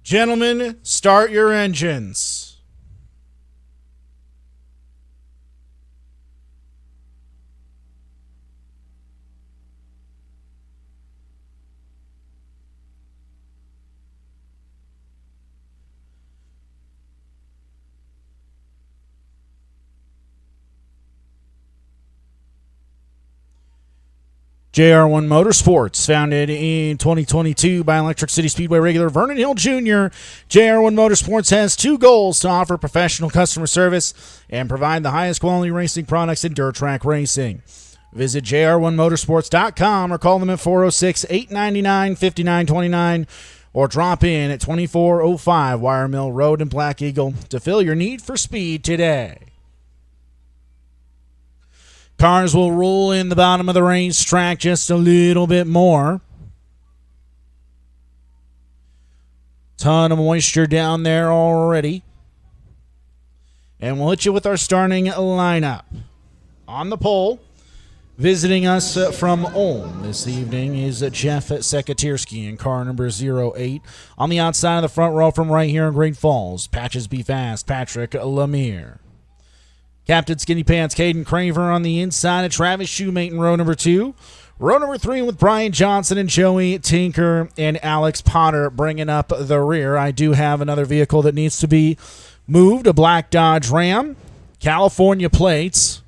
Gentlemen, start your engines. JR1 Motorsports, founded in 2022 by Electric City Speedway regular Vernon Hill Jr., JR1 Motorsports has two goals: to offer professional customer service and provide the highest quality racing products in dirt track racing. Visit jr1motorsports.com or call them at 406-899-5929 or drop in at 2405 Wire Mill Road in Black Eagle to fill your need for speed today. Cars will roll in the bottom of the racetrack just a little bit more. Ton of moisture down there already. And we'll hit you with our starting lineup. On the pole, visiting us from Ulm this evening is Jeff Sekatierski in car number 08. On the outside of the front row from right here in Great Falls, Patches Be Fast, Patrick Lemire. Captain Skinny Pants, Caden Craver on the inside of Travis Shoemate in row number 2. Row number 3 with Brian Johnson and Joey Tinker and Alex Potter bringing up the rear. I do have another vehicle that needs to be moved, a black Dodge Ram. California plates.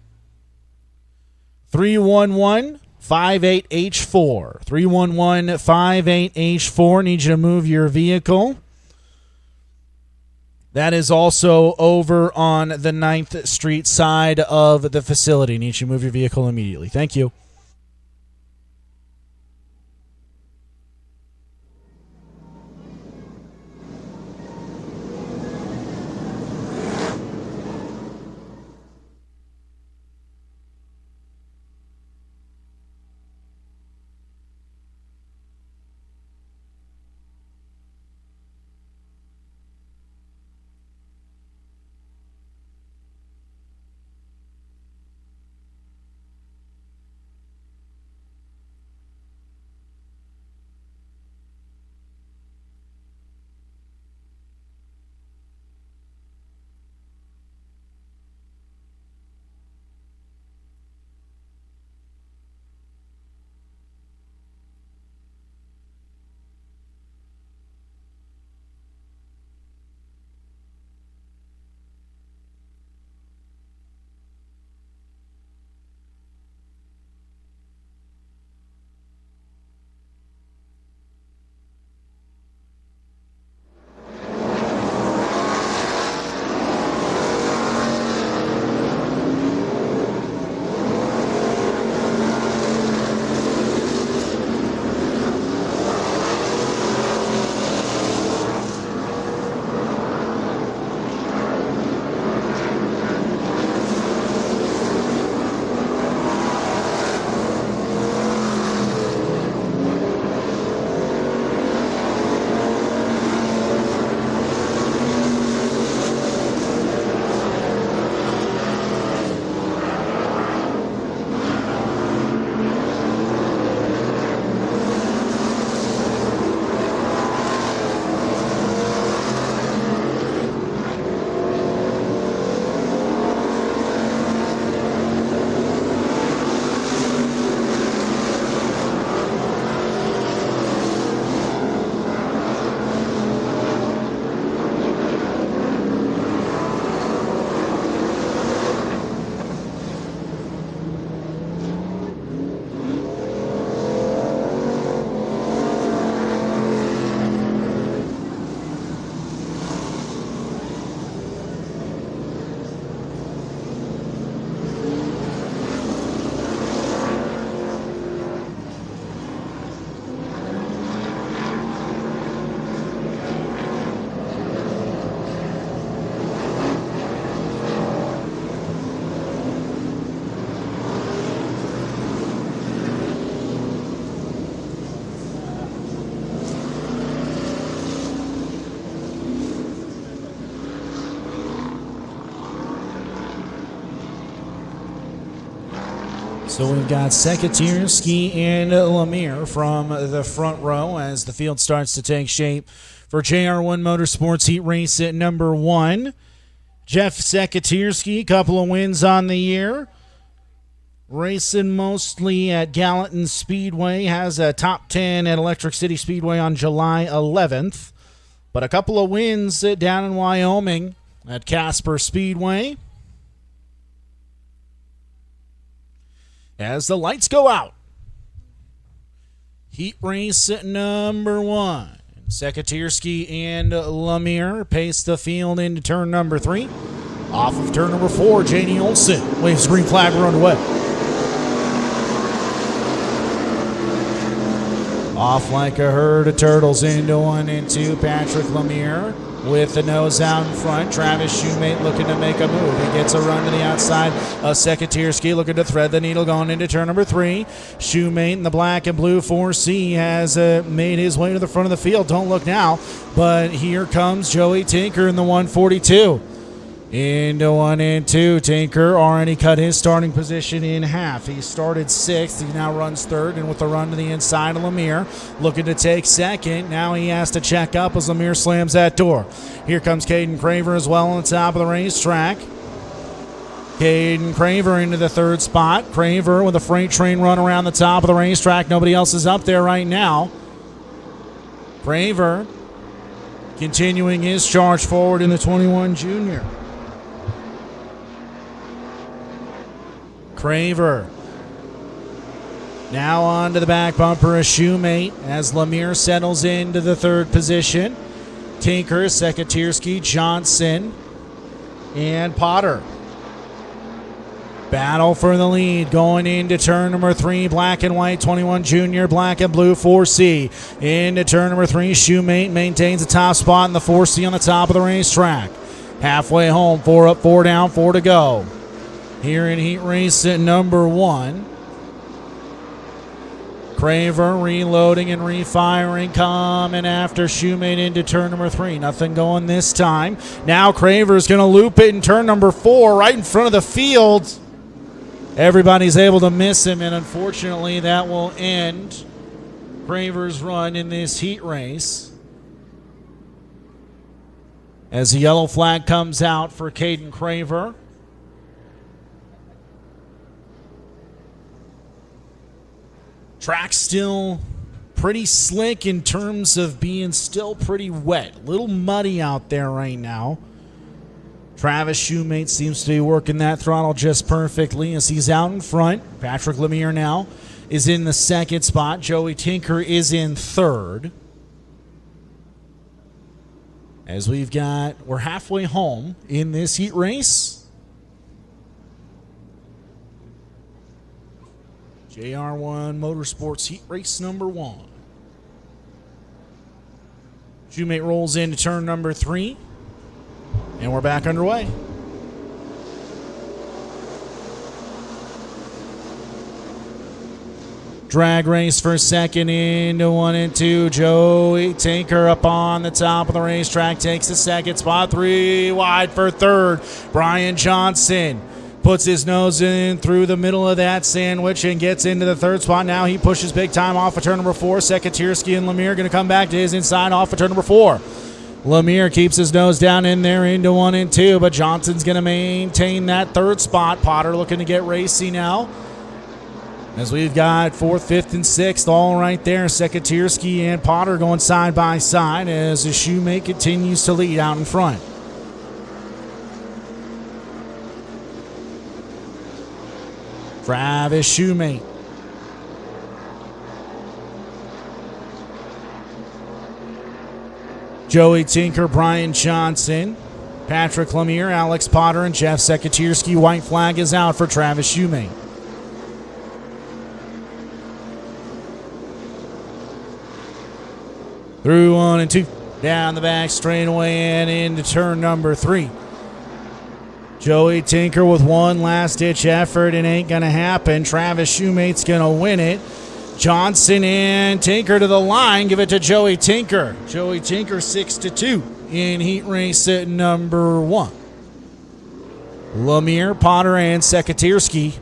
311-58H4. 311-58H4. Need you to move your vehicle. That is also over on the 9th Street side of the facility. Need you to move your vehicle immediately. Thank you. So we've got Sekatierski and Lemire from the front row as the field starts to take shape for JR1 Motorsports Heat Race at number 1. Jeff Sekatierski, couple of wins on the year. Racing mostly at Gallatin Speedway, has a top 10 at Electric City Speedway on July 11th. But a couple of wins down in Wyoming at Casper Speedway. As the lights go out, heat race at number 1. Sekatierski and Lemire pace the field into turn number 3. Off of turn number 4, J.D. Olson waves green flag, we're underway. Off like a herd of turtles into 1 and 2, Patrick Lemire with the nose out in front. Travis Shoemate looking to make a move. He gets a run to the outside. Sekatierski looking to thread the needle going into turn number 3. Shoemate in the black and blue 4C has made his way to the front of the field. Don't look now, but here comes Joey Tinker in the 142. Into 1 and 2. Tinker already cut his starting position in half. He started 6th. He now runs 3rd, and with a run to the inside of Lemire, looking to take 2nd. Now he has to check up as Lemire slams that door. Here comes Caden Craver as well on the top of the racetrack. Caden Craver into the 3rd spot. Craver with a freight train run around the top of the racetrack. Nobody else is up there right now. Craver continuing his charge forward in the 21 junior. Craver now on to the back bumper of Shoemate as Lemire settles into the 3rd position. Tinker, Sekatierski, Johnson, and Potter. Battle for the lead going into turn number 3. Black and white 21 junior, black and blue 4C. Into turn number 3, Shoemate maintains the top spot in the 4C on the top of the racetrack. Halfway home, 4 up, 4 down, 4 to go. Here in heat race at number 1. Craver reloading and refiring, coming after Shoemate into turn number 3. Nothing going this time. Now Craver's going to loop it in turn number 4 right in front of the field. Everybody's able to miss him, and unfortunately that will end Craver's run in this heat race. As the yellow flag comes out for Caden Craver. Track's still pretty slick in terms of being still pretty wet. A little muddy out there right now. Travis Shoemate seems to be working that throttle just perfectly as he's out in front. Patrick Lemire now is in the 2nd spot. Joey Tinker is in 3rd. As we're halfway home in this heat race. JR1 Motorsports Heat Race number 1. Shoemate rolls into turn number 3, and we're back underway. Drag race for 2nd into 1 and 2. Joey Tinker up on the top of the racetrack takes the 2nd spot. 3 wide for 3rd. Brian Johnson puts his nose in through the middle of that sandwich and gets into the 3rd spot. Now he pushes big time off of turn number 4. Sekatierski and Lemire going to come back to his inside off of turn number 4. Lemire keeps his nose down in there into 1 and 2, but Johnson's going to maintain that 3rd spot. Potter looking to get racy now. As we've got 4th, 5th, and 6th all right there. Sekatierski and Potter going side by side as the Shoemate continues to lead out in front. Travis Shoemate. Joey Tinker, Brian Johnson, Patrick Lemire, Alex Potter, and Jeff Sekatierski. White flag is out for Travis Shoemate. Through 1 and 2. Down the back straightaway and into turn number 3. Joey Tinker with one last-ditch effort. It ain't going to happen. Travis Shoemate's going to win it. Johnson and Tinker to the line. Give it to Joey Tinker. Joey Tinker 6-2 in heat race at number 1. Lemire, Potter, and Sekatierski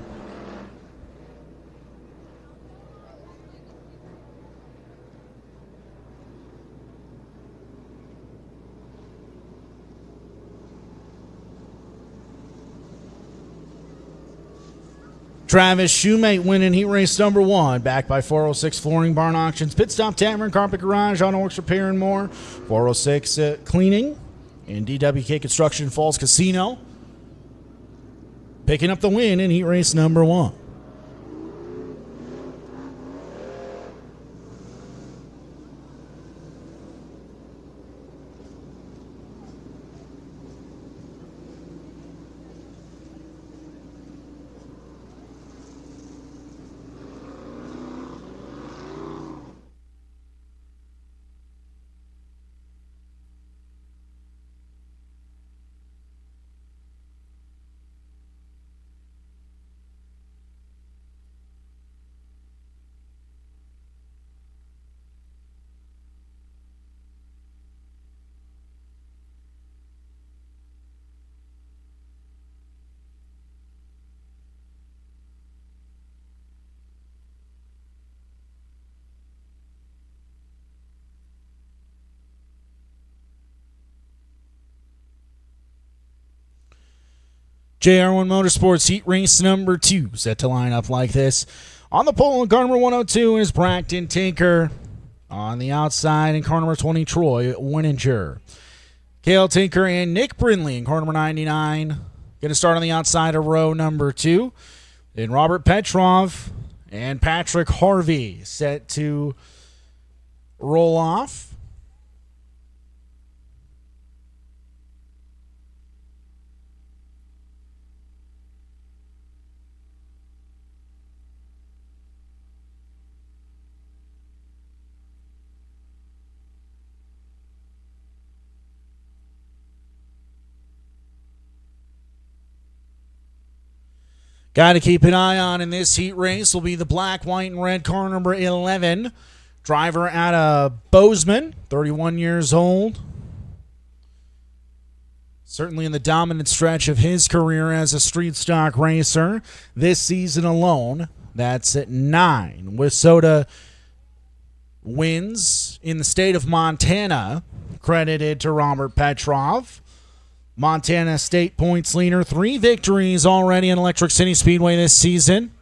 Travis Shoemate winning heat race number 1, backed by 406 Flooring Barn Auctions, Pit Stop Tavern, Carpet Garage, Auto Works Repair and more, 406 Cleaning, and DWK Construction Falls Casino, picking up the win in heat race number 1. JR1 Motorsports heat race number 2 set to line up like this. On the pole in car number 102 is Braxton Tinker. On the outside in car number 20, Troy Winninger. Cale Tinker and Nick Brindley in car number 99. Going to start on the outside of row number 2. Then Robert Petrov and Patrick Harvey set to roll off. Got to keep an eye on in this heat race will be the black, white, and red car number 11. Driver out of Bozeman, 31 years old. Certainly in the dominant stretch of his career as a street stock racer. This season alone, that's at 9. WISSOTA wins in the state of Montana, credited to Robert Petrov. Montana State points leader, 3 victories already in Electric City Speedway this season.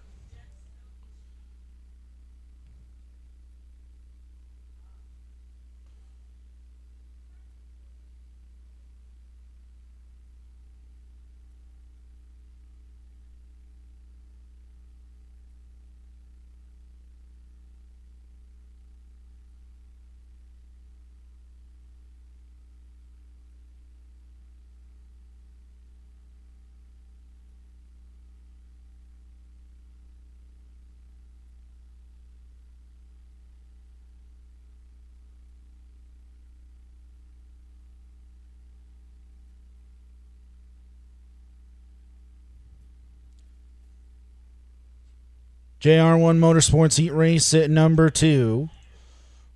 JR1 Motorsports heat race at number 2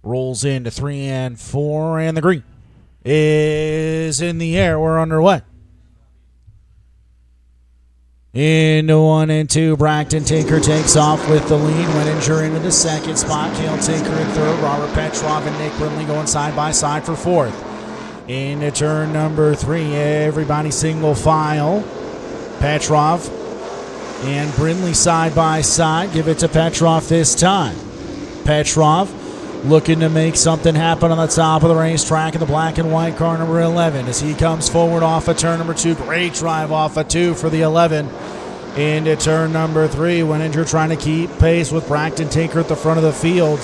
rolls into 3 and 4, and the green is in the air. We're underway. Into 1 and 2, Braxton Tinker takes off with the lead. Winninger into the second spot. Cale Tinker in third. Robert Petrov and Nick Brindley going side by side for fourth. Into turn number 3, everybody single file. Petrov and Brindley side by side. Give it to Petrov this time. Petrov looking to make something happen on the top of the racetrack in the black and white car number 11 as he comes forward off of turn number 2. Great drive off of 2 for the 11. Into turn number 3. Winninger trying to keep pace with Braxton Tinker at the front of the field.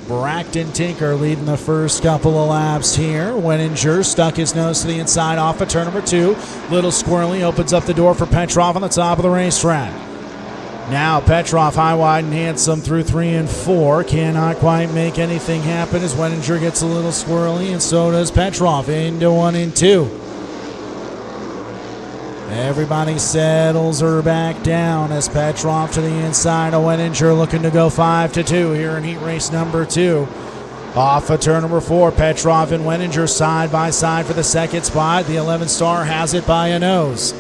Braxton Tinker leading the first couple of laps here. Winninger stuck his nose to the inside off of turn number 2. Little squirrely opens up the door for Petrov on the top of the racetrack. Now Petrov high, wide, and handsome through 3 and 4. Cannot quite make anything happen as Winninger gets a little squirrely, and so does Petrov into 1 and 2. Everybody settles her back down as Petrov to the inside of Winninger looking to go 5-2 here in heat race number 2. Off of turn number 4, Petrov and Winninger side by side for the second spot. The 11 star has it by a nose.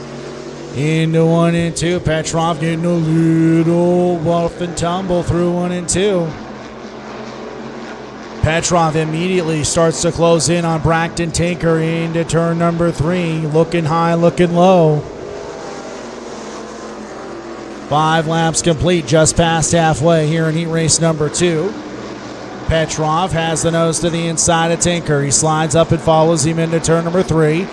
Into 1 and 2, Petrov getting a little rough and tumble through 1 and 2. Petrov immediately starts to close in on Braxton Tinker into turn number 3. Looking high, looking low. 5 laps complete, just past halfway here in heat race number 2. Petrov has the nose to the inside of Tinker. He slides up and follows him into turn number 3.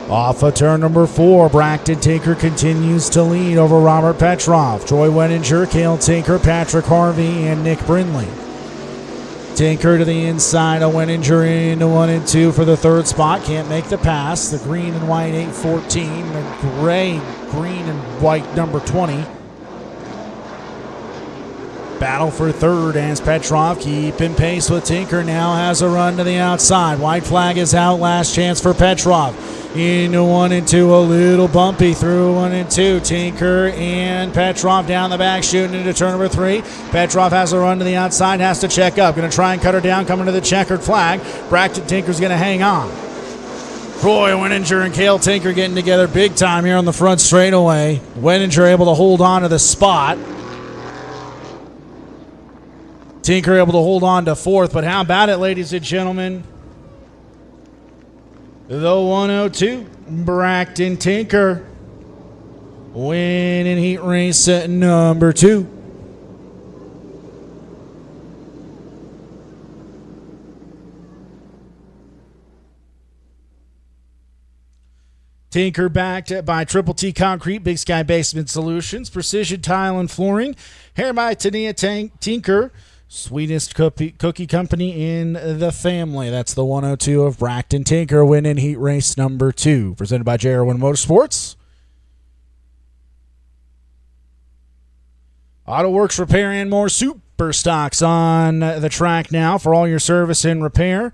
Off of turn number 4, Braxton Tinker continues to lead over Robert Petrov. Troy Wenninger, Cale Tinker, Patrick Harvey, and Nick Brindley. Tinker to the inside of Wenninger into 1 and 2 for the 3rd spot. Can't make the pass. The green and white 814. The gray, green, and white number 20. Battle for 3rd as Petrov keeping pace with Tinker. Now has a run to the outside. White flag is out. Last chance for Petrov. Into 1 and 2, a little bumpy through 1 and 2. Tinker and Petrov down the back, shooting into turn number 3. Petrov has a run to the outside, has to check up. Going to try and cut her down, coming to the checkered flag. Braxton Tinker's going to hang on. Troy Wenninger and Cale Tinker getting together big time here on the front straightaway. Wenninger able to hold on to the spot. Tinker able to hold on to 4th, but how about it, ladies and gentlemen? The 102, Braxton Tinker, winning heat race at number 2. Tinker backed by Triple T Concrete, Big Sky Basement Solutions, Precision Tile and Flooring, Hair by Tania Tinker, sweetest cookie company in the family. That's the 102 of Braxton Tinker winning heat race number 2. Presented by J. Irwin Motorsports. Auto Works Repair and more super stocks on the track now for all your service and repair.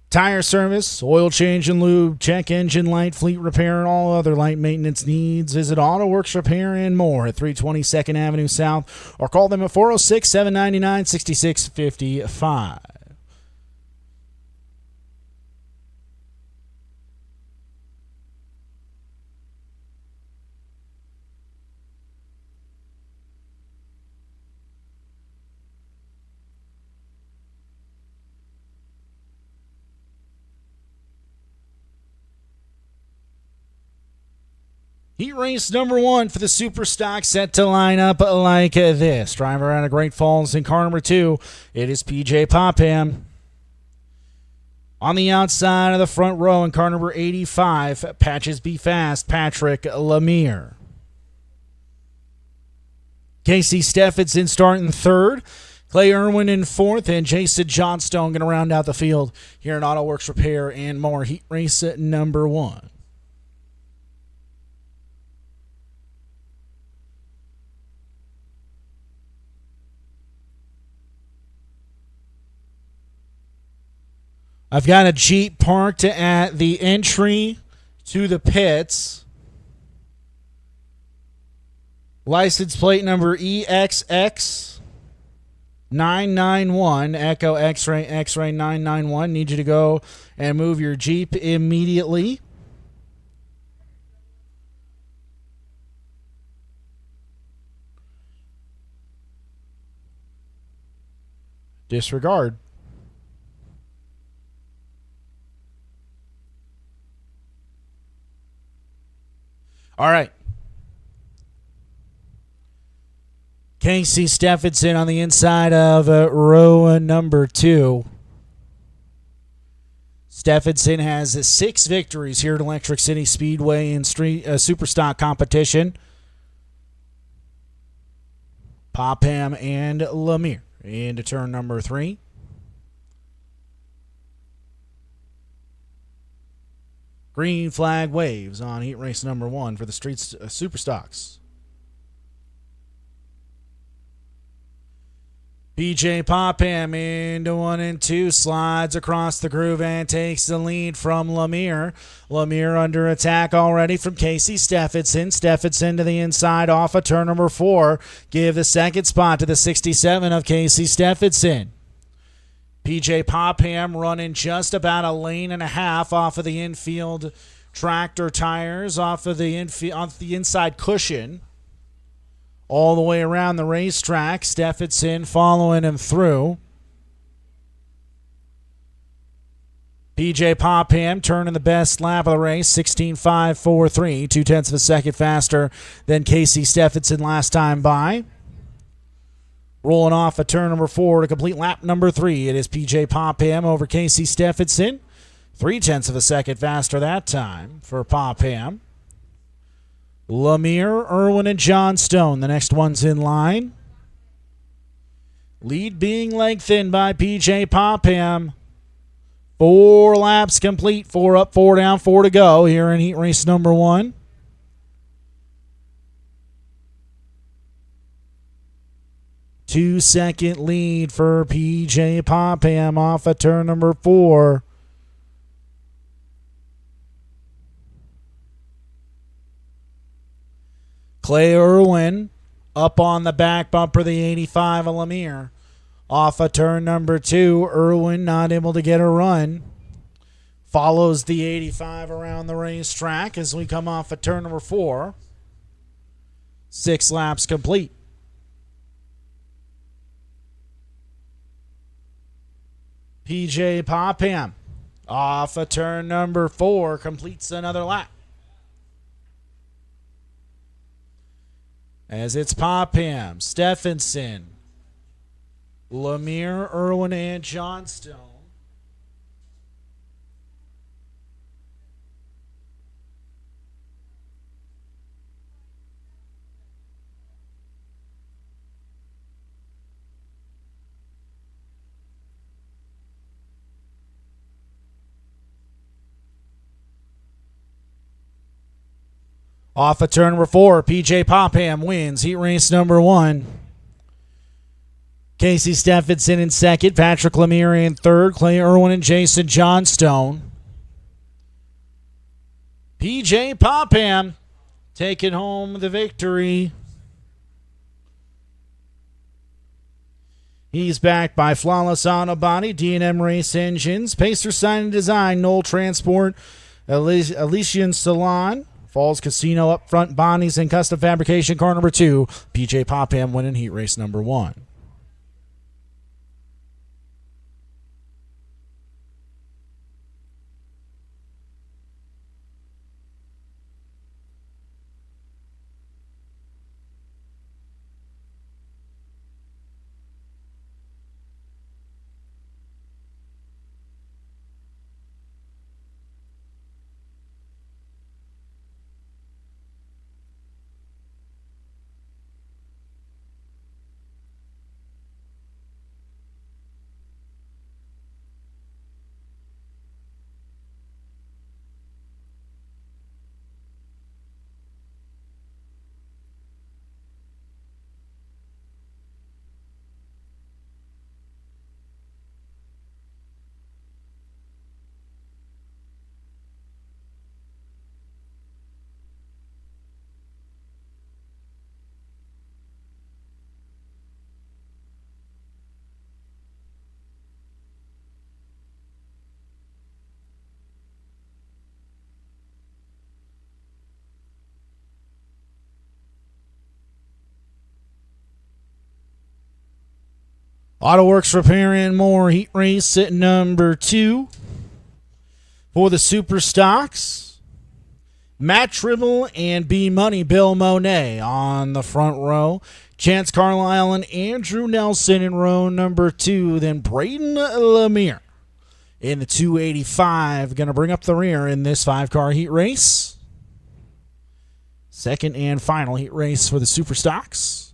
Tire service, oil change and lube, check engine light, fleet repair, and all other light maintenance needs. Visit Auto Works Repair and more at 320 2nd Avenue South or call them at 406-799-6655. Heat race number 1 for the Super Stock set to line up like this. Driver out of Great Falls in car number 2. It is PJ Popham. On the outside of the front row in car number 85, Patches Be Fast, Patrick Lemire. Casey Steffenson starting 3rd. Clay Irwin in 4th, and Jason Johnstone going to round out the field here at Auto Works Repair and more. Heat race number 1. I've got a Jeep parked at the entry to the pits. License plate number EXX991, Echo X-Ray X-Ray 991. Need you to go and move your Jeep immediately. Disregard. All right. Casey Steffenson on the inside of row number 2. Steffenson has 6 victories here at Electric City Speedway and Street Superstock competition. Popham and Lemire into turn number 3. Green flag waves on heat race number 1 for the Streets Superstocks. PJ Popham into 1 and 2, slides across the groove and takes the lead from Lemire. Lemire under attack already from Casey Steffenson. Steffenson to the inside off of turn number 4. Give the 2nd spot to the 67 of Casey Steffenson. PJ Popham running just about a lane and a half off of the infield tractor tires, off the inside cushion, all the way around the racetrack. Steffenson following him through. PJ Popham turning the best lap of the race, 16.543, 0.2 of a second faster than Casey Stephenson last time by. Rolling off at turn number 4 to complete lap number 3. It is PJ Popham over Casey Stephenson. 0.3 of a second faster that time for Popham. Lemire, Irwin, and John Stone, the next ones in line. Lead being lengthened by PJ Popham. 4 laps complete, 4 up, 4 down, 4 to go here in heat race number 1. Two-second lead for PJ Popham off of turn number 4. Clay Irwin up on the back bumper, the 85 of Lemire. Off of turn number 2, Irwin not able to get a run. Follows the 85 around the racetrack as we come off of turn number 4. 6 laps complete. PJ Popham off of turn number 4 completes another lap. As it's Popham, Stephenson, Lemire, Irwin, and Johnstone. Off of turn number 4, PJ Popham wins heat race number 1. Casey Stephenson in second, Patrick Lemire in third, Clay Irwin and Jason Johnstone. PJ Popham taking home the victory. He's backed by Flawless Auto Body, D&M Race Engines, Pacer Sign and Design, Knoll Transport, Elysian Salon, Falls Casino up front, Bonnie's and Custom Fabrication, car number 2. PJ Popham winning heat race number 1. AutoWorks Repair and More heat race at number 2 for the Super Stocks. Matt Tribble and B Money Bill Monet on the front row. Chance Carlisle and Andrew Nelson in row number 2. Then Braden Lemire in the 285. Going to bring up the rear in this 5-car heat race. Second and final heat race for the Super Stocks.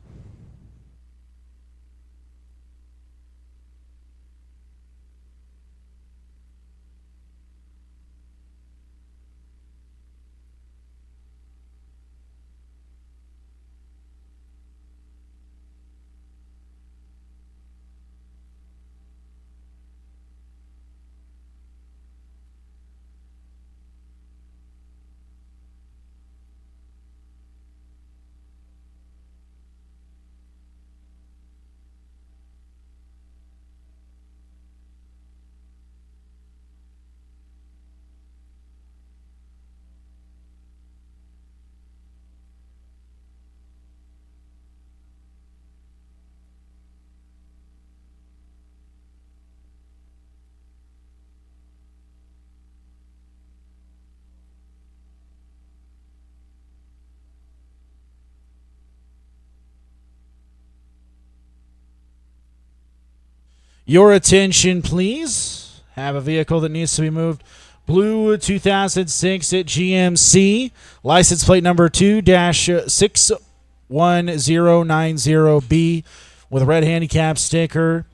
Your attention, please. Have a vehicle that needs to be moved. Blue 2006 at GMC. License plate number 2-61090B with a red handicap sticker.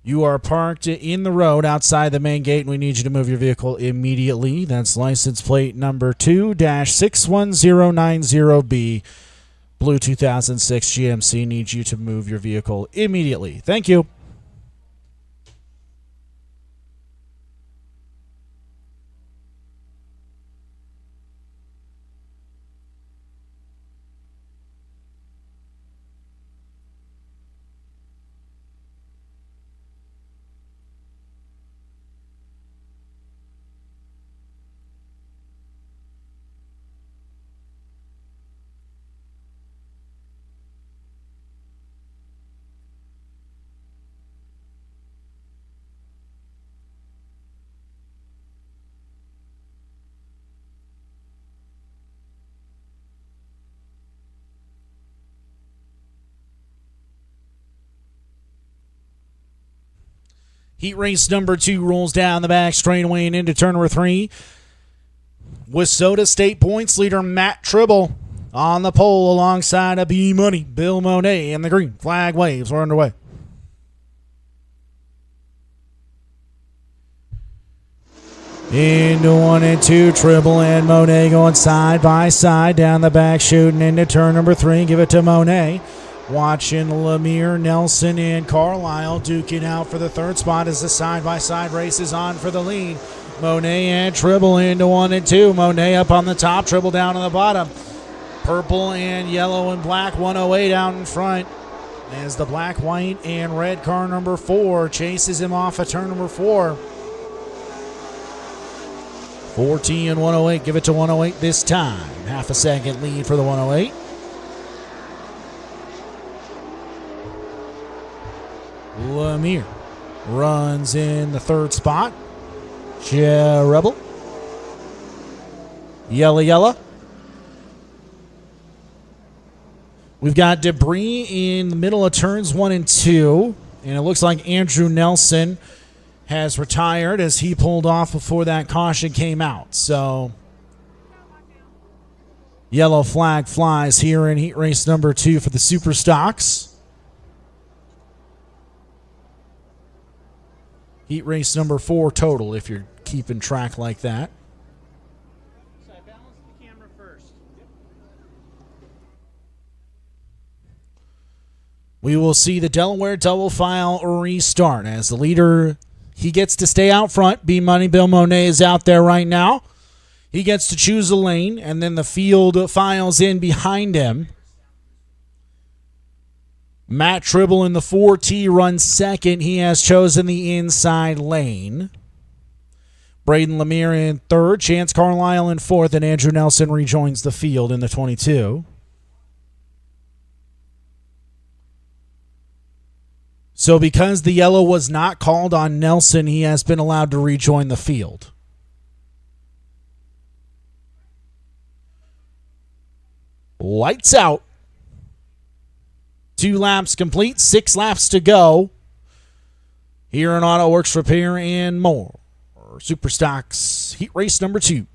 You are parked in the road outside the main gate, and we need you to move your vehicle immediately. That's license plate number 2-61090B. Blue 2006 GMC needs you to move your vehicle immediately. Thank you. Heat race number 2 rolls down the back straightaway and into turn number 3. Wissota State points leader Matt Tribble on the pole alongside of B-Money, Bill Monet, and the green flag waves. We're underway. Into 1 and 2, Tribble and Monet going side by side down the back, shooting into turn number 3. Give it to Monet. Watching Lemire, Nelson, and Carlisle duking out for the third spot as the side-by-side race is on for the lead. Monet and Tribble into 1 and 2. Monet up on the top, Tribble down on the bottom. Purple and yellow and black 108 out in front as the black, white, and red car number 4 chases him off at turn number 4. 14 and 108. Give it to 108 this time. Half a second lead for the 108. Lemire runs in the third spot. Rebel. Yella. We've got debris in the middle of turns 1 and 2. And it looks like Andrew Nelson has retired as he pulled off before that caution came out. So, yellow flag flies here in heat race number 2 for the Super Stocks. Heat race number 4 total, if you're keeping track like that. So I balanced the camera first. We will see the Delaware double file restart as the leader, he gets to stay out front. B-Money Bill Monet is out there right now. He gets to choose a lane, and then the field files in behind him. Matt Tribble in the 4T runs second. He has chosen the inside lane. Braden Lemire in third. Chance Carlisle in fourth. And Andrew Nelson rejoins the field in the 22. So because the yellow was not called on Nelson, he has been allowed to rejoin the field. Lights out. 2 laps complete, 6 laps to go. Here in Auto Works Repair and more. Super Stocks heat race number 2.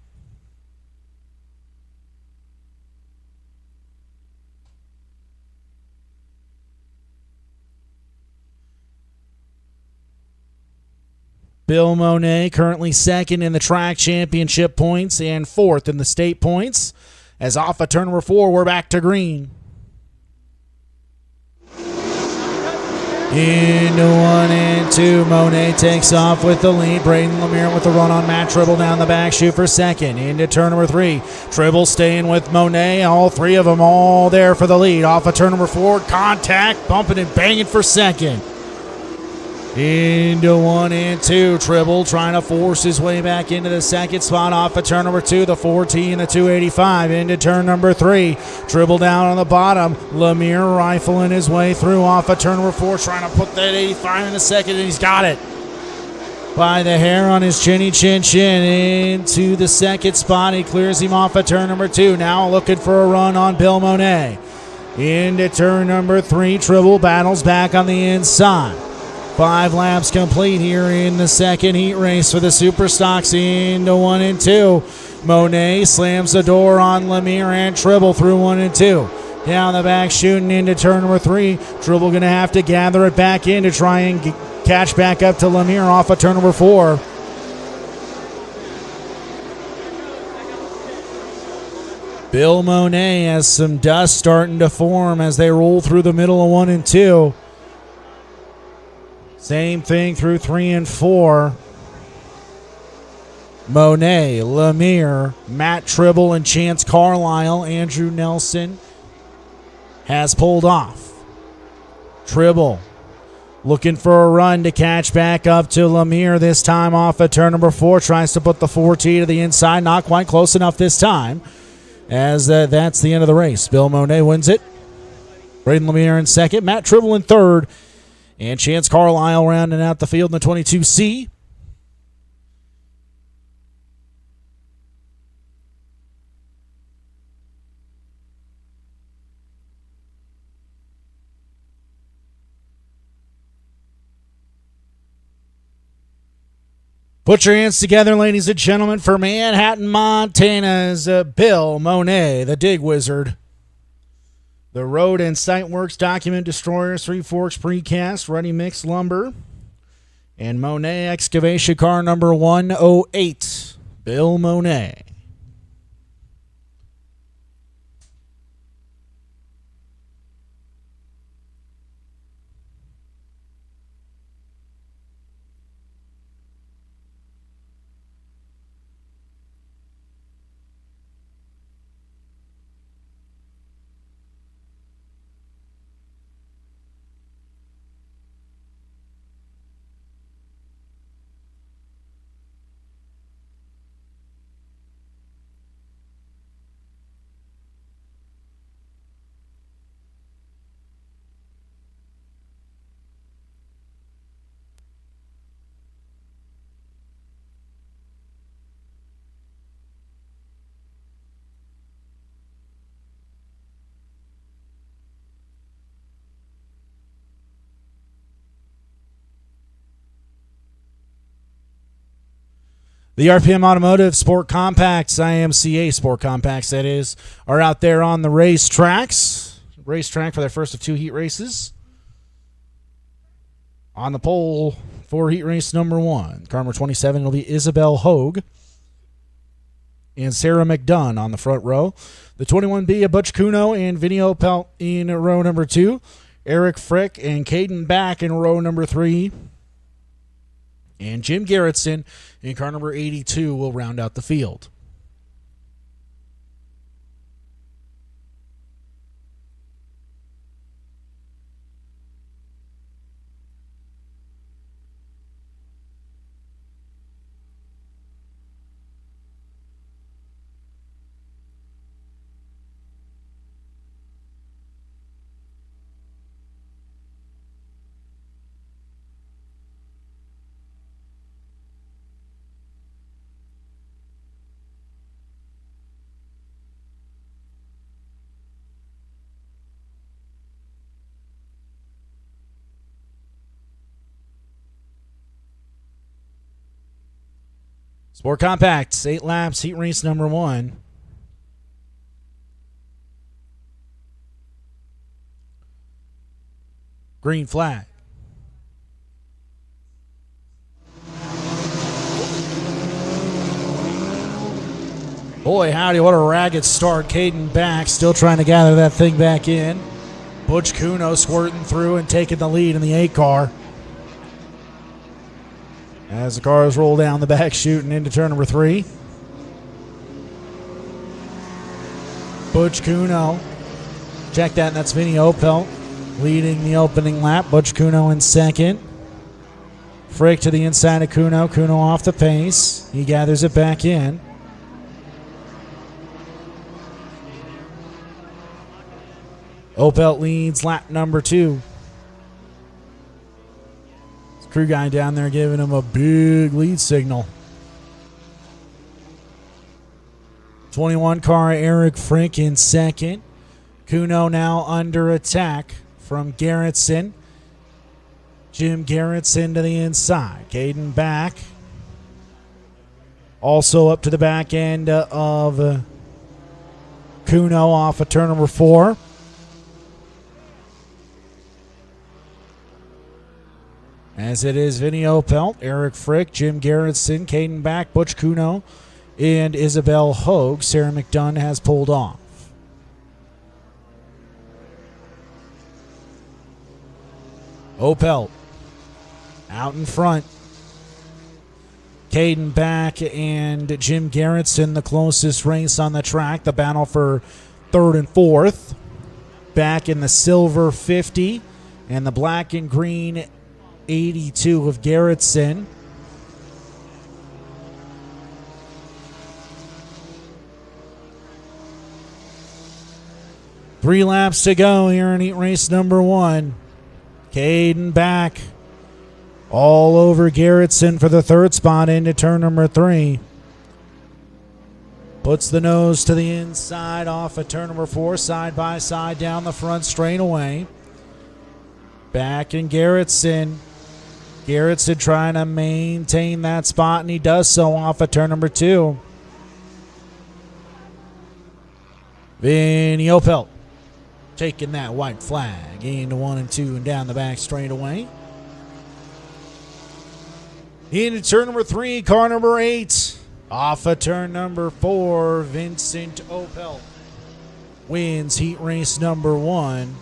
Bill Monet currently second in the track championship points and fourth in the state points. As off of turn number 4, we're back to green. Into 1 and 2. Monet takes off with the lead. Braden Lemire with the run on Matt Tribble down the back. Shoot for second. Into turn number 3. Tribble staying with Monet. All 3 of them all there for the lead. Off of turn number 4. Contact. Bumping and banging for second. Into 1 and 2. Tribble trying to force his way back into the second spot off of turn number 2. The 4T and the 285 into turn number 3. Tribble down on the bottom. Lemire rifling his way through off of turn number 4. Trying to put that 85 in the second, and he's got it. By the hair on his chinny chin into the second spot. He clears him off of turn number 2. Now looking for a run on Bill Monet. Into turn number 3. Tribble battles back on the inside. 5 laps complete here in the second heat race for the Super Stocks into 1 and 2. Monet slams the door on Lemire and Tribble through 1 and 2. Down the back, shooting into turn number 3. Tribble going to have to gather it back in to try and catch back up to Lemire off of turn number 4. Bill Monet has some dust starting to form as they roll through the middle of 1 and 2. Same thing through 3 and 4. Monet, Lemire, Matt Tribble, and Chance Carlisle. Andrew Nelson has pulled off. Tribble looking for a run to catch back up to Lemire, this time off at turn number 4. Tries to put the 4T to the inside. Not quite close enough this time, as that's the end of the race. Bill Monet wins it. Braden Lemire in second. Matt Tribble in third. And Chance Carlisle rounding out the field in the 22C. Put your hands together, ladies and gentlemen, for Manhattan, Montana's Bill Monet, the Dig Wizard. The Road and Site Works Document Destroyers, Three Forks Precast, Ready Mix Lumber, and Monet Excavation car number 108, Bill Monet. The RPM Automotive Sport Compacts, IMCA Sport Compacts, that is, are out there on the racetrack for their first of 2 heat races. On the pole for heat race number 1, car number 27 will be Isabel Hogue and Sarah McDunn on the front row. The 21B, Butch Kuno and Vinny Opelt in row number 2. Eric Frick and Caden Back in row number 3. And Jim Garrettson in car number 82 will round out the field. Sport Compacts, 8 laps, heat race number 1. Green flag. Boy, howdy, what a ragged start. Caden Back still trying to gather that thing back in. Butch Kuno squirting through and taking the lead in the 8 car. As the cars roll down the back, shooting into turn number 3. Butch Kuno. Check that, and that's Vinny Opelt leading the opening lap. Butch Kuno in second. Frick to the inside of Kuno. Kuno off the pace. He gathers it back in. Opelt leads lap number 2. Crew guy down there giving him a big lead signal. 21 car Eric Frick in second. Kuno now under attack from Garrettson. Jim Garrettson to the inside. Caden back. Also up to the back end of Kuno off of turn number 4. As it is Vinny Opelt, Eric Frick, Jim Garrettson, Caden back, Butch Kuno, and Isabel Hogue. Sarah McDunn has pulled off. Opelt out in front. Caden back and Jim Garrettson, the closest race on the track. The battle for 3rd and 4th. Back in the silver 50 and the black and green 82 of Garrettson. Three laps to go here in heat race number 1. Caden back all over Garrettson for the 3rd spot into turn number 3. Puts the nose to the inside off of turn number 4, side by side down the front straightaway. Back in Garrettson. Garrettson trying to maintain that spot, and he does so off of turn number 2. Vinny Opelt taking that white flag into 1 and 2 and down the back straightaway. Into turn number 3, car number 8. Off of turn number 4, Vincent Opelt wins heat race number 1.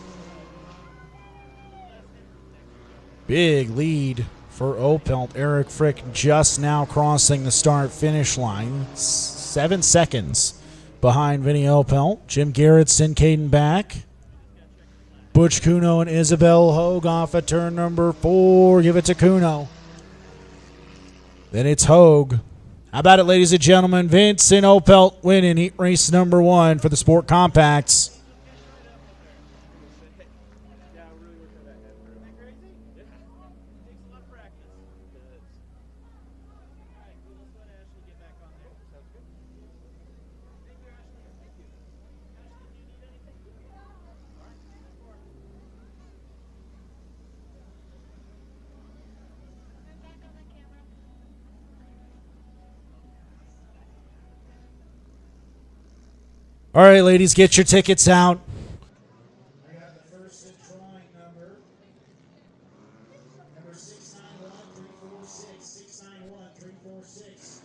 Big lead for Opelt. Eric Frick just now crossing the start-finish line. 7 seconds behind Vinny Opelt. Jim Garrettson, Caden back. Butch Kuno and Isabel Hogue off of turn number 4. Give it to Kuno. Then it's Hogue. How about it, ladies and gentlemen? Vincent Opelt winning heat race number 1 for the Sport Compacts. All right, ladies, get your tickets out. I got the first drawing number 691-346, 691-346.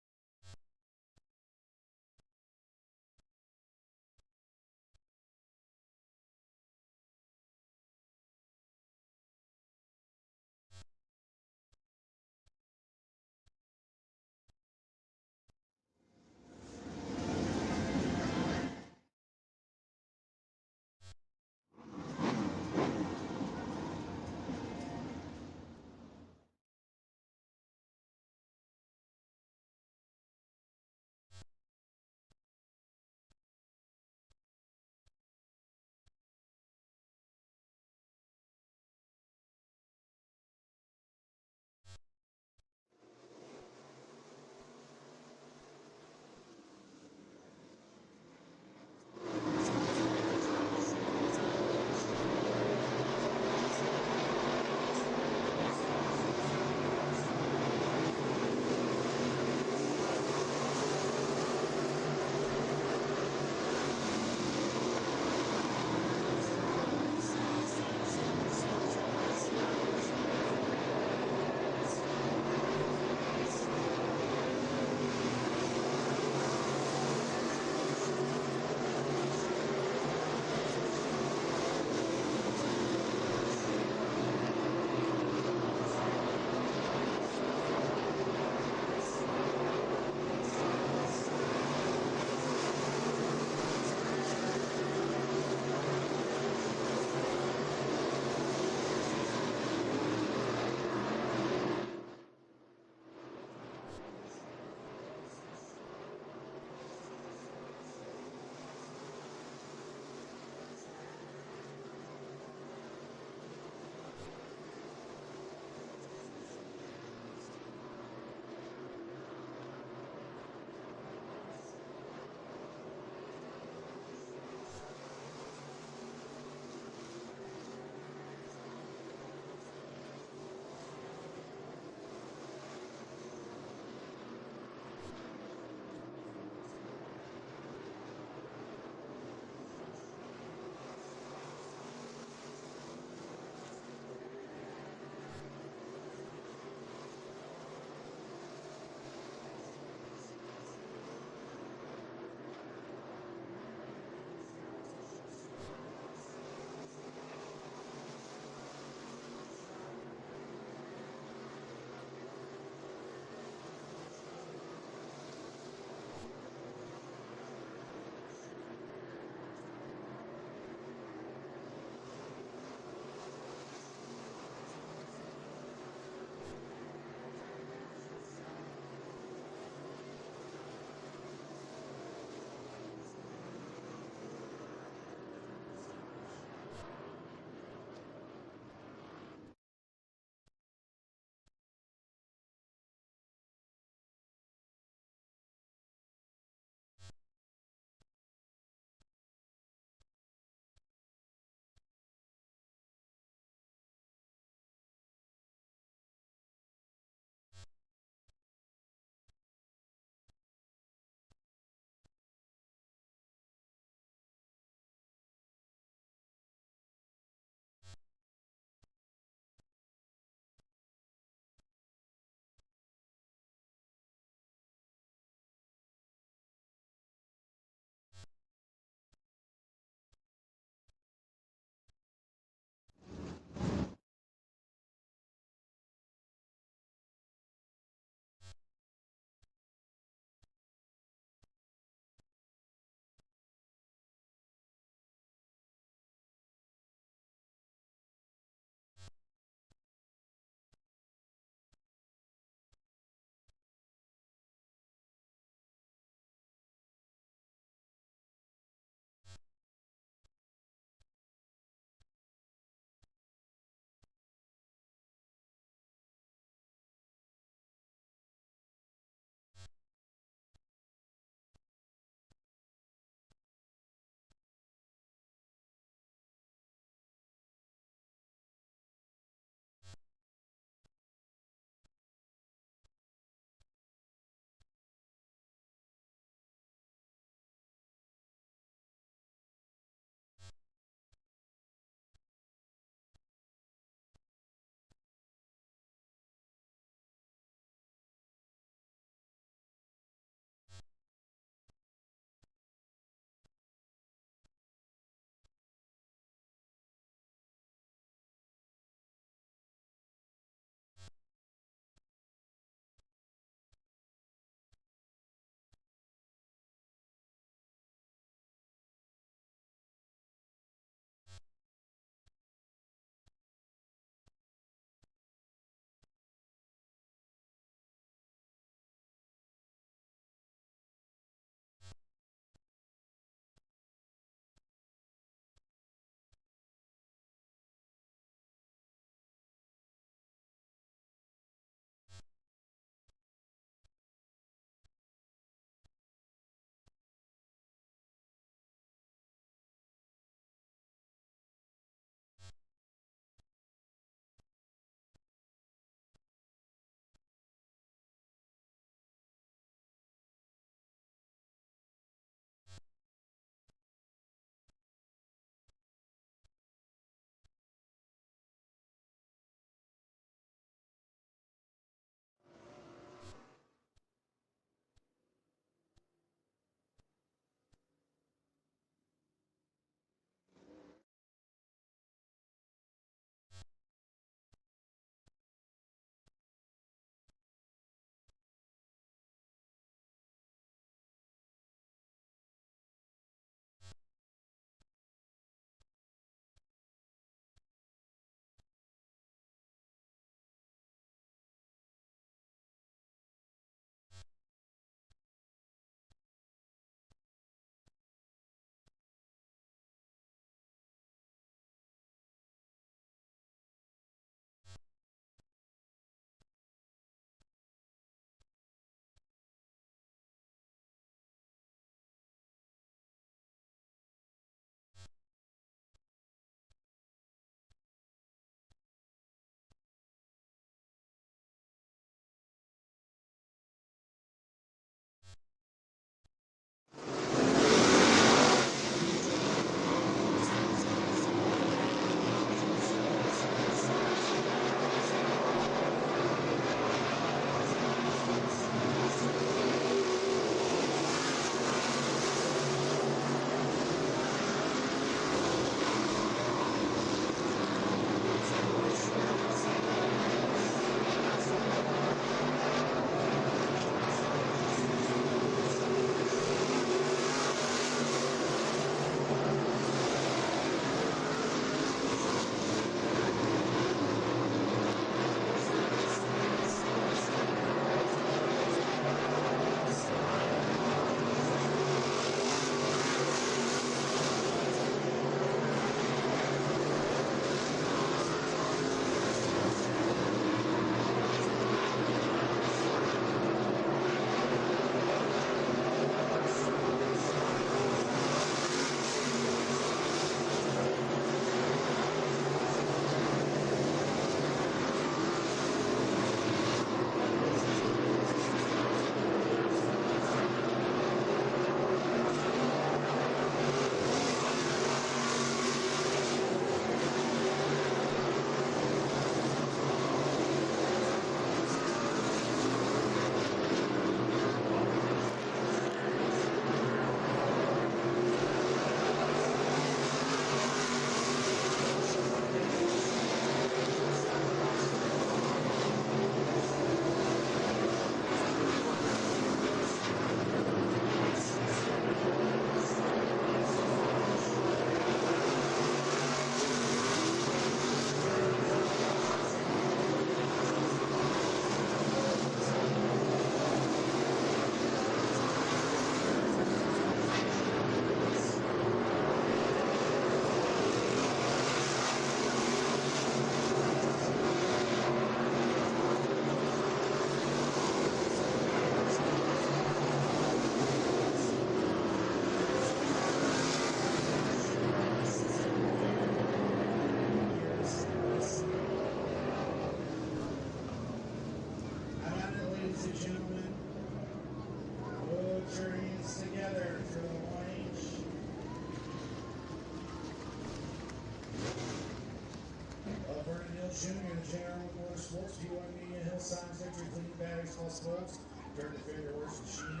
sports, during the February machine.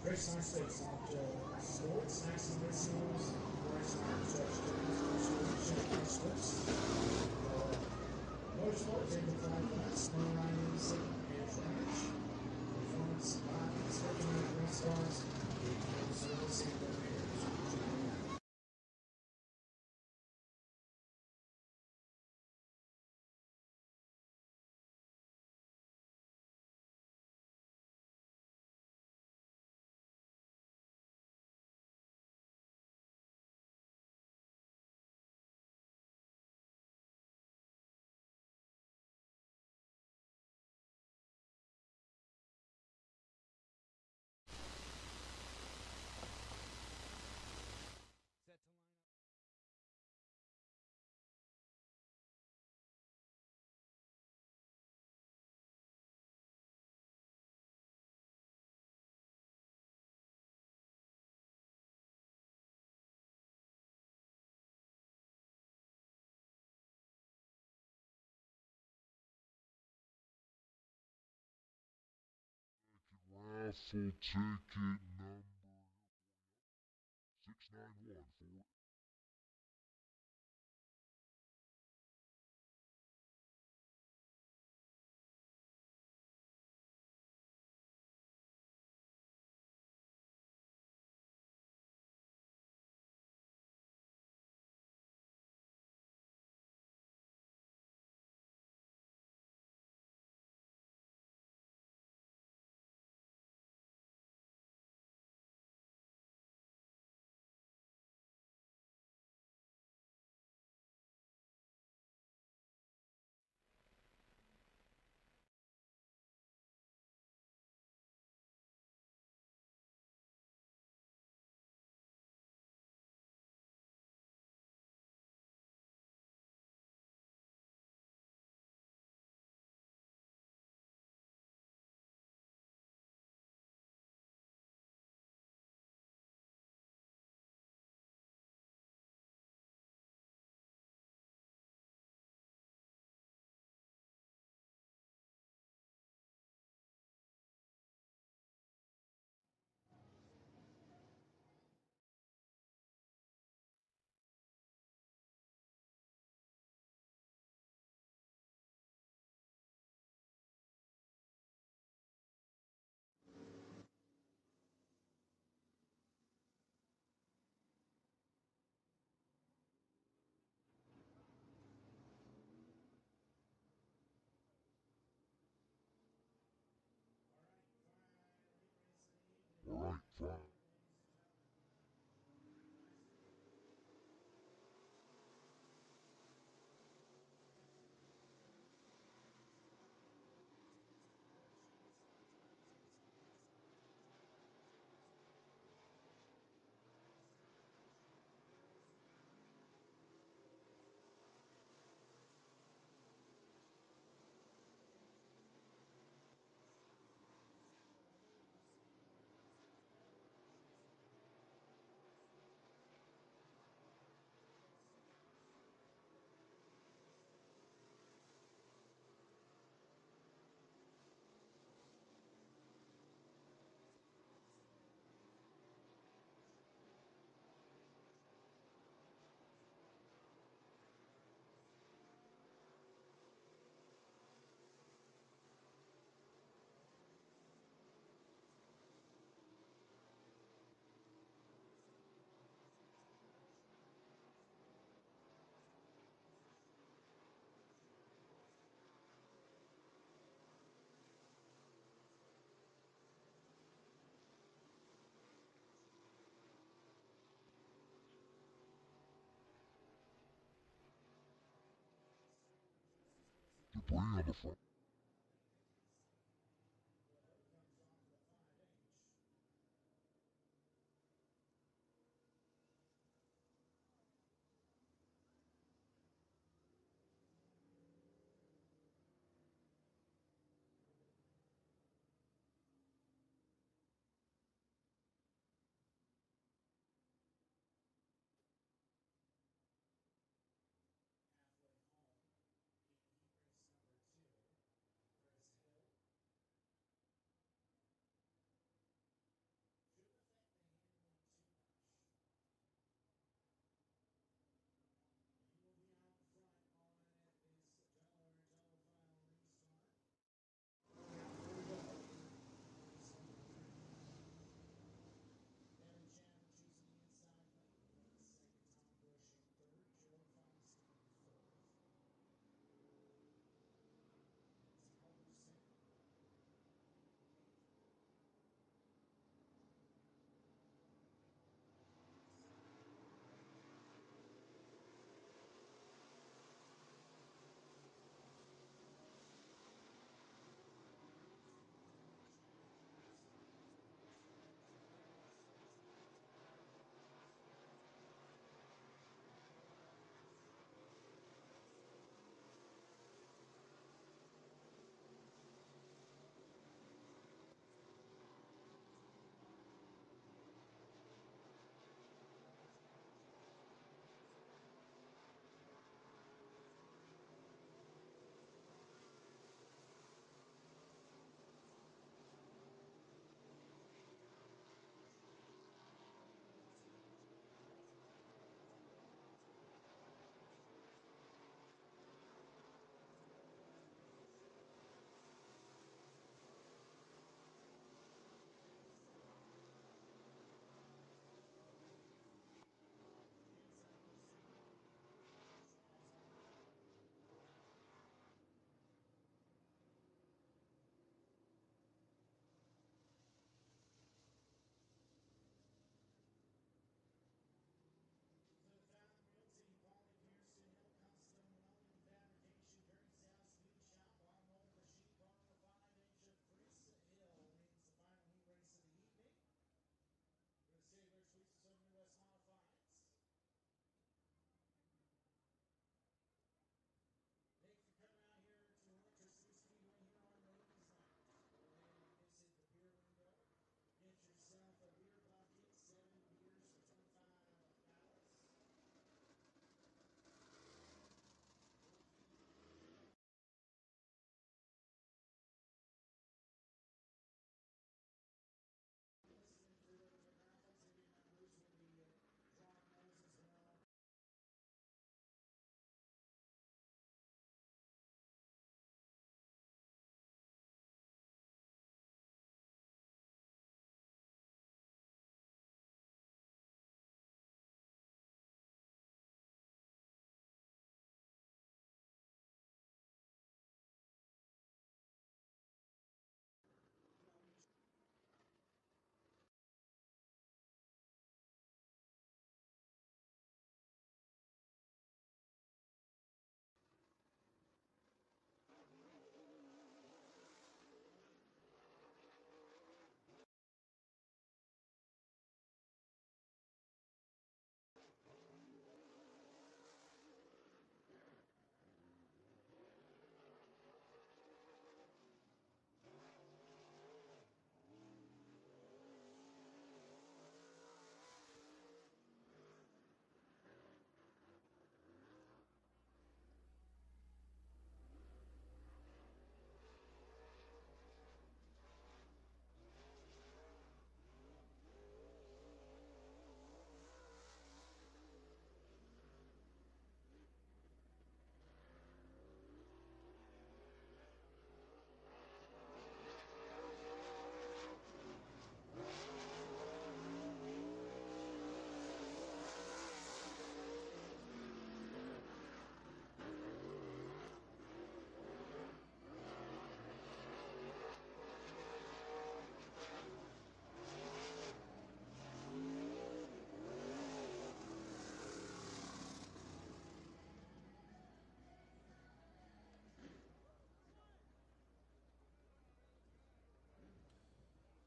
Very nice things on sports, snacks and missiles, very smart sports. Motorsport, take the 5 minutes, no riding, sitting, and flash. Performance, violence, recommended race cars, service and repairs. Set to line up. Raffle ticket number 691 for Alright, fine. Debris on the front. Halfway home, heat race number 2.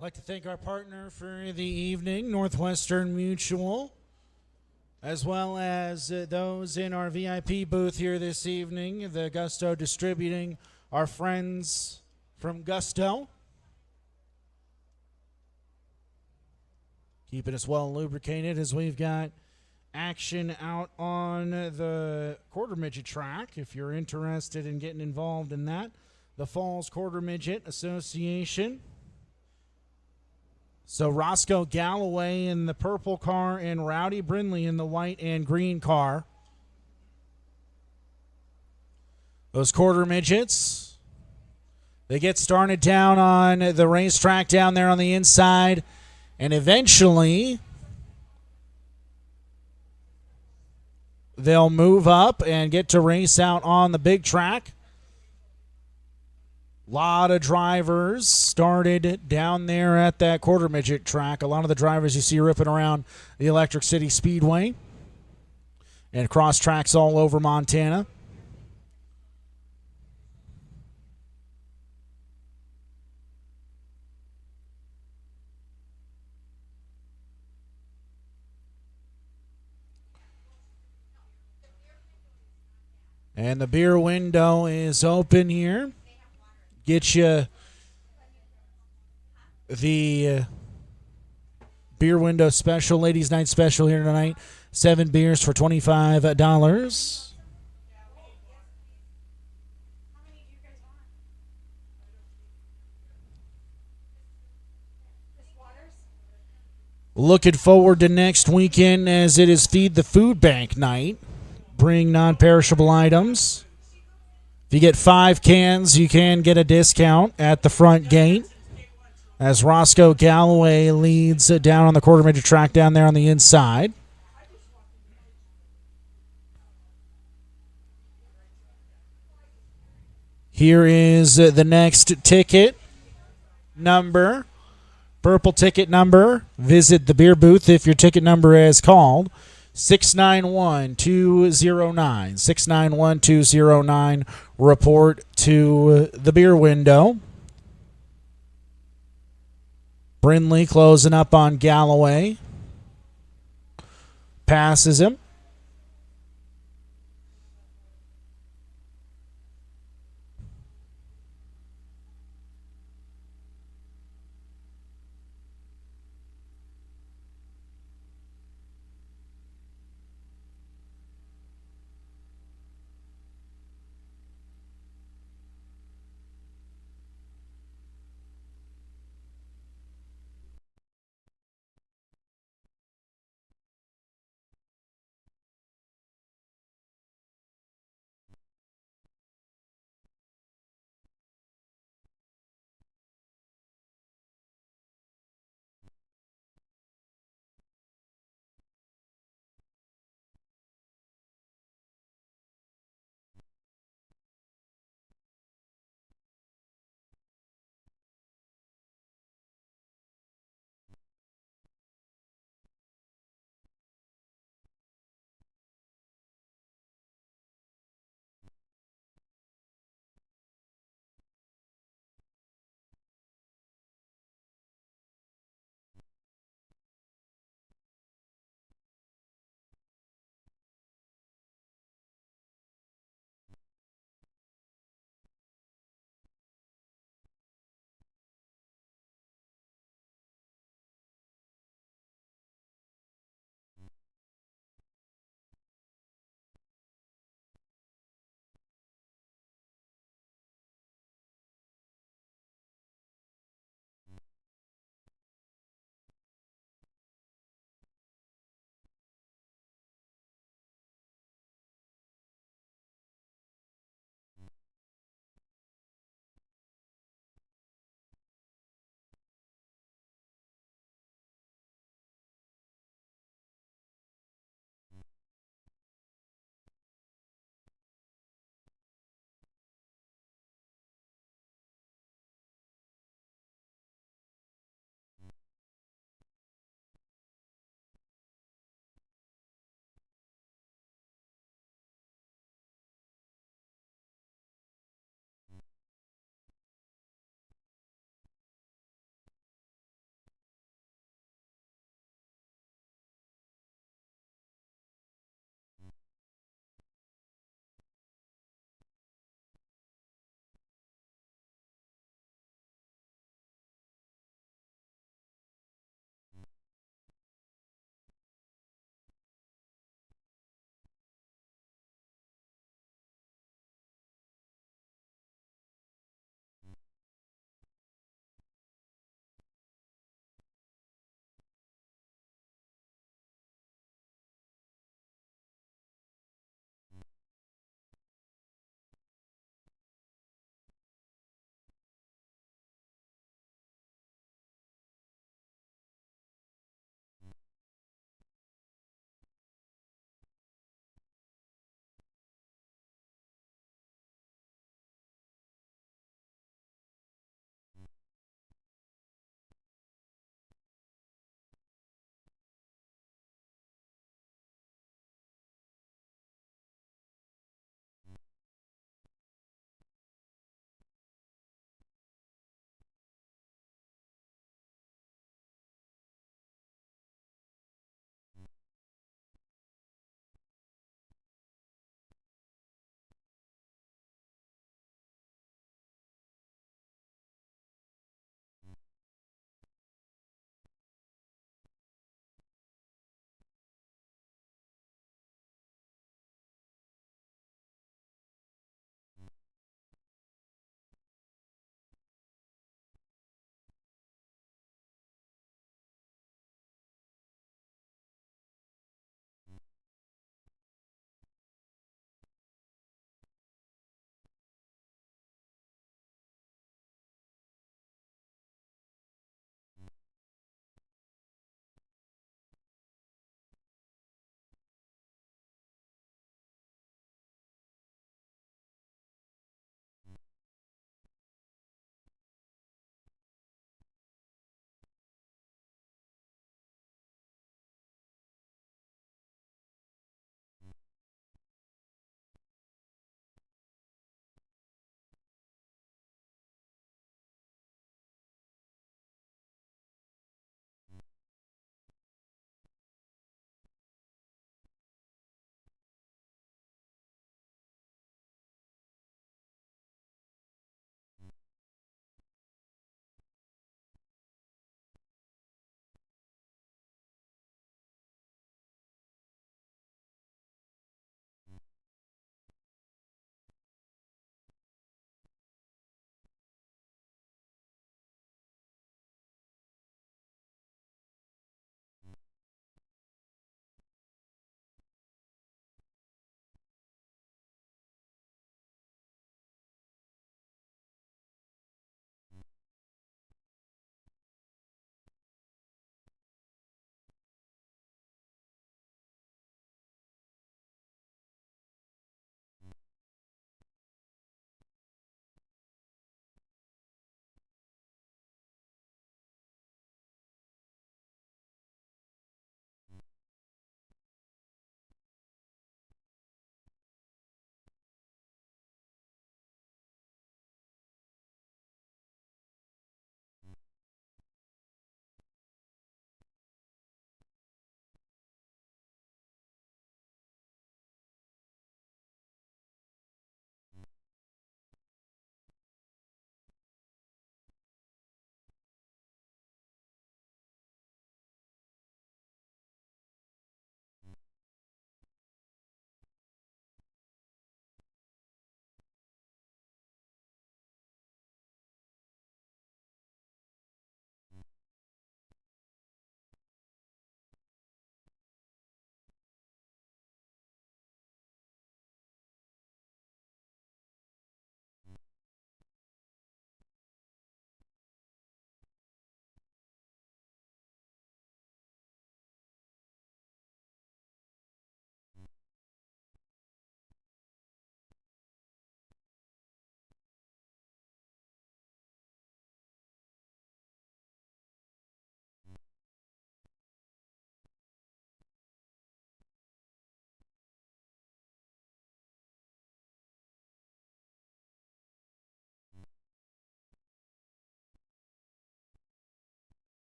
I'd like to thank our partner for the evening, Northwestern Mutual, as well as those in our VIP booth here this evening, the Gusto Distributing, our friends from Gusto, keeping us well lubricated as we've got action out on the quarter midget track. If you're interested in getting involved in that, the Falls Quarter Midget Association. So Roscoe Galloway in the purple car and Rowdy Brindley in the white and green car. Those quarter midgets, they get started down on the racetrack down there on the inside, and eventually they'll move up and get to race out on the big track. A lot of drivers started down there at that quarter midget track. A lot of the drivers you see ripping around the Electric City Speedway and cross tracks all over Montana. And the beer window is open here. Get you the beer window special, ladies' night special here tonight. 7 beers for $25. Looking forward to next weekend as it is Feed the Food Bank night. Bring non-perishable items. If you get 5 cans, you can get a discount at the front gate. As Roscoe Galloway leads down on the quarter midget track down there on the inside. Here is the next ticket number. Purple ticket number. Visit the beer booth if your ticket number is called. 691-209. 691-209. Report to the beer window. Brindley closing up on Galloway. Passes him.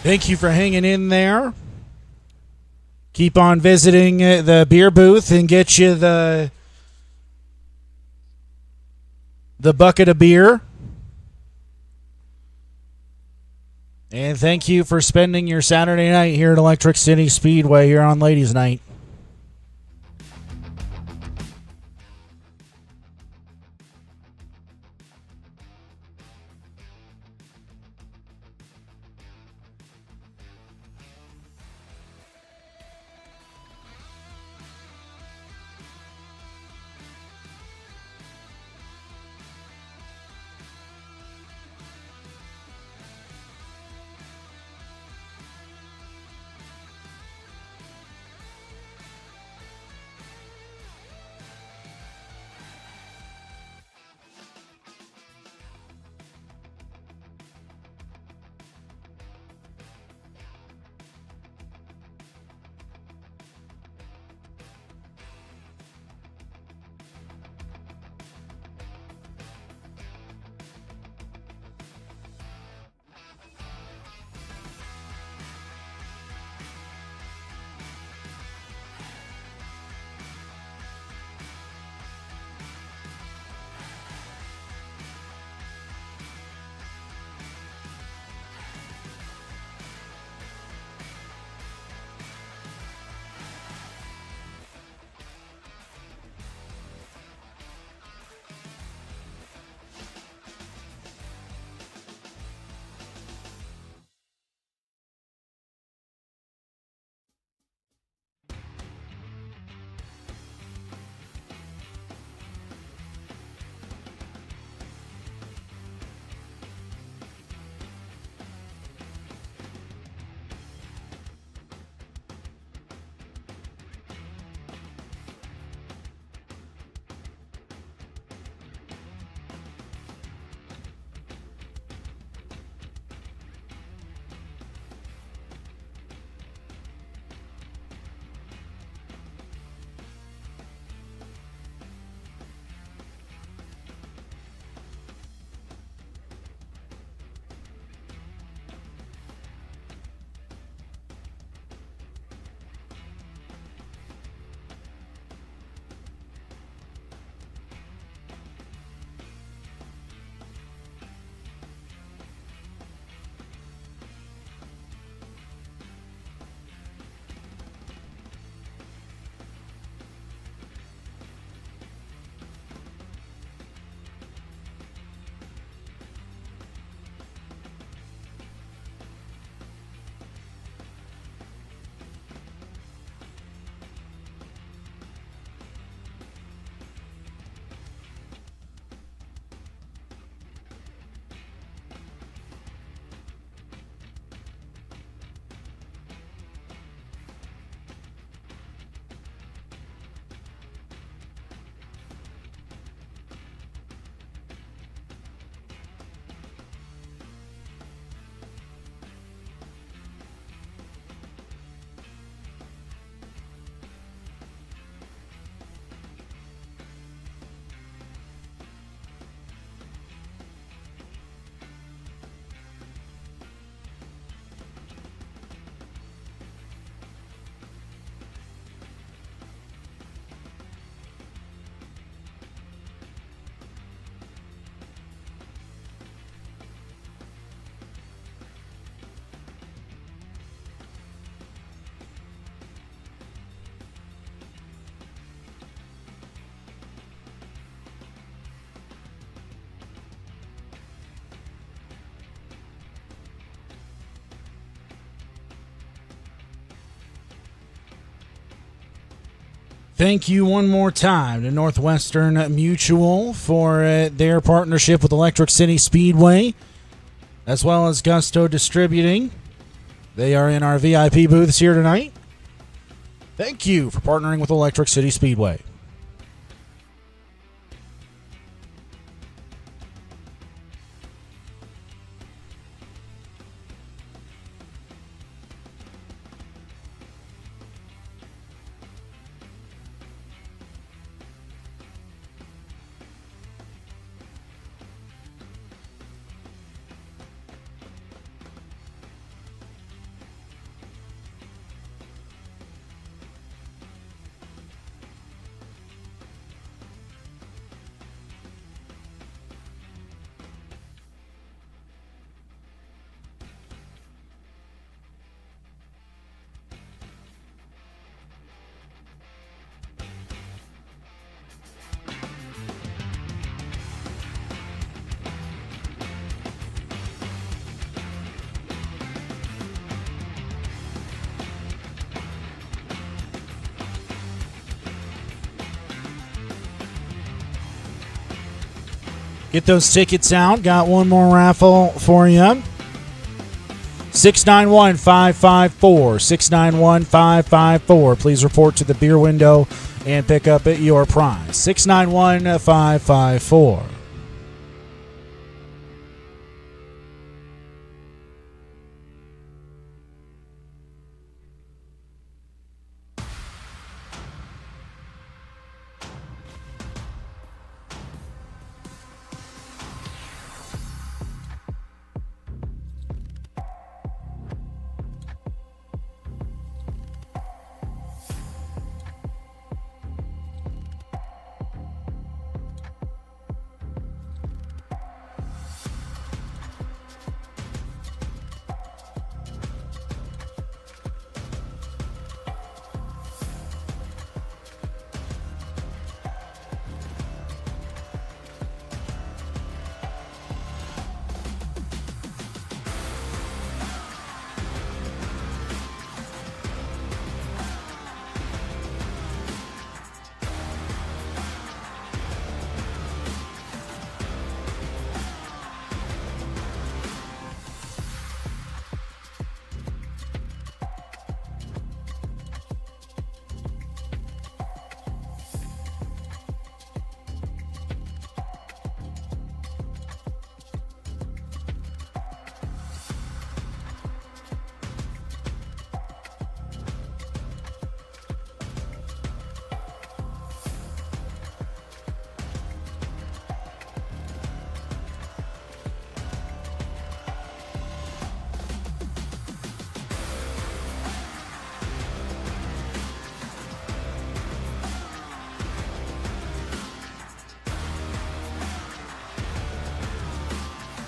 Thank you for hanging in there. Keep on visiting the beer booth and get you the bucket of beer. And thank you for spending your Saturday night here at Electric City Speedway here on Ladies' Night. Thank you one more time to Northwestern Mutual for their partnership with Electric City Speedway, as well as Gusto Distributing. They are in our VIP booths here tonight. Thank you for partnering with Electric City Speedway. Get those tickets out. Got one more raffle for you. 691-554. 691-554. Please report to the beer window and pick up your prize. 691-554.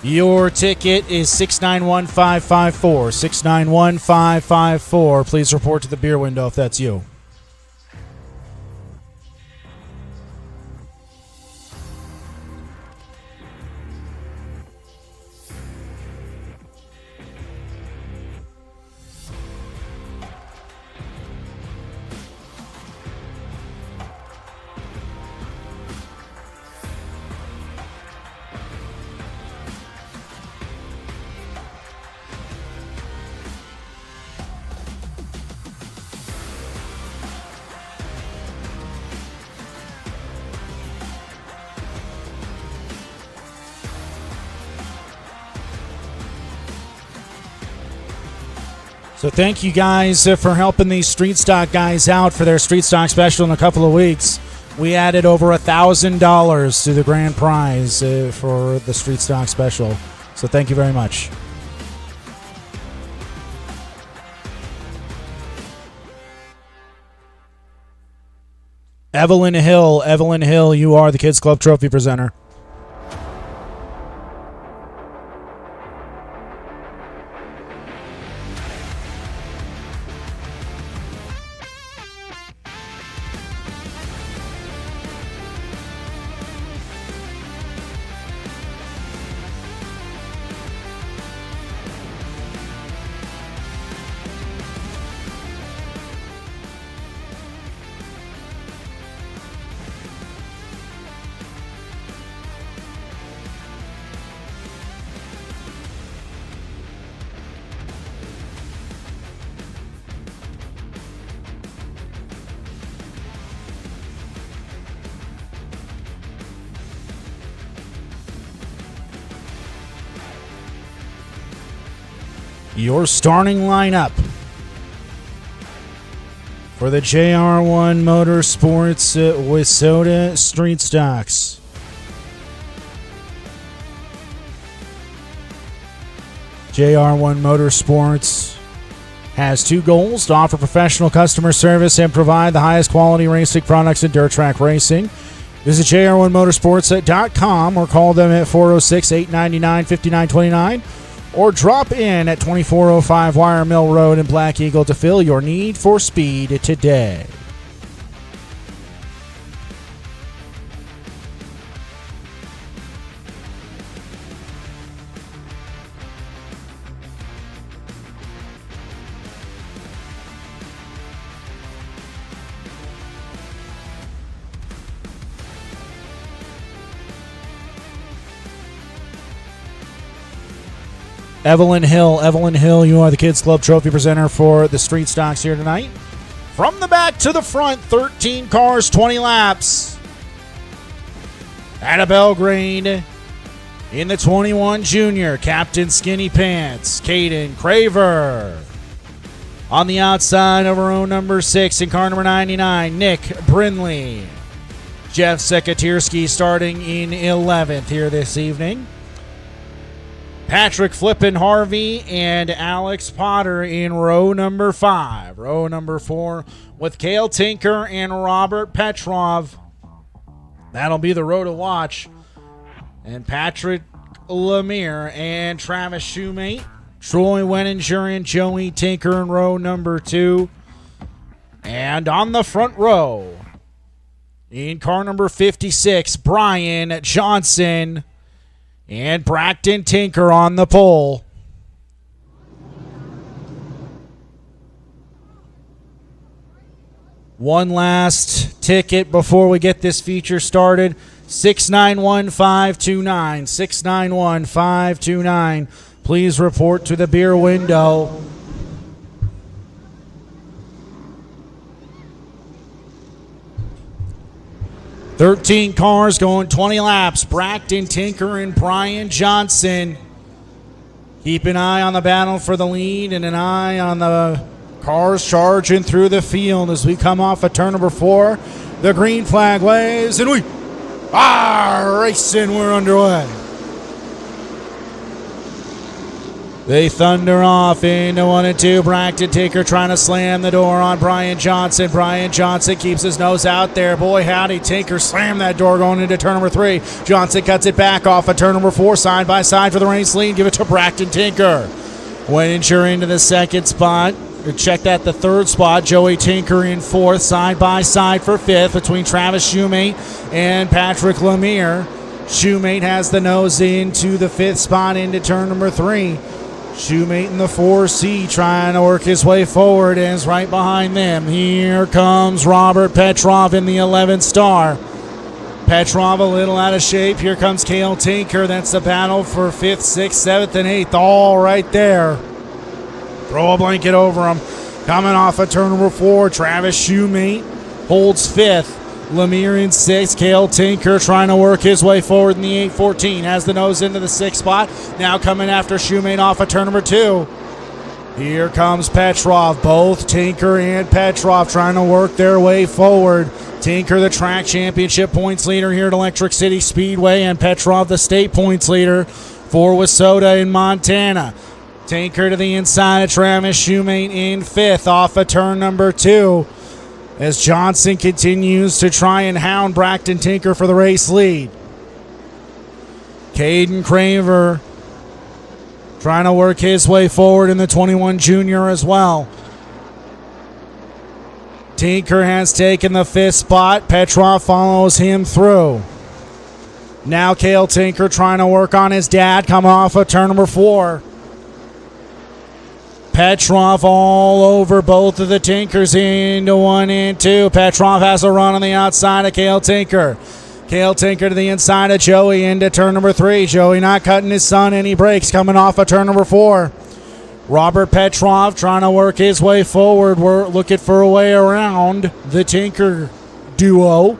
Your ticket is 691-554. 691-554. Please report to the beer window if that's you. So thank you guys for helping these Street Stock guys out for their Street Stock special in a couple of weeks. We added over $1,000 to the grand prize for the Street Stock special. So thank you very much. Evelyn Hill, you are the Kids Club Trophy presenter. Your starting lineup for the JR1 Motorsports Wissota Street Stocks. JR1 Motorsports has two goals: to offer professional customer service and provide the highest quality racing products in dirt track racing. Visit jr1motorsports.com or call them at 406-899-5929 or drop in at 2405 Wire Mill Road in Black Eagle to fill your need for speed today. Evelyn Hill. Evelyn Hill, you are the Kids Club Trophy presenter for the Street Stocks here tonight. From the back to the front, 13 cars, 20 laps. Out of Belgrade in the 21 Junior, Captain Skinny Pants, Caden Craver. On the outside of row number 6 in car number 99, Nick Brinley. Jeff Sekatierski starting in 11th here this evening. Patrick Flippin Harvey and Alex Potter in row number 5. Row number 4 with Cale Tinker and Robert Petrov. That'll be the row to watch. And Patrick Lemire and Travis Shoemate. Troy Wenninger and Joey Tinker in row number 2. And on the front row, in car number 56, Brian Johnson and Braxton Tinker on the pole. One last ticket before we get this feature started. 691-529. 691-529. Please report to the beer window. "13 cars going 20 laps. Braxton Tinker and Brian Johnson. Keep an eye on the battle for the lead and an eye on the cars charging through the field as we come off of turn number 4. The green flag waves and we are racing. We're underway. They thunder off into 1 and 2. Braxton Tinker trying to slam the door on Brian Johnson. Brian Johnson keeps his nose out there. Boy, howdy, Tinker slammed that door going into turn number 3. Johnson cuts it back off of turn number 4, side by side for the race lead. Give it to Braxton Tinker. Wenninger into the second spot. Check that, the third spot. Joey Tinker in 4th, side by side for 5th between Travis Shoemate and Patrick Lemire. Shoemate has the nose into the 5th spot into turn number 3. Shoemate in the 4C trying to work his way forward and is right behind them. Here comes Robert Petrov in the 11th star. Petrov a little out of shape. Here comes Cale Tinker. That's the battle for 5th, 6th, 7th, and 8th. All right there. Throw a blanket over him. Coming off of turn number 4, Travis Shoemate holds 5th. Lemire in 6th. Cale Tinker trying to work his way forward in the 8-14. Has the nose into the 6th spot. Now coming after Shoemate off of turn number 2. Here comes Petrov. Both Tinker and Petrov trying to work their way forward. Tinker, the track championship points leader here at Electric City Speedway, and Petrov, the state points leader for Wissota in Montana. Tinker to the inside of Travis Shoemate in 5th off of turn number 2. As Johnson continues to try and hound Braxton Tinker for the race lead. Caden Craver trying to work his way forward in the 21 Junior as well. Tinker has taken the 5th spot. Petrov follows him through. Now Cale Tinker trying to work on his dad, coming off of turn number 4. Petrov all over both of the Tinkers into 1 and 2. Petrov has a run on the outside of Cale Tinker. Cale Tinker to the inside of Joey into turn number 3. Joey not cutting his son any breaks coming off of turn number 4. Robert Petrov trying to work his way forward. We're looking for a way around the Tinker duo.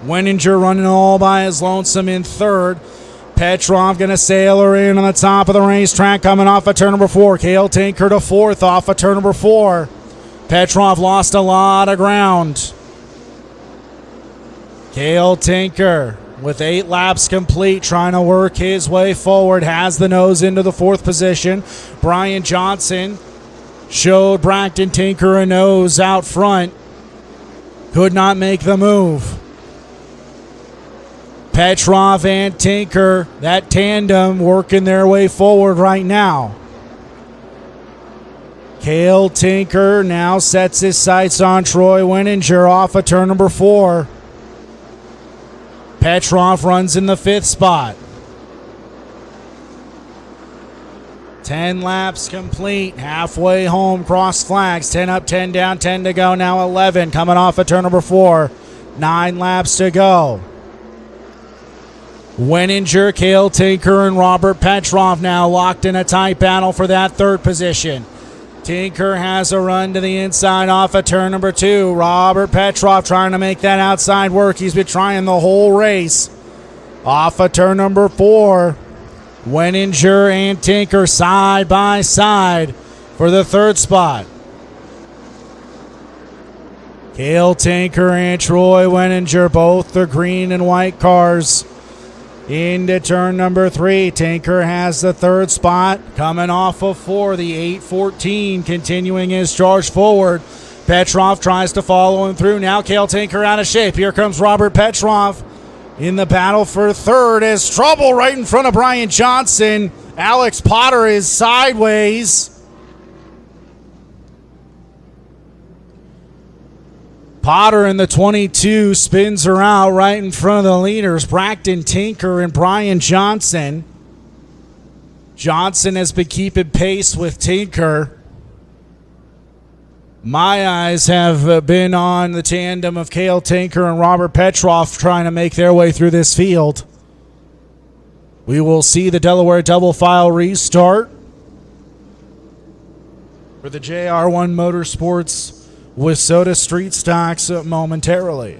Wenninger running all by his lonesome in 3rd. Petrov going to sail her in on the top of the racetrack coming off of turn number 4. Cale Tinker to 4th off of turn number 4. Petrov lost a lot of ground. Cale Tinker with 8 laps complete trying to work his way forward. Has the nose into the 4th position. Brian Johnson showed Braxton Tinker a nose out front. Could not make the move. Petrov and Tinker, that tandem working their way forward right now. Cale Tinker now sets his sights on Troy Wenninger off of turn number 4. Petrov runs in the 5th spot. 10 laps complete, halfway home, cross flags, 10 up, 10 down, 10 to go, now 11 coming off of turn number 4. 9 laps to go. Wenninger, Cale Tinker, and Robert Petrov now locked in a tight battle for that third position. Tinker has a run to the inside off of turn number 2. Robert Petrov trying to make that outside work. He's been trying the whole race. Off of turn number 4. Wenninger and Tinker side by side for the third spot. Cale Tinker and Troy Wenninger, both the green and white cars. Into turn number 3. Tinker has the third spot. Coming off of 4, the 814 continuing his charge forward. Petrov tries to follow him through. Now Cale Tinker out of shape. Here comes Robert Petrov in the battle for third. As trouble right in front of Brian Johnson. Alex Potter is sideways. Potter in the 22 spins her out right in front of the leaders, Braxton Tinker and Brian Johnson. Johnson has been keeping pace with Tinker. My eyes have been on the tandem of Cale Tinker and Robert Petrov trying to make their way through this field. We will see the Delaware double file restart for the JR1 Motorsports with Soda Street Stocks momentarily.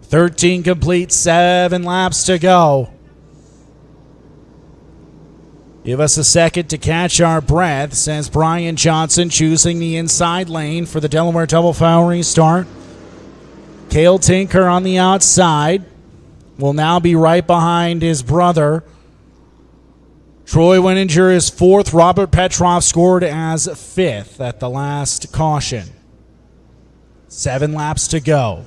"13 complete, 7 laps to go." Give us a second to catch our breath, says Brian Johnson, choosing the inside lane for the Delaware double file restart. Cale Tinker on the outside will now be right behind his brother. Troy Wenninger is 4th. Robert Petrov scored as 5th at the last caution. 7 laps to go.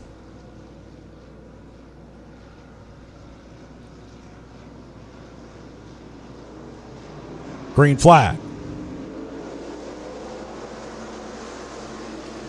Green flag.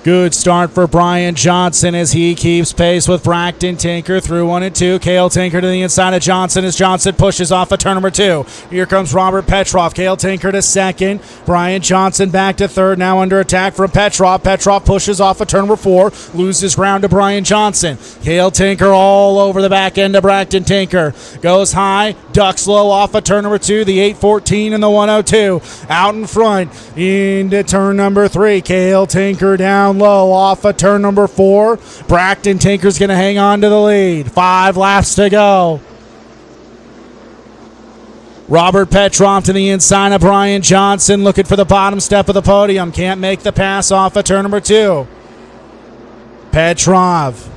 Good start for Brian Johnson as he keeps pace with Braxton Tinker through 1 and 2. Cale Tinker to the inside of Johnson as Johnson pushes off of turn number 2. Here comes Robert Petrov. Cale Tinker to second. Brian Johnson back to third. Now under attack from Petrov. Petrov pushes off of turn number 4. Loses ground to Brian Johnson. Cale Tinker all over the back end of Braxton Tinker. Goes high. Ducks low off of turn number 2. The 814 and the 102. Out in front into turn number 3. Cale Tinker down low off of turn number 4. Braxton Tinker's going to hang on to the lead. 5 laps to go. Robert Petrov to the inside of Brian Johnson, looking for the bottom step of the podium. Can't make the pass off of turn number 2. Petrov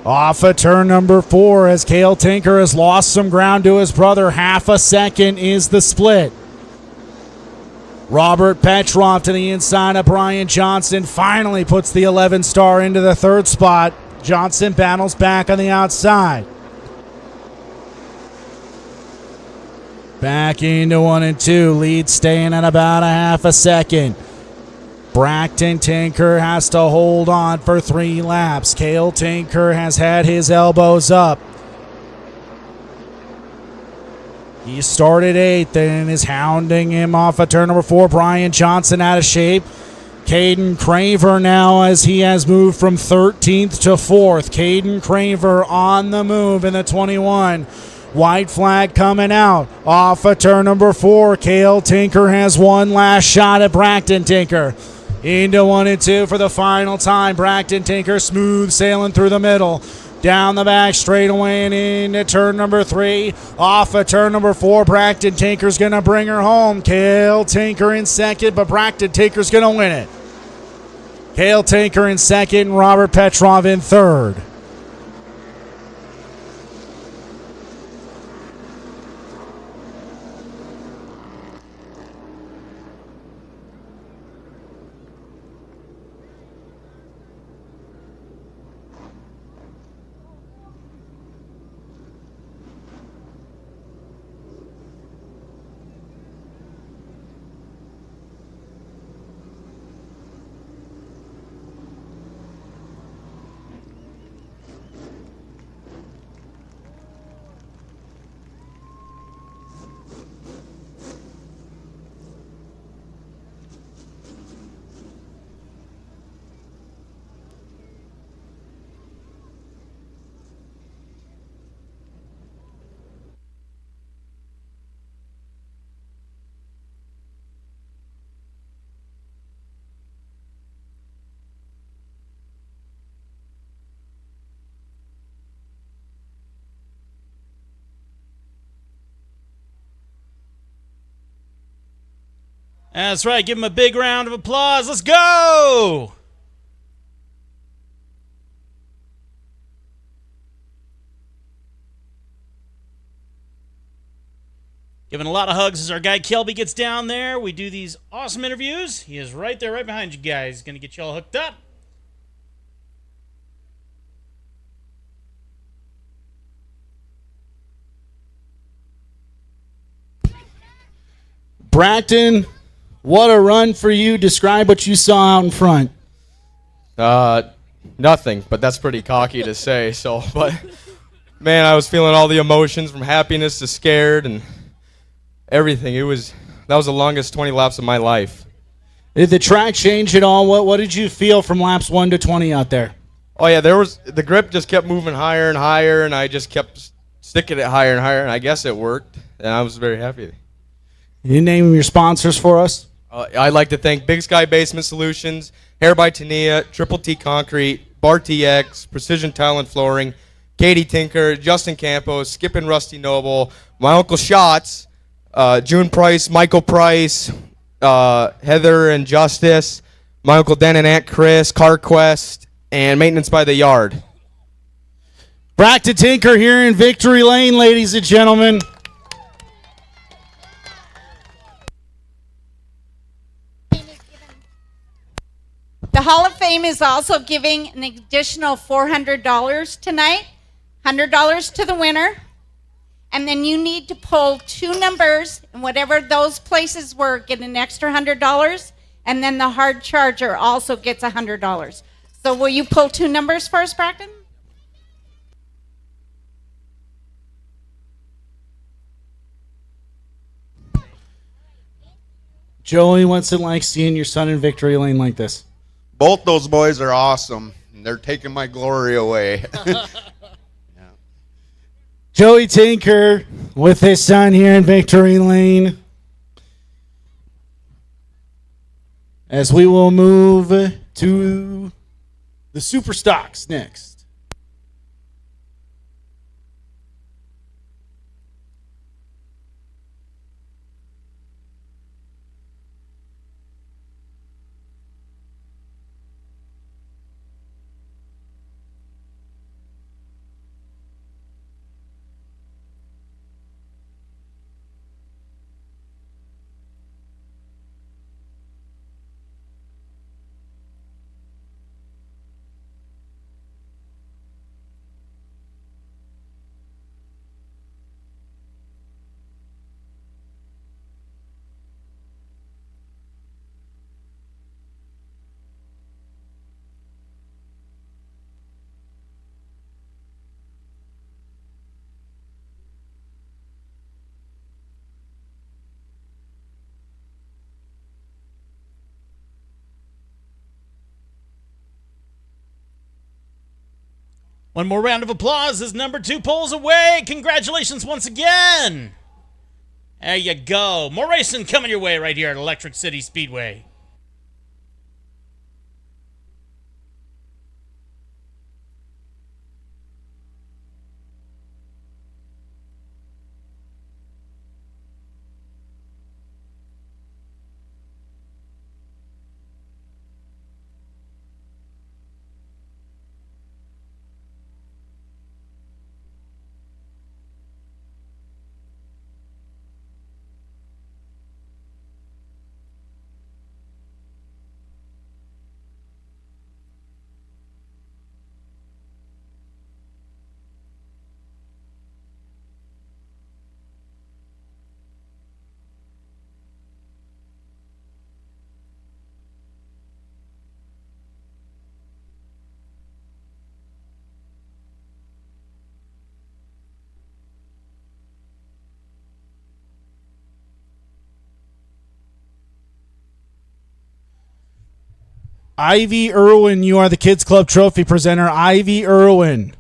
off of turn number 4 as Cale Tinker has lost some ground to his brother. Half a second is the split. Robert Petrov to the inside of Brian Johnson finally puts the 11 star into the third spot. Johnson battles back on the outside. Back into 1 and 2. Lead staying at about a half a second. Braxton Tinker has to hold on for 3 laps. Cale Tinker has had his elbows up. He started 8th and is hounding him off of turn number 4. Brian Johnson out of shape. Caden Craver now as he has moved from 13th to 4th. Caden Craver on the move in the 21. White flag coming out off of turn number 4. Cale Tinker has one last shot at Braxton Tinker. Into 1 and 2 for the final time. Braxton Tinker smooth sailing through the middle. Down the back straightaway and into turn number 3. Off of turn number 4, Braxton Tinker's going to bring her home. Cale Tinker in second, but Braxton Tinker's going to win it. Cale Tinker in second, Robert Petrov in third. That's right. Give him a big round of applause. Let's go! Giving a lot of hugs as our guy Kelby gets down there. We do these awesome interviews. He is right there, right behind you guys. He's going to get you all hooked up. Bracton, what a run for you. Describe what you saw out in front. Nothing, but that's pretty cocky to say. So, but man, I was feeling all the emotions from happiness to scared and everything. That was the longest 20 laps of my life. Did the track change at all? What did you feel from laps 1 to 20 out there? Oh yeah, the grip just kept moving higher and higher, and I just kept sticking it higher and higher, and I guess it worked, and I was very happy. You name your sponsors for us? I'd like to thank Big Sky Basement Solutions, Hair by Tania, Triple T Concrete, Bar TX, Precision Tile and Flooring, Katie Tinker, Justin Campos, Skip and Rusty Noble, my Uncle Shots, June Price, Michael Price, Heather and Justice, my Uncle Dan and Aunt Chris, CarQuest, and Maintenance by the Yard. Bracton Tinker here in Victory Lane, ladies and gentlemen. The Hall of Fame is also giving an additional $400 tonight, $100 to the winner, and then you need to pull 2 numbers, and whatever those places were, get an extra $100, and then the hard charger also gets $100. So will you pull 2 numbers for us, Bracton? Joey, what's it like seeing your son in Victory Lane like this? Both those boys are awesome. They're taking my glory away. Joey Tinker with his son here in Victory Lane. As we will move to the Super Stocks next. One more round of applause as number 2 pulls away. Congratulations once again. There you go. More racing coming your way right here at Electric City Speedway. Ivy Irwin, you are the Kids Club Trophy presenter. Ivy Irwin.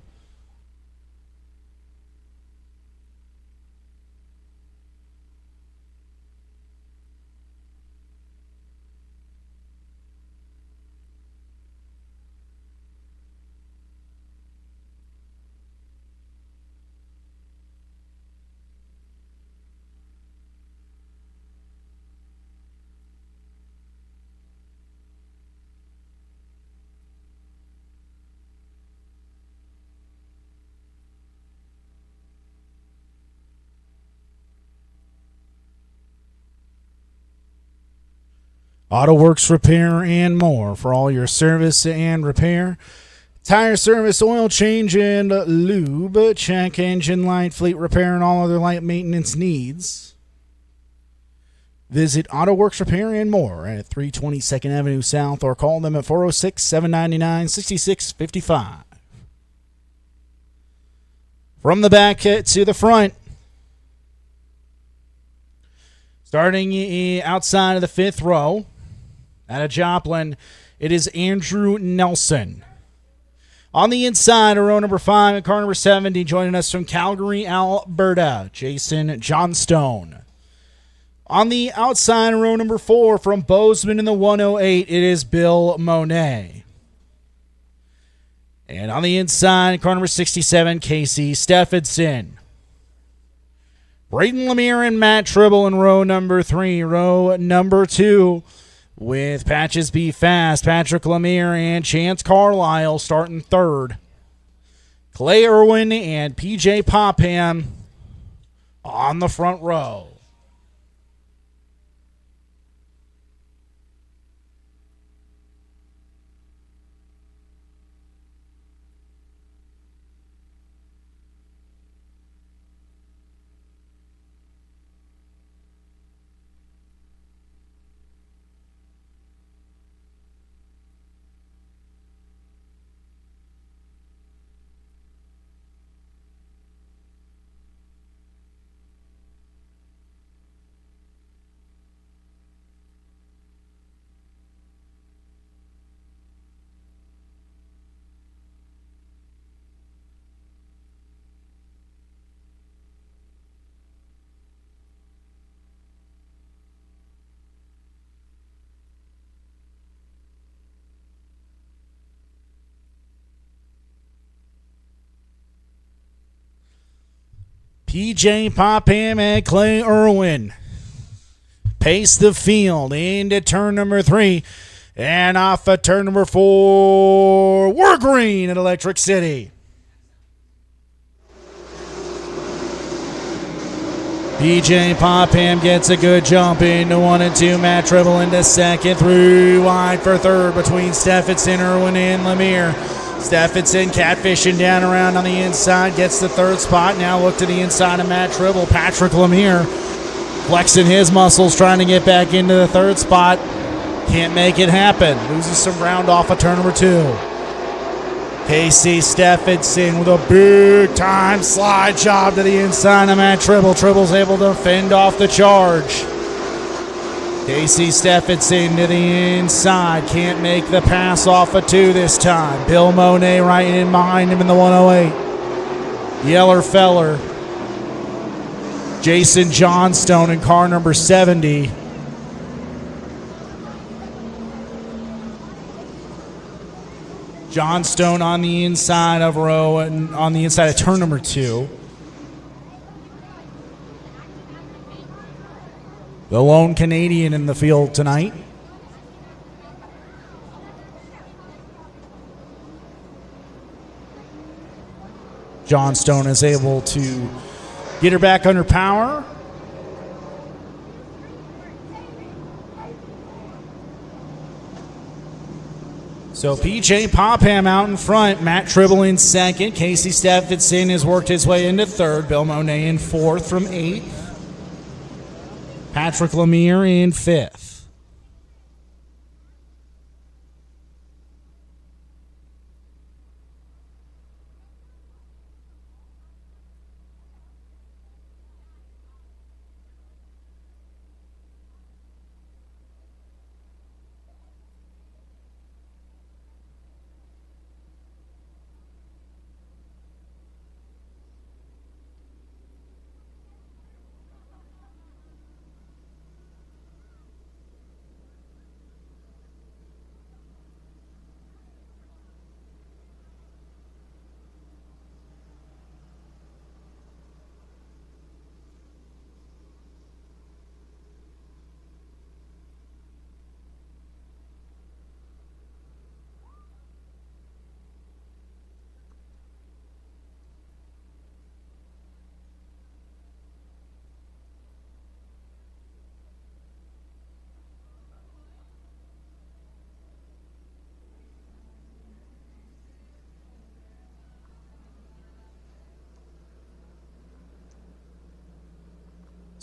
Auto Works Repair and more for all your service and repair. Tire service, oil change, and lube. Check engine light, fleet repair, and all other light maintenance needs. Visit Auto Works Repair and more at 322nd Avenue South or call them at 406-799-6655. From the back to the front. Starting outside of the fifth row, out of Joplin, it is Andrew Nelson. On the inside of row number 5 and car number 70, joining us from Calgary, Alberta, Jason Johnstone. On the outside of row number 4 from Bozeman in the 108, it is Bill Monet. And on the inside, car number 67, Casey Stephenson. Braden Lemire and Matt Tribble in row number 3. Row number 2 with Patches Be Fast, Patrick Lemire and Chance Carlisle starting third. Clay Irwin and PJ Popham on the front row. PJ Popham and Clay Irwin pace the field into turn number 3. And off of turn number 4, we're green at Electric City. PJ Popham gets a good jump into 1 and 2. Matt Tribble into second. 3 wide for third between Stephenson, Irwin, and Lemire. Stephenson catfishing down around on the inside, gets the third spot. Now look to the inside of Matt Tribble. Patrick Lemire flexing his muscles, trying to get back into the third spot. Can't make it happen. Loses some ground off of turn number 2. Casey Stephenson with a big time slide job to the inside of Matt Tribble. Tribble's able to fend off the charge. Casey Stephenson to the inside. Can't make the pass off of 2 this time. Bill Monet right in behind him in the 108. Yeller Feller. Jason Johnstone in car number 70. Johnstone on the inside of row and on the inside of turn number 2. The lone Canadian in the field tonight. Johnstone is able to get her back under power. So PJ Popham out in front, Matt Tribble in second. Casey Stephenson has worked his way into third. Bill Monet in fourth from 8th. Patrick Lemire in 5th.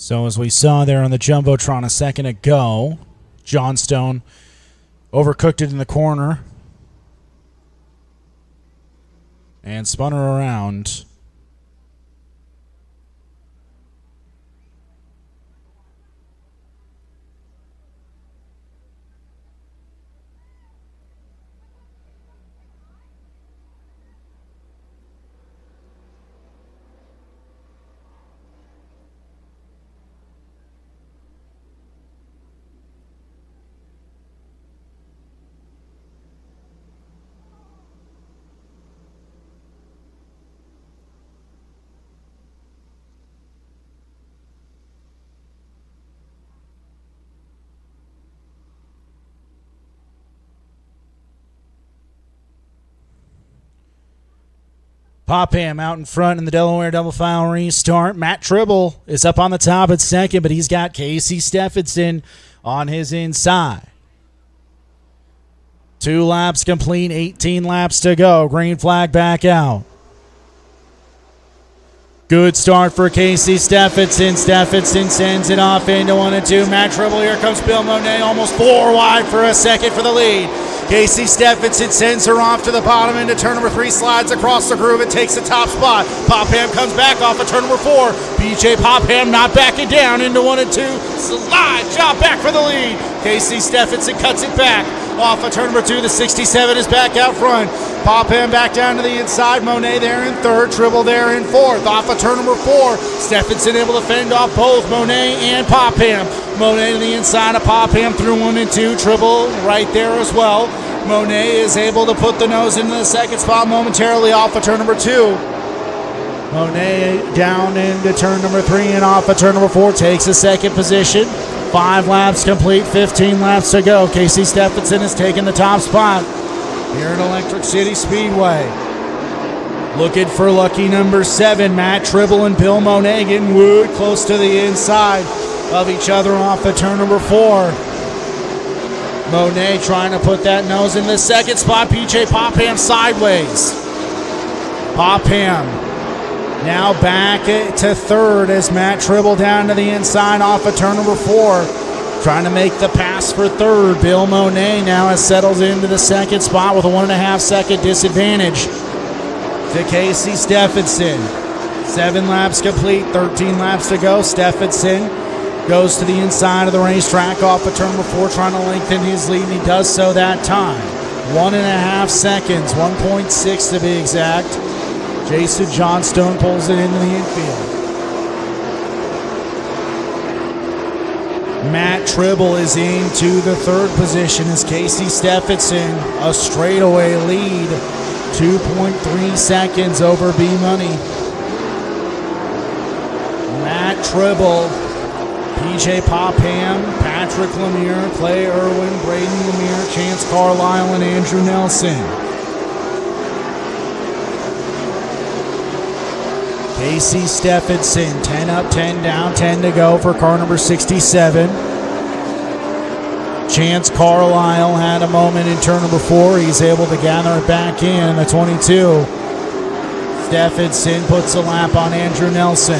So as we saw there on the Jumbotron a second ago, Johnstone overcooked it in the corner and spun her around. Popham out in front in the Delaware double file restart. Matt Tribble is up on the top at second, but he's got Casey Stephenson on his inside. 2 laps complete, 18 laps to go. Green flag back out. Good start for Casey Stephenson. Stephenson sends it off into 1 and 2. Matt Tribble, here comes Bill Monet, almost 4 wide for a second for the lead. Casey Stephenson sends her off to the bottom into turn number 3, slides across the groove and takes the top spot. Popham comes back off of turn number 4. BJ Popham not backing down into 1 and 2. Slide job back for the lead. Casey Stephenson cuts it back. Off of turn number 2, the 67 is back out front. Popham back down to the inside. Monet there in 3rd. Tribble there in 4th. Off of turn number 4, Stephenson able to fend off both Monet and Popham. Monet to the inside of Popham through 1 and 2. Tribble right there as well. Monet is able to put the nose into the 2nd spot momentarily off of turn number 2. Monet down into turn number 3 and off of turn number 4 takes the 2nd position. 5 laps complete, 15 laps to go. Casey Stephenson has taken the top spot here at Electric City Speedway. Looking for lucky number 7, Matt Tribble and Bill Monet getting wooed close to the inside of each other off of turn number 4. Monet trying to put that nose in the 2nd spot. PJ Popham sideways. Popham now back to 3rd as Matt Tribble down to the inside off of turn number 4. Trying to make the pass for 3rd. Bill Monet now has settled into the 2nd spot with a 1.5 second disadvantage to Casey Stephenson. 7 laps complete, 13 laps to go. Stephenson goes to the inside of the racetrack off of turn number 4, trying to lengthen his lead, and he does so that time. 1.5 seconds, 1.6 to be exact. Jason Johnstone pulls it into the infield. Matt Tribble is into the 3rd position as Casey Stephenson, a straightaway lead, 2.3 seconds over B-Money. Matt Tribble, PJ Popham, Patrick Lemire, Clay Irwin, Braden Lemire, Chance Carlisle, and Andrew Nelson. Casey Stephenson, 10 up, 10 down, 10 to go for car number 67. Chance Carlisle had a moment in turn number 4. He's able to gather it back in the 22. Stephenson puts a lap on Andrew Nelson.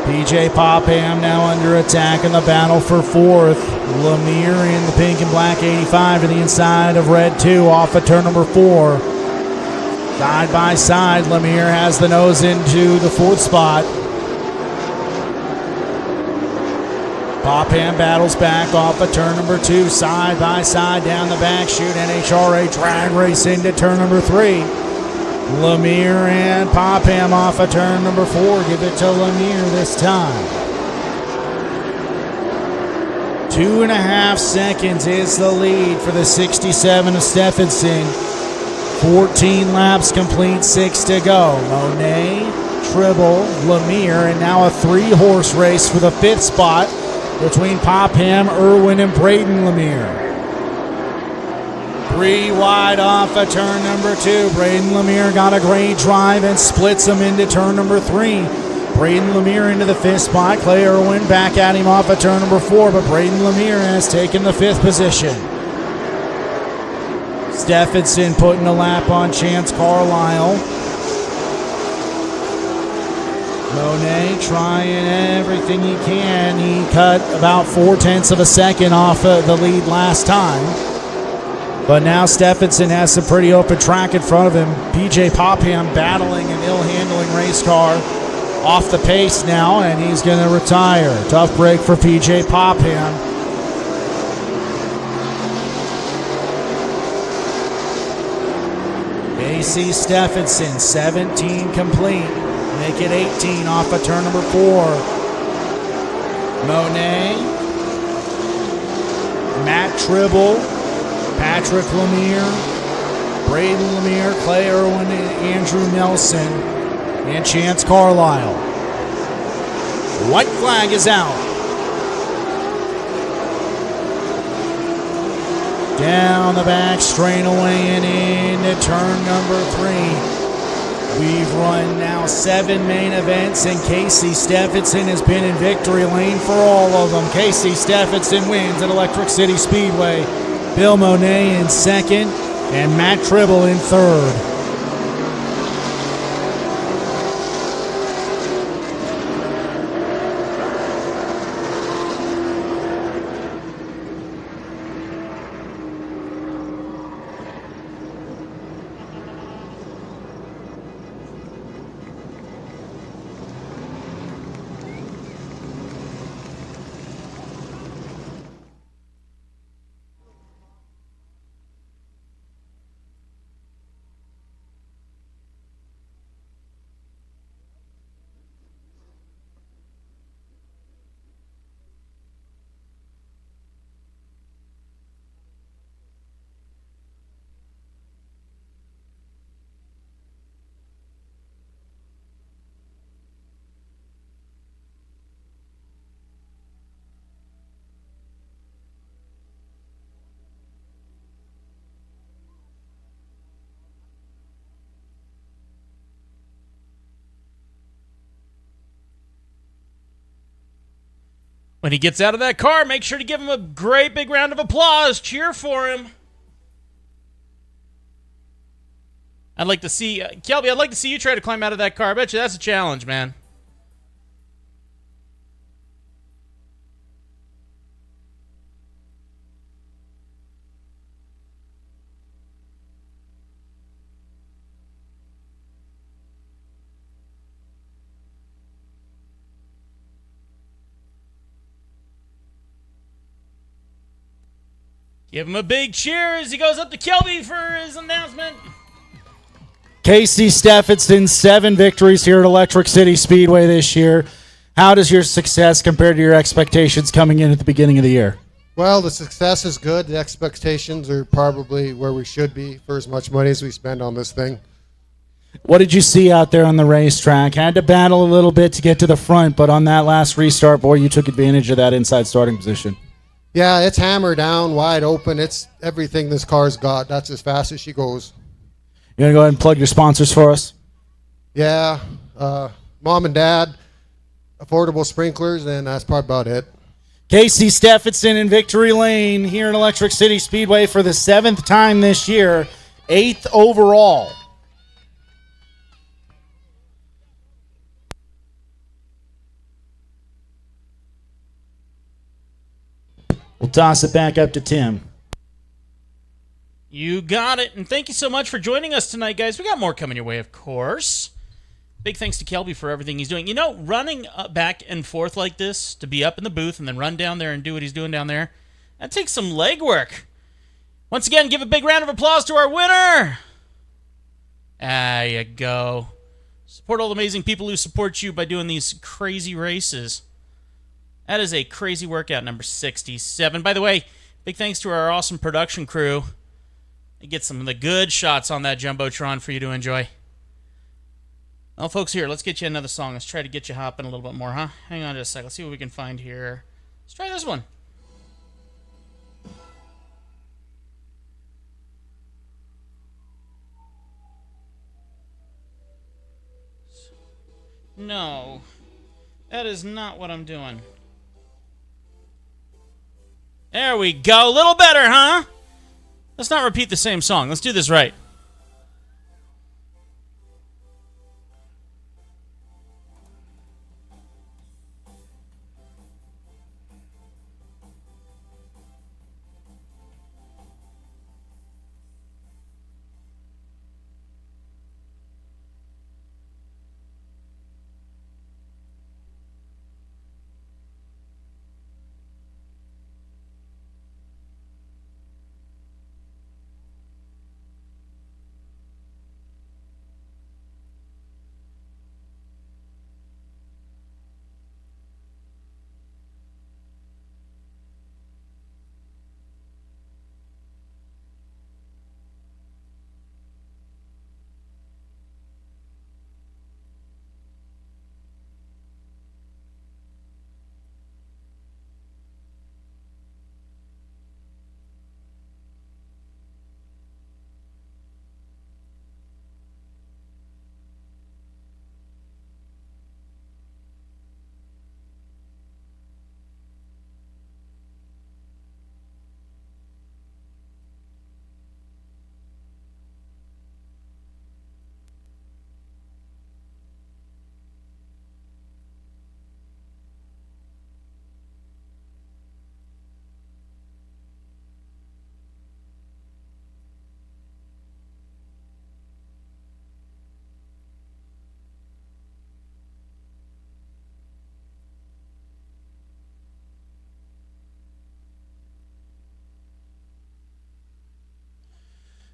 PJ Popham now under attack in the battle for 4th. Lemire in the pink and black 85 to the inside of red 2 off of turn number 4. Side by side, Lemire has the nose into the 4th spot. Popham battles back off of turn number 2, side by side down the back chute. NHRA drag race into turn number 3. Lemire and Popham off of turn number 4. Give it to Lemire this time. 2.5 seconds is the lead for the 67 of Stephenson. 14 laps complete, 6 to go. Monet, Tribble, Lemire, and now a 3-horse race for the 5th spot between Popham, Irwin, and Braden Lemire. 3 wide off of turn number 2. Braden Lemire got a great drive and splits him into turn number 3. Braden Lemire into the 5th spot. Clay Irwin back at him off of turn number 4, but Braden Lemire has taken the 5th position. Stephenson putting a lap on Chance Carlisle. Monet trying everything he can. He cut about 0.4 of a second off the lead last time. But now Stephenson has some pretty open track in front of him. PJ Popham battling an ill-handling race car off the pace now, and he's going to retire. Tough break for PJ Popham. AC Stephenson, 17 complete. Make it 18 off of turn number 4. Monet, Matt Tribble, Patrick Lemire, Braden Lemire, Clay Irwin, Andrew Nelson, and Chance Carlisle. White flag is out. Down the back straightaway and into turn number 3. We've run now 7 main events, and Casey Stephenson has been in victory lane for all of them. Casey Stephenson wins at Electric City Speedway. Bill Monet in second, and Matt Tribble in third. When he gets out of that car, make sure to give him a great big round of applause. Cheer for him. I'd like to see, Kelby, I'd like to see you try to climb out of that car. I bet you that's a challenge, man. Give him a big cheer as he goes up to Kelby for his announcement. Casey Stephenson, 7 victories here at Electric City Speedway this year. How does your success compare to your expectations coming in at the beginning of the year? Well, the success is good. The expectations are probably where we should be for as much money as we spend on this thing. What did you see out there on the racetrack? Had to battle a little bit to get to the front, but on that last restart, boy, you took advantage of that inside starting position. Yeah, it's hammer down, wide open. It's everything this car's got. That's as fast as she goes. You want to go ahead and plug your sponsors for us? Yeah, Mom and Dad, affordable sprinklers, and that's probably about it. Casey Stephenson in victory lane here in Electric City Speedway for the 7th time this year, 8th overall. We'll toss it back up to Tim. You got it. And thank you so much for joining us tonight, guys. We got more coming your way, of course. Big thanks to Kelby for everything he's doing. You know, running back and forth like this, to be up in the booth and then run down there and do what he's doing down there, that takes some legwork. Once again, give a big round of applause to our winner. There you go. Support all the amazing people who support you by doing these crazy races. That is a crazy workout, number 67. By the way, big thanks to our awesome production crew. They get some of the good shots on that Jumbotron for you to enjoy. Well, folks, here, let's get you another song. Let's try to get you hopping a little bit more, huh? Hang on just a sec. Let's see what we can find here. Let's try this one. No, that is not what I'm doing. There we go. A little better, huh? Let's not repeat the same song. Let's do this right.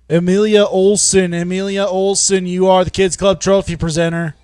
Amelia Olson. Amelia Olson, you are the Kids Club Trophy presenter.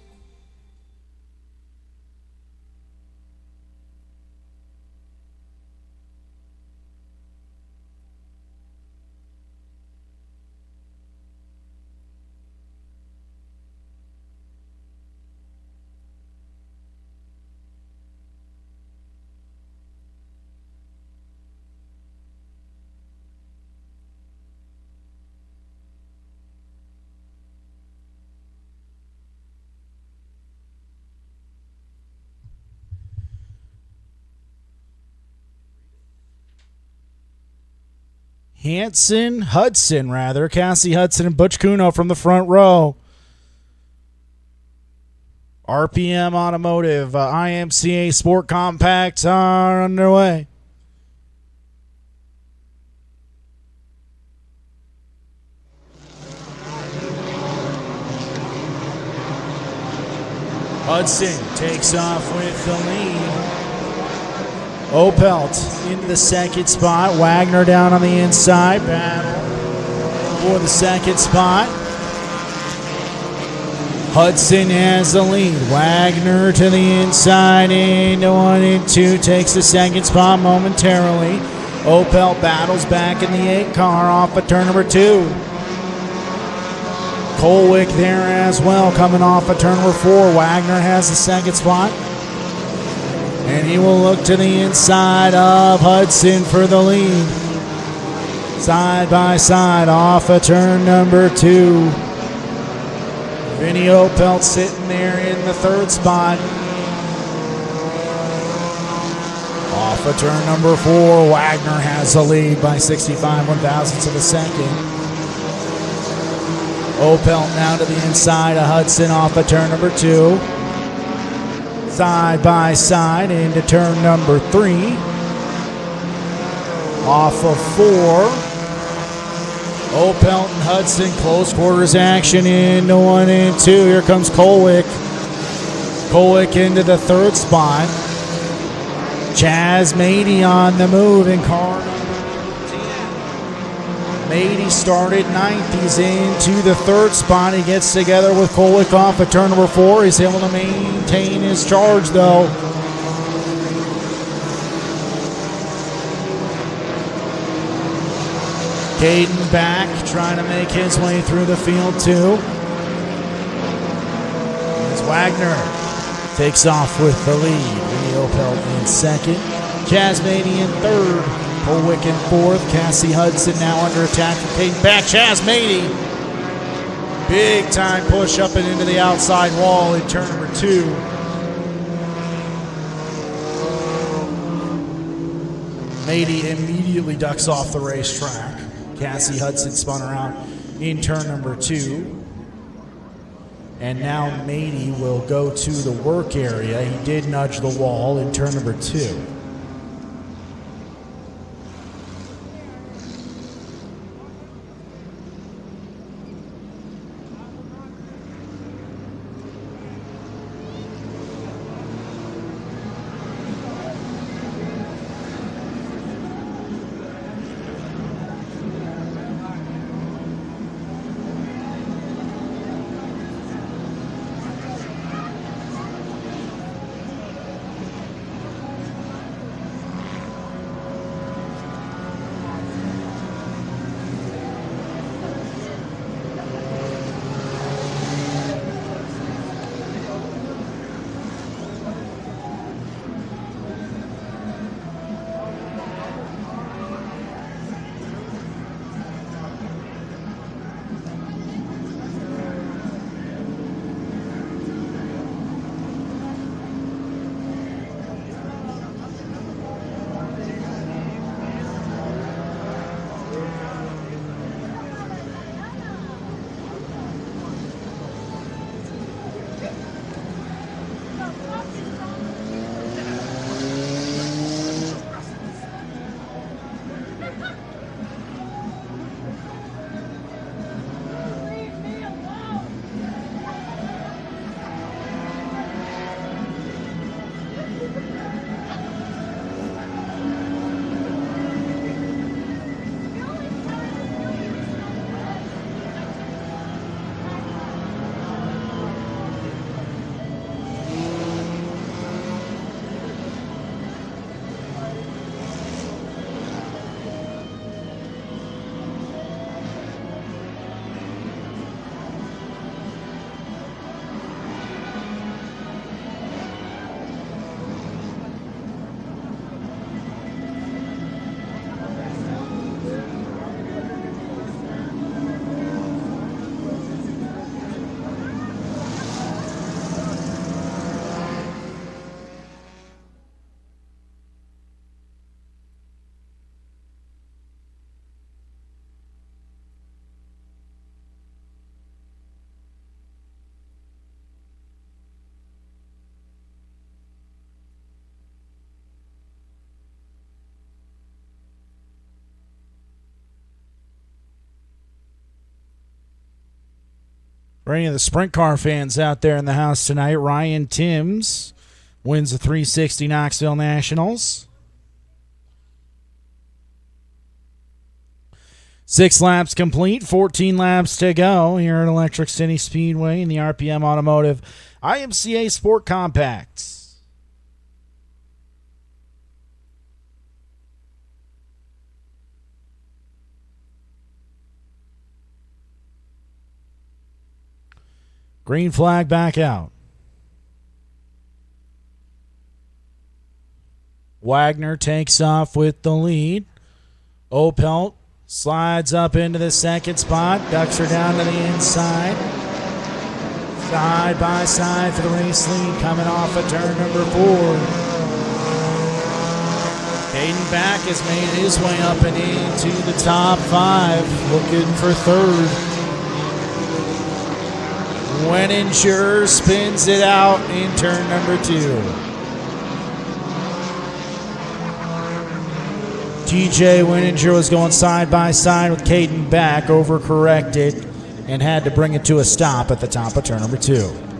Hudson, Cassie Hudson and Butch Kuno from the front row. RPM Automotive, IMCA Sport Compacts are underway. Hudson takes off with the lead. Opelt into the second spot. Wagner down on the inside. Battle for the second spot. Hudson has the lead. Wagner to the inside into 1 and 2. Takes the second spot momentarily. Opelt battles back in the 8 car off of turn number 2. Colwick there as well coming off of turn number 4. Wagner has the second spot. And he will look to the inside of Hudson for the lead. Side by side off of turn number 2. Vinny Opelt sitting there in the 3rd spot. Off of turn number 4, Wagner has the lead by 65 1/1000ths of a second. Opelt now to the inside of Hudson off of turn number 2. Side by side into turn number 3. Off of 4. Opelt and Hudson, close quarters action into 1 and 2. Here comes Colwick. Colwick into the 3rd spot. Chaz Mady on the move in car number 10. Mady started 9th. He's into the 3rd spot. He gets together with Colwick off at turn number 4. He's able to maintain his charge, though. Caden back, trying to make his way through the field, too. As Wagner takes off with the lead. Vinny Opelt in 2nd. Chaz Mady in 3rd. Colwick in 4th. Cassie Hudson now under attack from Caden back. Chaz Mady. Big time push up and into the outside wall in turn number 2. Mady immediately ducks off the racetrack. Cassie Hudson spun around in turn number 2. And now Mady will go to the work area. He did nudge the wall in turn number 2. For any of the sprint car fans out there in the house tonight, Ryan Timms wins the 360 Knoxville Nationals. 6 laps complete, 14 laps to go here at Electric City Speedway in the RPM Automotive IMCA Sport Compacts. Green flag back out. Wagner takes off with the lead. Opelt slides up into the second spot. Ducks her down to the inside. Side by side for the race lead coming off of turn number 4. Caden Back has made his way up and into the top 5. Looking for third. Wenninger spins it out in turn number 2. TJ Wenninger was going side by side with Caden Back, overcorrected, and had to bring it to a stop at the top of turn number 2.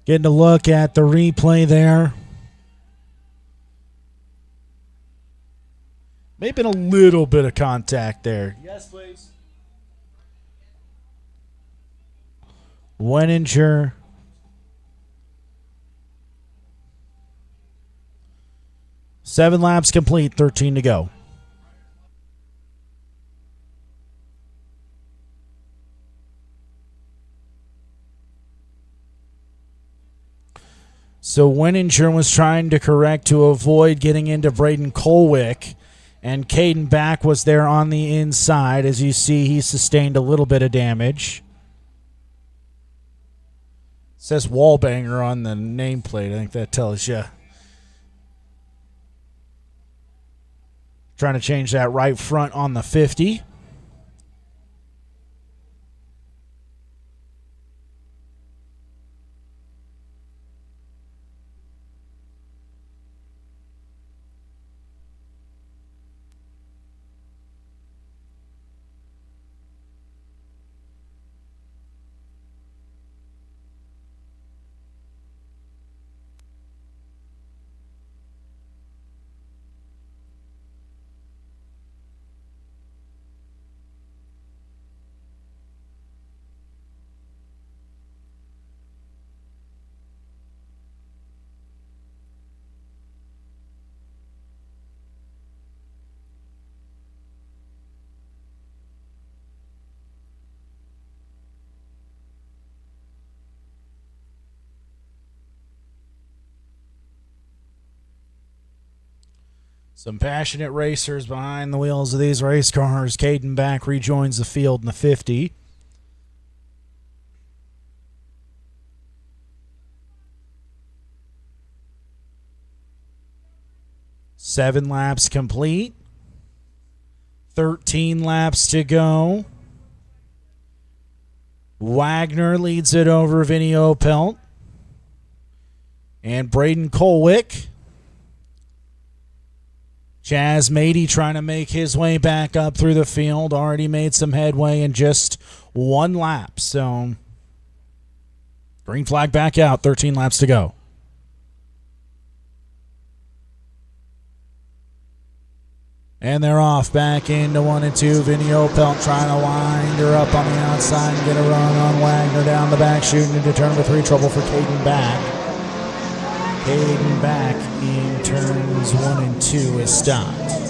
Getting a look at the replay there. May have been a little bit of contact there. Yes, please. Wenninger. Seven laps complete, 13 to go. So Wenninger was trying to correct to avoid getting into Braden Colwick, and Caden Back was there on the inside. As you see, he sustained a little bit of damage. It says Wallbanger on the nameplate. I think that tells you. Trying to change that right front on the 50. Some passionate racers behind the wheels of these race cars. Caden Back rejoins the field in the 50. Seven laps complete. 13 laps to go. Wagner leads it over Vinny Opelt. And Braden Colwick. Chaz Mady trying to make his way back up through the field. Already made some headway in just one lap. So, green flag back out. 13 laps to go. And they're off back into 1 and 2. Vinny Opelt trying to wind her up on the outside and get a run on Wagner down the back, shooting into turn number 3. Trouble for Caden Back. Caden Back in turns 1 and 2 is stopped.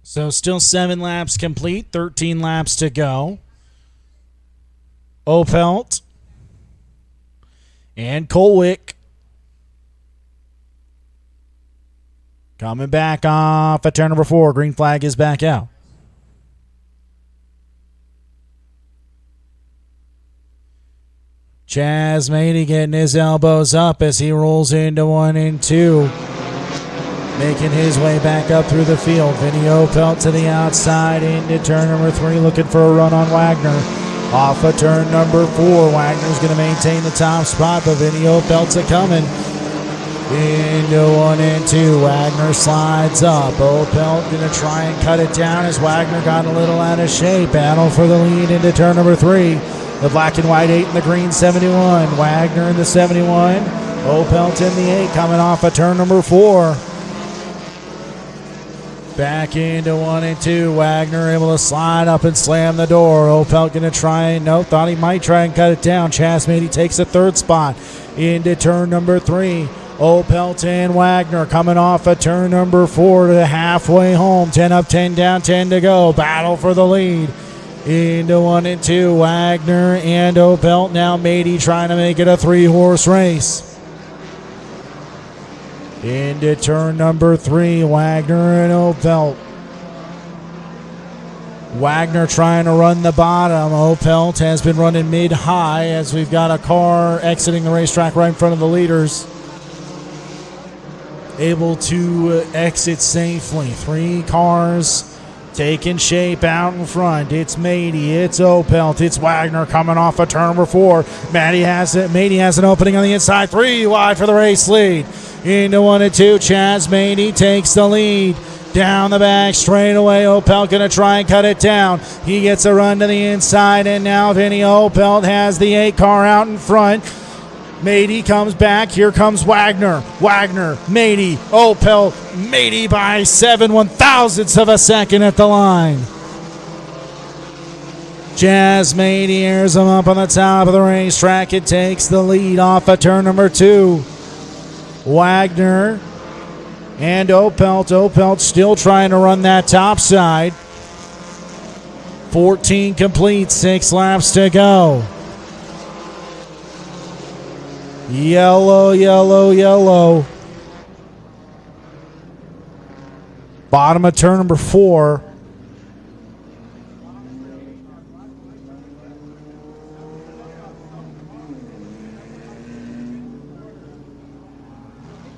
So still 7 laps complete, 13 laps to go. Opelt and Colwick coming back off at turn number 4. Green flag is back out. Chaz Mady getting his elbows up as he rolls into 1 and 2. Making his way back up through the field. Vinny Opelt to the outside into turn number 3, looking for a run on Wagner. Off of turn number 4, Wagner's going to maintain the top spot, but Vinny Opelt's a-coming. Into 1 and 2, Wagner slides up. Opelt going to try and cut it down as Wagner got a little out of shape. Battle for the lead into turn number 3. The black and white 8 and the green 71. Wagner in the 71. Opelt in the 8 coming off of turn number 4. Back into 1 and 2. Wagner able to slide up and slam the door. Opelt going to try and thought he might try and cut it down. Chaz Mady takes a 3rd spot into turn number 3. Opelt and Wagner coming off of turn number 4 to the halfway home. 10 up, 10 down, 10 to go. Battle for the lead. Into 1 and 2. Wagner and Opelt. Now Mady trying to make it a 3-horse race. Into turn number 3, Wagner and Opelt. Wagner trying to run the bottom. Opelt has been running mid-high as we've got a car exiting the racetrack right in front of the leaders. Able to exit safely. 3 cars taking shape out in front. It's Mady, it's Opelt, it's Wagner coming off of turn number 4. Mady has an opening on the inside. 3 wide for the race lead. Into 1 and 2. Chaz Mady takes the lead. Down the back straight away. Opelt going to try and cut it down. He gets a run to the inside, and now Vinny Opelt has the 8 car out in front. Mady comes back. Here comes Wagner. Wagner, Mady, Opelt, Mady by 7 1/1000ths of a second at the line. Chaz Mady airs him up on the top of the racetrack. It takes the lead off of turn number 2. Wagner and Opelt. Opelt still trying to run that top side. 14 complete, 6 laps to go. Yellow, yellow, yellow. Bottom of turn number 4.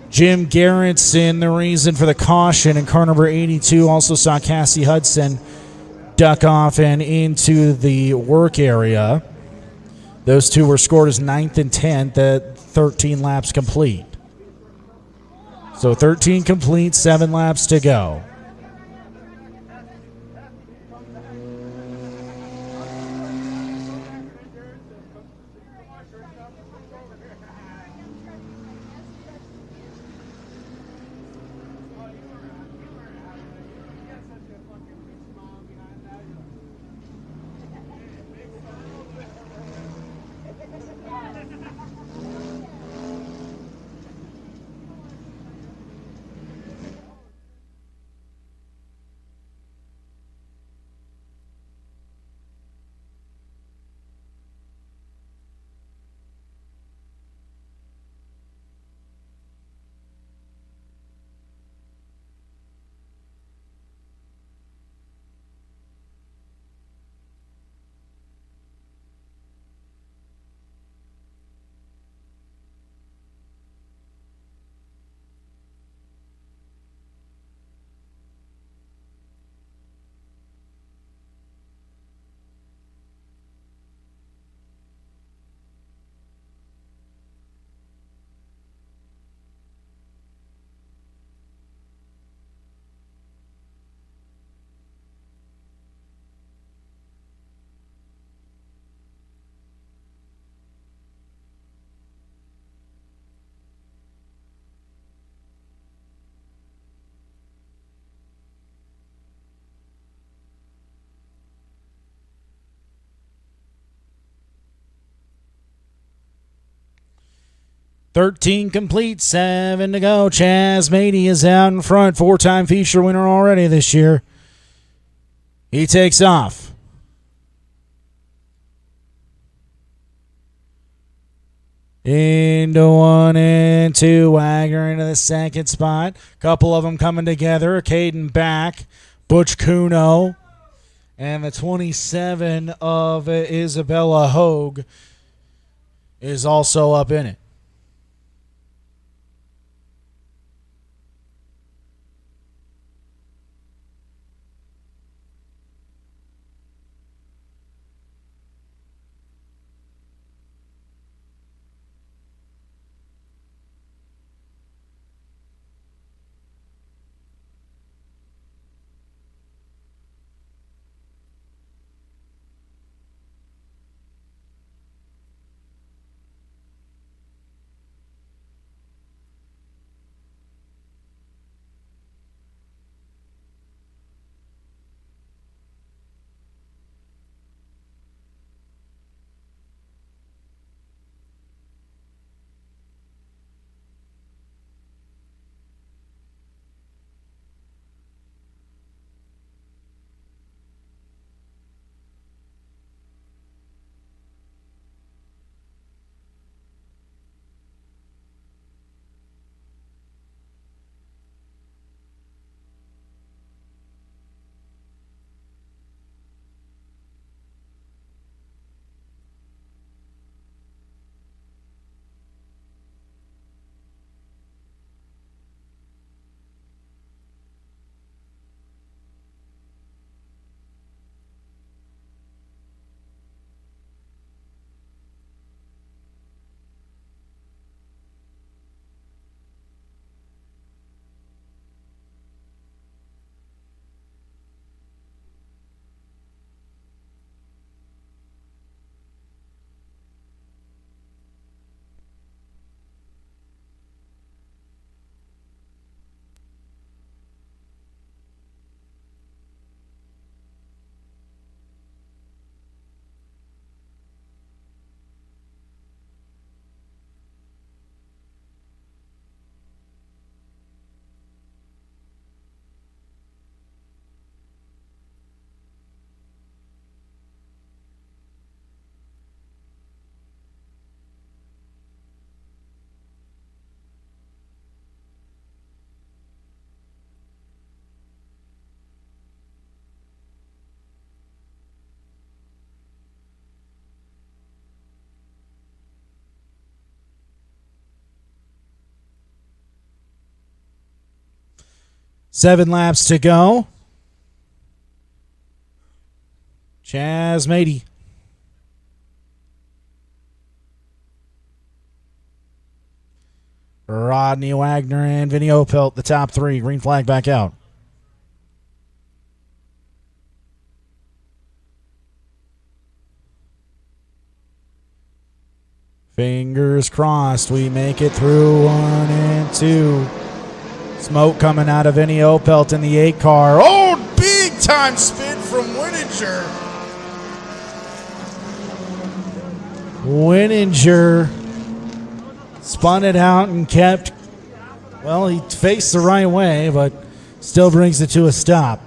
Jim Gerritsen, the reason for the caution, and car number 82 also saw Cassie Hudson duck off and into the work area. Those two were scored as 9th and 10th at 13 laps complete. So 13 complete, 7 laps to go. Thirteen complete, 7 to go. Chaz Mady is out in front. 4-time feature winner already this year. He takes off. Into 1 and 2. Wagner into the second spot. Couple of them coming together. Caden back. Butch Kuno. And the 27 of Isabella Hogue is also up in it. Seven laps to go. Chaz Mady. Rodney Wagner and Vinny Opelt, the top three. Green flag back out. Fingers crossed we make it through 1 and 2. Smoke coming out of Vinny Opelt in the 8 car. Oh, big time spin from Winninger. Winninger spun it out and kept, well, he faced the right way, but still brings it to a stop.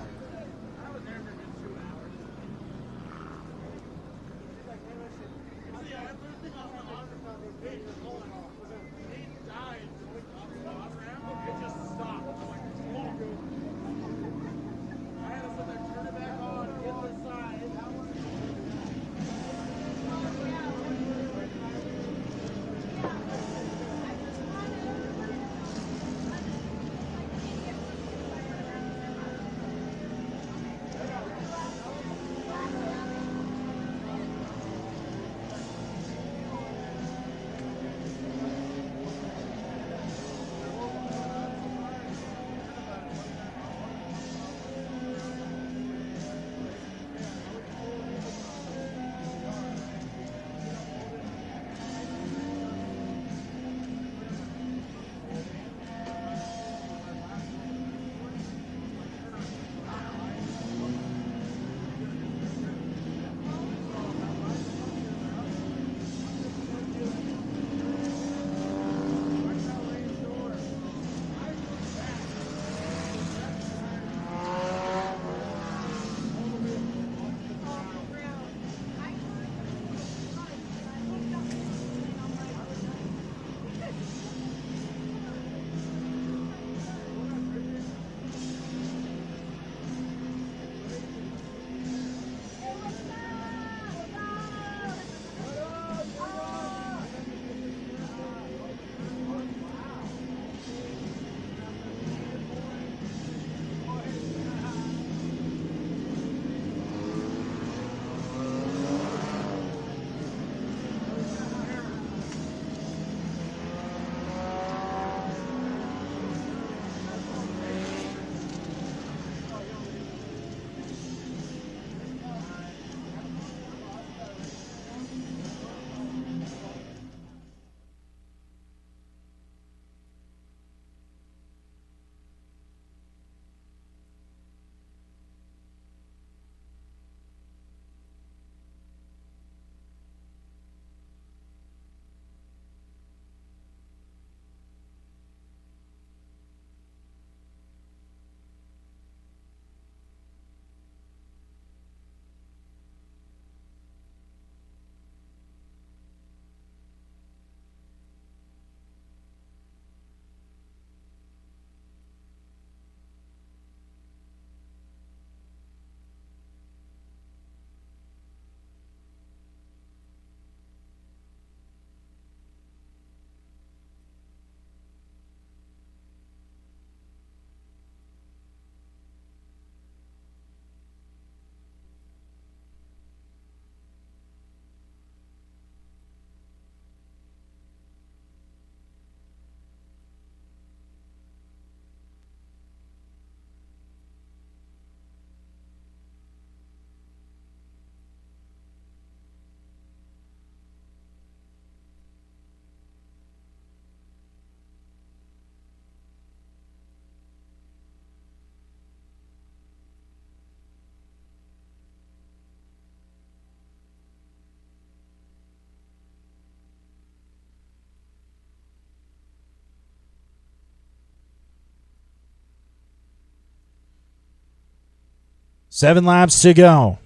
7 laps to go.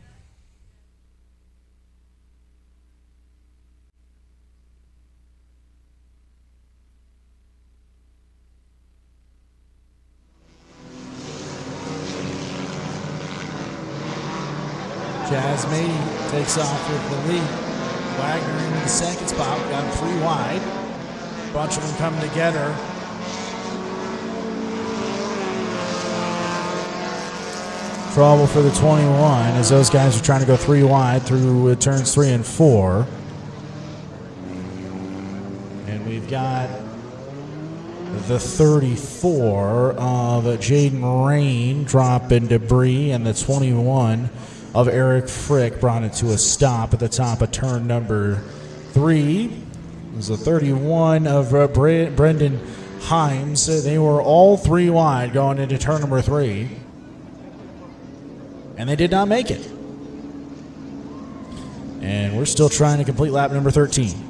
Jazz Mady takes off with the lead. Wagner into the second spot. We got 3 wide. Bunch of them coming together. Trouble for the 21 as those guys are trying to go 3 wide through turns 3 and 4. And we've got the 34 of Jaden Rain dropping debris, and the 21 of Eric Frick brought it to a stop at the top of turn number 3. There's a 31 of Brendan Himes. They were all 3 wide going into turn number 3. And they did not make it. And we're still trying to complete lap number 13.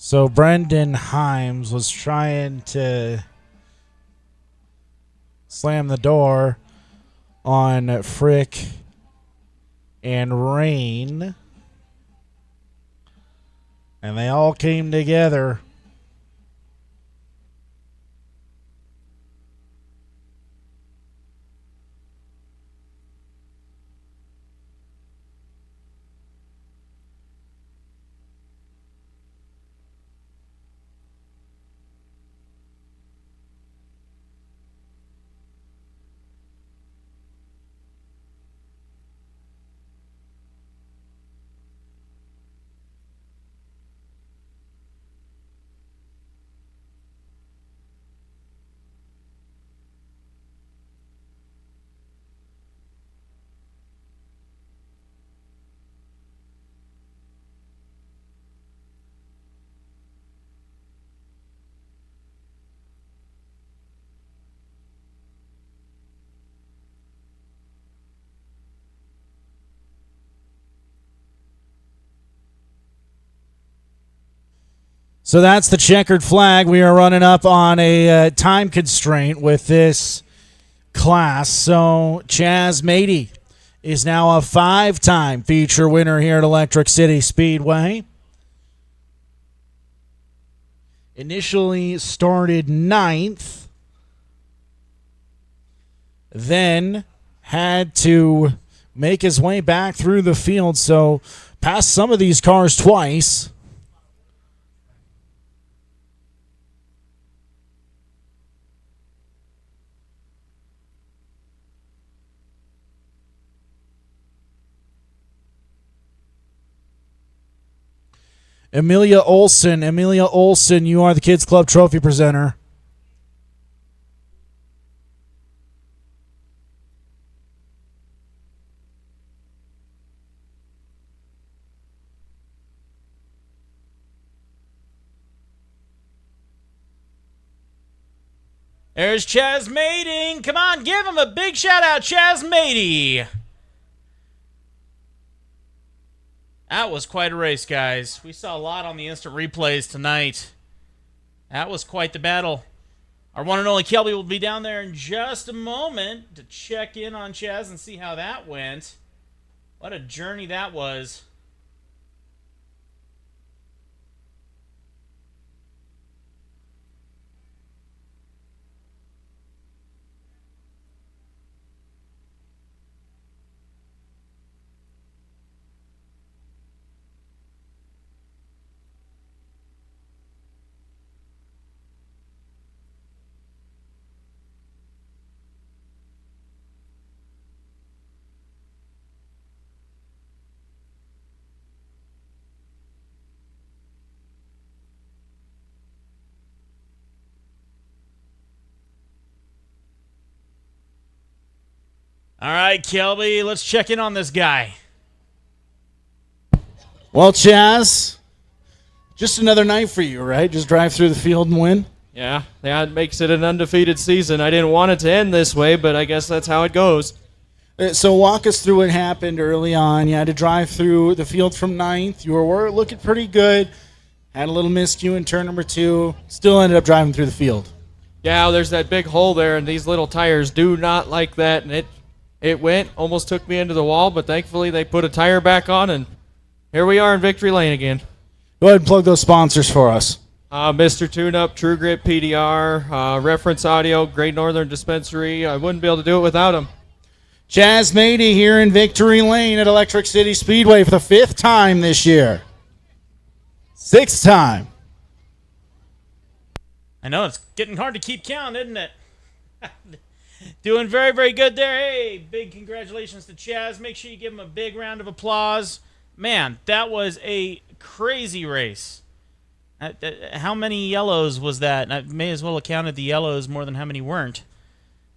So Brendan Himes was trying to slam the door on Frick and Rain, and they all came together. So that's the checkered flag. We are running up on a time constraint with this class. So Chaz Mady is now a 5-time feature winner here at Electric City Speedway. Initially started 9th, then had to make his way back through the field, so passed some of these cars twice. Amelia Olson, you are the Kids Club Trophy presenter. There's Chaz Mady. Come on, give him a big shout out, Chaz Mady. That was quite a race, guys. We saw a lot on the instant replays tonight. That was quite the battle. Our one and only Kelby will be down there in just a moment to check in on Chaz and see how that went. What a journey that was. All right, Kelby, let's check in on this guy. Well, Chaz, just another night for you, right? Just drive through the field and win. Yeah, that makes it an undefeated season. I didn't want it to end this way, but I guess that's how it goes. So walk us through what happened early on. You had to drive through the field from ninth. You were looking pretty good. Had a little miscue in turn number 2. Still ended up driving through the field. Yeah, there's that big hole there, and these little tires do not like that, and it went, almost took me into the wall, but thankfully they put a tire back on, and here we are in victory lane again. Go ahead and plug those sponsors for us. Mr. Tune-Up, True Grit PDR, Reference Audio, Great Northern Dispensary. I wouldn't be able to do it without them. Chaz Mady here in Victory Lane at Electric City Speedway for the 5th time this year. 6th time. I know, it's getting hard to keep count, isn't it? Doing very, very good there. Hey, big congratulations to Chaz. Make sure you give him a big round of applause. Man, that was a crazy race. How many yellows was that? I may as well have counted the yellows more than how many weren't.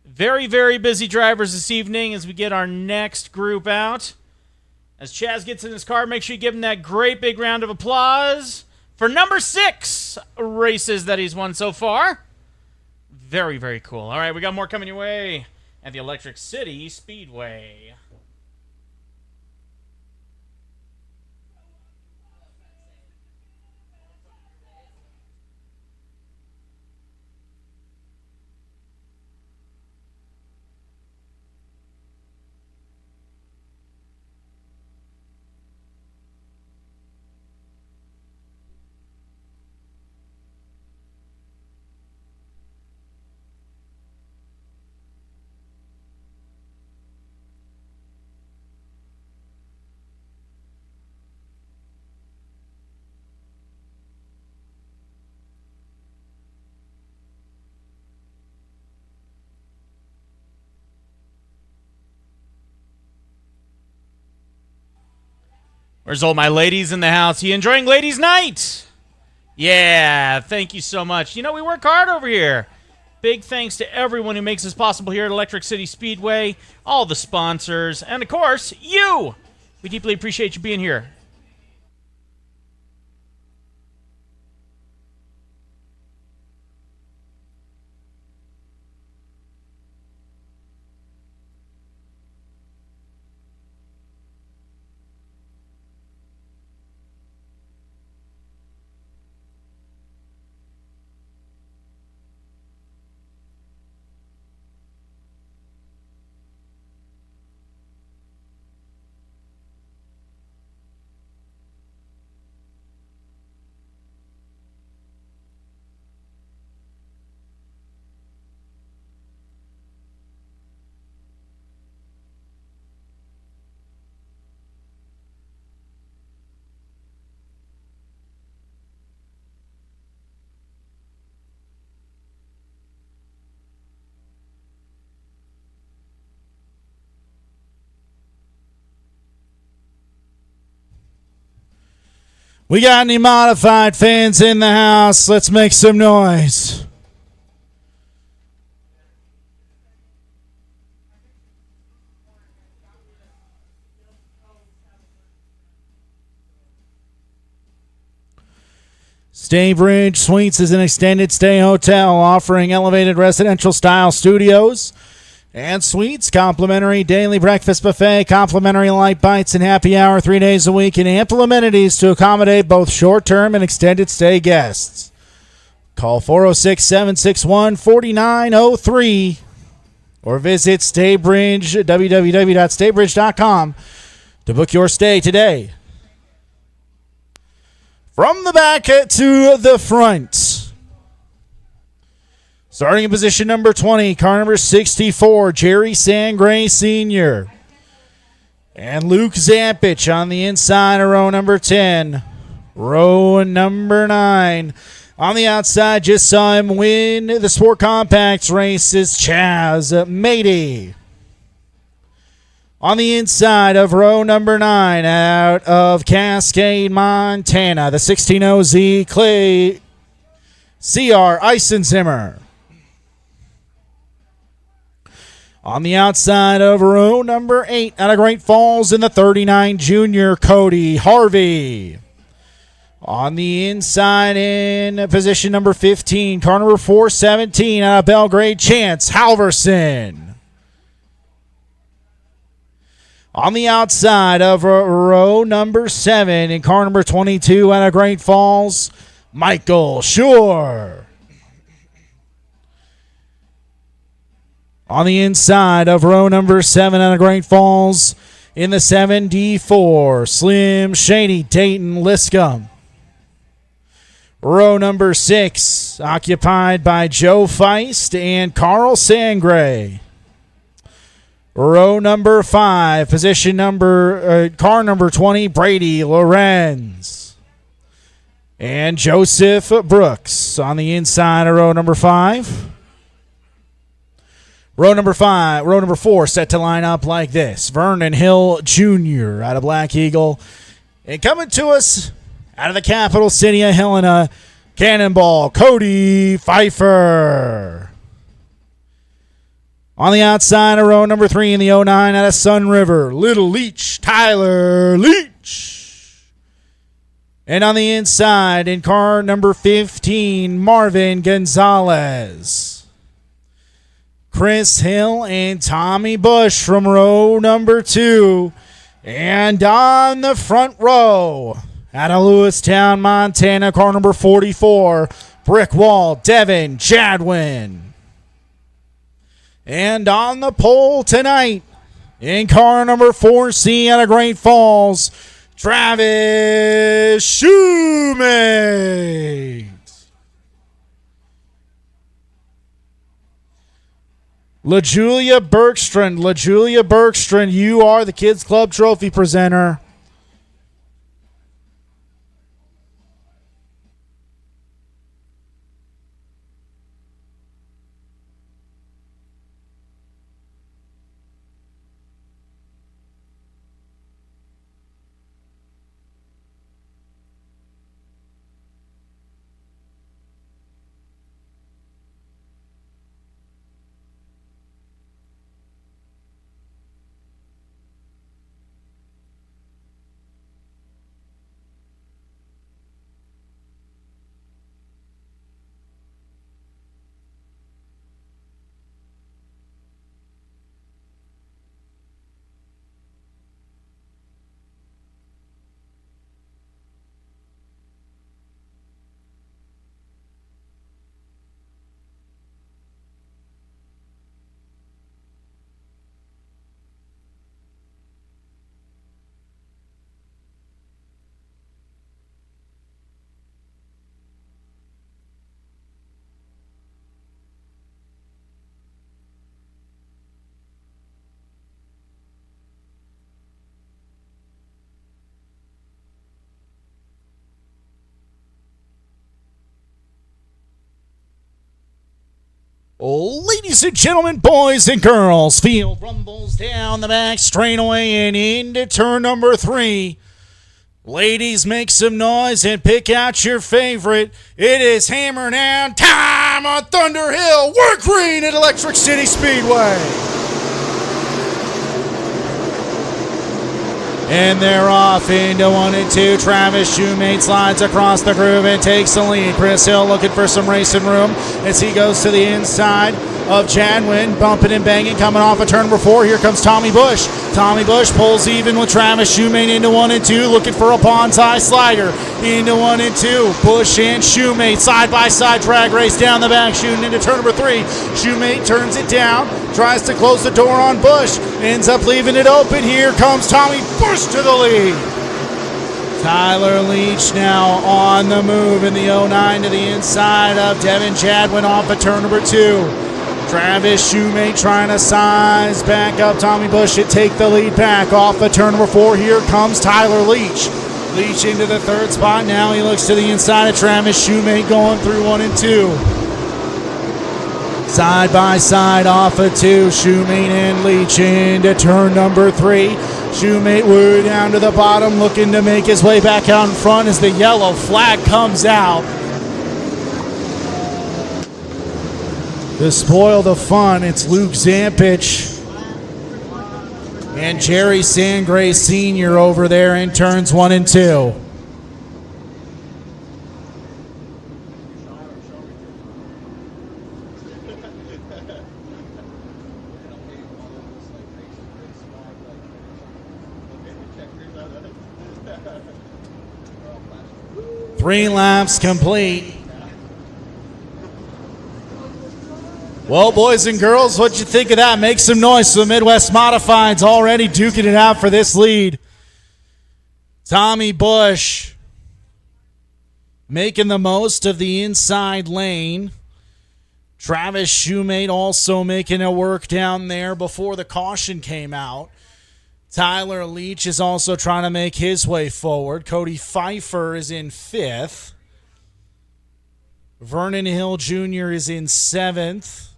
Very, very busy drivers this evening as we get our next group out. As Chaz gets in his car, make sure you give him that great big round of applause for number 6 races that he's won so far. Very, very cool. All right, we got more coming your way at the Electric City Speedway. Where's all my ladies in the house? You enjoying ladies' night? Yeah, thank you so much. You know, we work hard over here. Big thanks to everyone who makes this possible here at Electric City Speedway, all the sponsors, and of course, you. We deeply appreciate you being here. We got any modified fans in the house? Let's make some noise. Staybridge Suites is an extended stay hotel offering elevated residential style studios and suites, complimentary daily breakfast buffet, complimentary light bites and happy hour 3 days a week, and ample amenities to accommodate both short-term and extended stay guests. Call 406-761-4903 or visit Staybridge, www.staybridge.com to book your stay today. From the back to the front. Starting in position number 20, car number 64, Jerry Sangray Sr. And Luke Zampich on the inside of row number 10. Row number 9. On the outside, just saw him win the Sport Compacts race is Chaz Matey. On the inside of row number 9, out of Cascade, Montana, the 16OZ Clay CR Eisenzimmer. On the outside of row number 8, out of Great Falls in the 39 Junior, Cody Harvey. On the inside in position number 15, car number 417, out of Belgrade, Chance Halverson. On the outside of row number 7, in car number 22, out of Great Falls, Michael Shore. On the inside of row number 7 out of Great Falls in the 7D4, Slim Shady Dayton Liscomb. Row number 6 occupied by Joe Feist and Carl Sangray. Row number 5, position number, car number 20, Brady Lorenz. And Joseph Brooks on the inside of row number 5. Row number 4 set to line up like this. Vernon Hill Jr. out of Black Eagle. And coming to us out of the capital city of Helena, Cannonball, Cody Pfeiffer. On the outside of row number 3 in the 09 out of Sun River, Little Leach, Tyler Leach. And on the inside in car number 15, Marvin Gonzalez. Chris Hill and Tommy Bush from row number 2. And on the front row, out of Lewistown, Montana, car number 44, Brick Wall, Devin Jadwin. And on the pole tonight, in car number 4C out of Great Falls, Travis Shoemate. LaJulia Bergstrand, you are the Kids Club Trophy presenter. Ladies and gentlemen, boys and girls, field rumbles down the back straightaway and into turn number 3. Ladies, make some noise and pick out your favorite. It is hammer down time on Thunder Hill. We're green at Electric City Speedway. And they're off into 1 and 2. Travis Shoemate slides across the groove and takes the lead. Chris Hill looking for some racing room as he goes to the inside of Chadwin, bumping and banging, coming off of turn number 4. Here comes Tommy Bush. Tommy Bush pulls even with Travis Shoemate into 1 and 2, looking for a bonsai slider into 1 and 2. Bush and Shoemate side by side drag race down the back, shooting into turn number 3. Shoemate turns it down, tries to close the door on Bush, ends up leaving it open. Here comes Tommy Bush to the lead. Tyler Leach now on the move in the 09 to the inside of Devin Chadwin off of turn number 2. Travis Shoemate trying to size back up Tommy Bush to take the lead back off of turn number 4. Here comes Tyler Leach. Leach into the 3rd spot. Now he looks to the inside of Travis Shoemate going through 1 and 2. Side by side off of 2. Shoemate and Leach into turn number 3. Shoemate way down to the bottom looking to make his way back out in front as the yellow flag comes out. To spoil the fun, it's Luke Zampich and Jerry Sangray Sr. over there in turns 1 and 2. Three laps complete. Well, boys and girls, what'd you think of that? Make some noise for the Midwest Modifieds already duking it out for this lead. Tommy Bush making the most of the inside lane. Travis Shoemate also making it work down there before the caution came out. Tyler Leach is also trying to make his way forward. Cody Pfeiffer is in 5th. Vernon Hill Jr. is in 7th.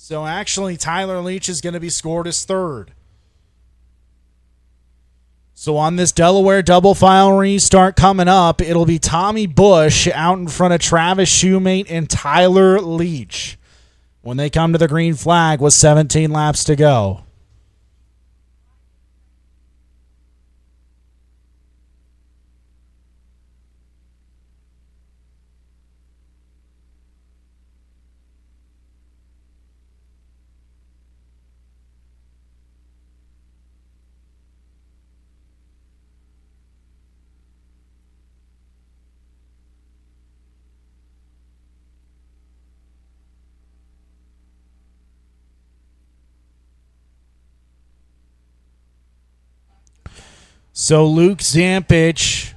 So actually, Tyler Leach is going to be scored as 3rd. So on this Delaware double file restart coming up, it'll be Tommy Bush out in front of Travis Shoemate and Tyler Leach when they come to the green flag with 17 laps to go. So Luke Zampich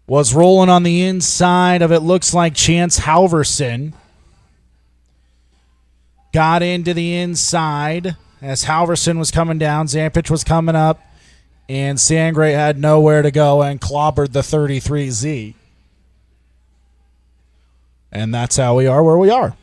was rolling on the inside of, it looks like, Chance Halverson. Got into the inside as Halverson was coming down. Zampich was coming up, and Sangray had nowhere to go and clobbered the 33Z. And that's how we are where we are.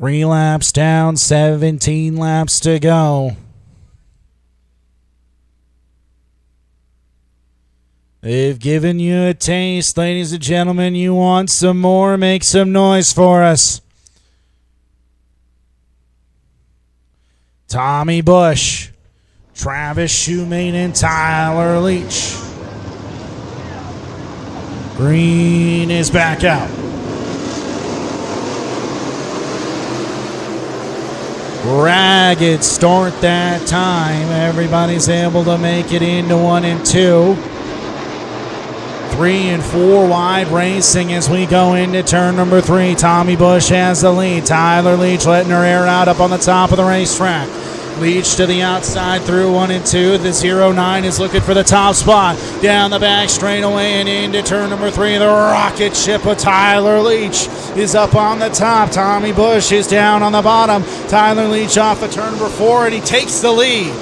Three laps down, 17 laps to go. They've given you a taste, ladies and gentlemen. You want some more? Make some noise for us. Tommy Bush, Travis Shoemate, and Tyler Leach. Green is back out. Ragged start that time. Everybody's able to make it into 1 and 2. 3 and 4 wide racing as we go into turn number 3. Tommy Bush has the lead. Tyler Leach letting her air out up on the top of the racetrack. Leach to the outside through 1 and 2. The 0-9 is looking for the top spot. Down the back straightaway and into turn number 3. The rocket ship of Tyler Leach is up on the top. Tommy Bush is down on the bottom. Tyler Leach off of turn number 4, and he takes the lead.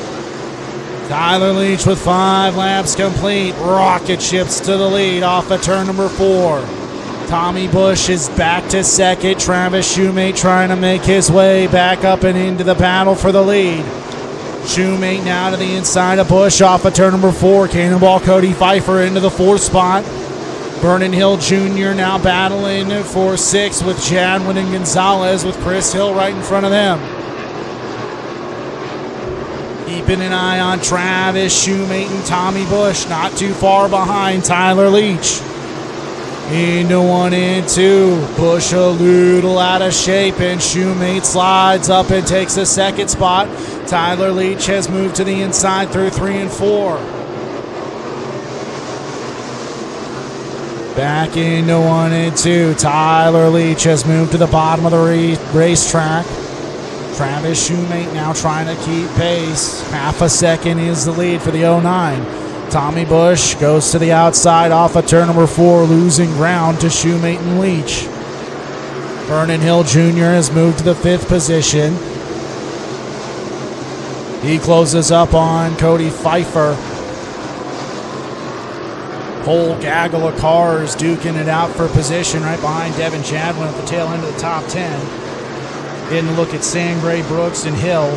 Tyler Leach with 5 laps complete. Rocket ships to the lead off of turn number 4. Tommy Bush is back to second. Travis Shoemate trying to make his way back up and into the battle for the lead. Shoemate now to the inside of Bush off of turn number 4. Cannonball Cody Pfeiffer into the 4th spot. Vernon Hill Jr. now battling for 6 with Jadwin and Gonzalez, with Chris Hill right in front of them. Keeping an eye on Travis Shoemate and Tommy Bush, not too far behind Tyler Leach. Into 1 and 2. Bush a little out of shape, and Shoemate slides up and takes the 2nd spot. Tyler Leach has moved to the inside through 3 and 4. Back into 1 and 2. Tyler Leach has moved to the bottom of the racetrack. Travis Shoemate now trying to keep pace. Half a second is the lead for the 09. Tommy Bush goes to the outside off of turn number 4, losing ground to Shoemate and Leach. Vernon Hill Jr. has moved to the 5th position. He closes up on Cody Pfeiffer. Whole gaggle of cars duking it out for position right behind Devin Jadwin at the tail end of the top 10. Getting a look at Sangray, Brooks, and Hill.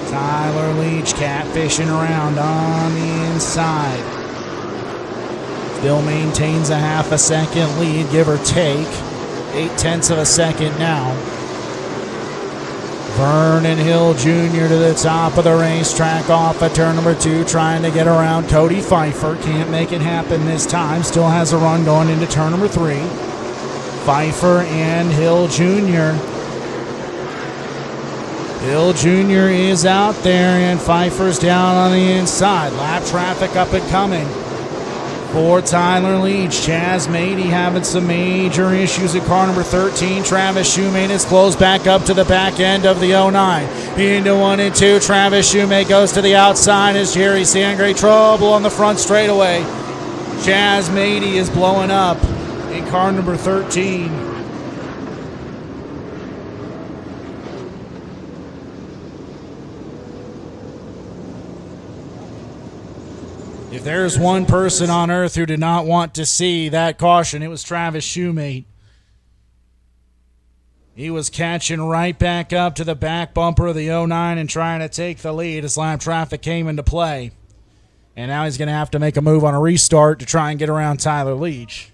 Tyler Leach catfishing around on the inside. Still maintains a half a second lead, give or take. 0.8 of a second now. Vernon Hill Jr. to the top of the racetrack off of turn number 2, trying to get around Cody Pfeiffer. Can't make it happen this time. Still has a run going into turn number 3. Pfeiffer and Hill Jr. Hill Jr. is out there, and Pfeiffer's down on the inside. Lap traffic up and coming for Tyler Leach. Chaz Mady having some major issues in car number 13. Travis Shoemate is closed back up to the back end of the 09. Into 1 and 2. Travis Shoemate goes to the outside as Jerry Sangray trouble on the front straightaway. Chaz Mady is blowing up in car number 13. If there's one person on earth who did not want to see that caution, it was Travis Shoemate. He was catching right back up to the back bumper of the 09 and trying to take the lead as lap traffic came into play. And now he's going to have to make a move on a restart to try and get around Tyler Leach.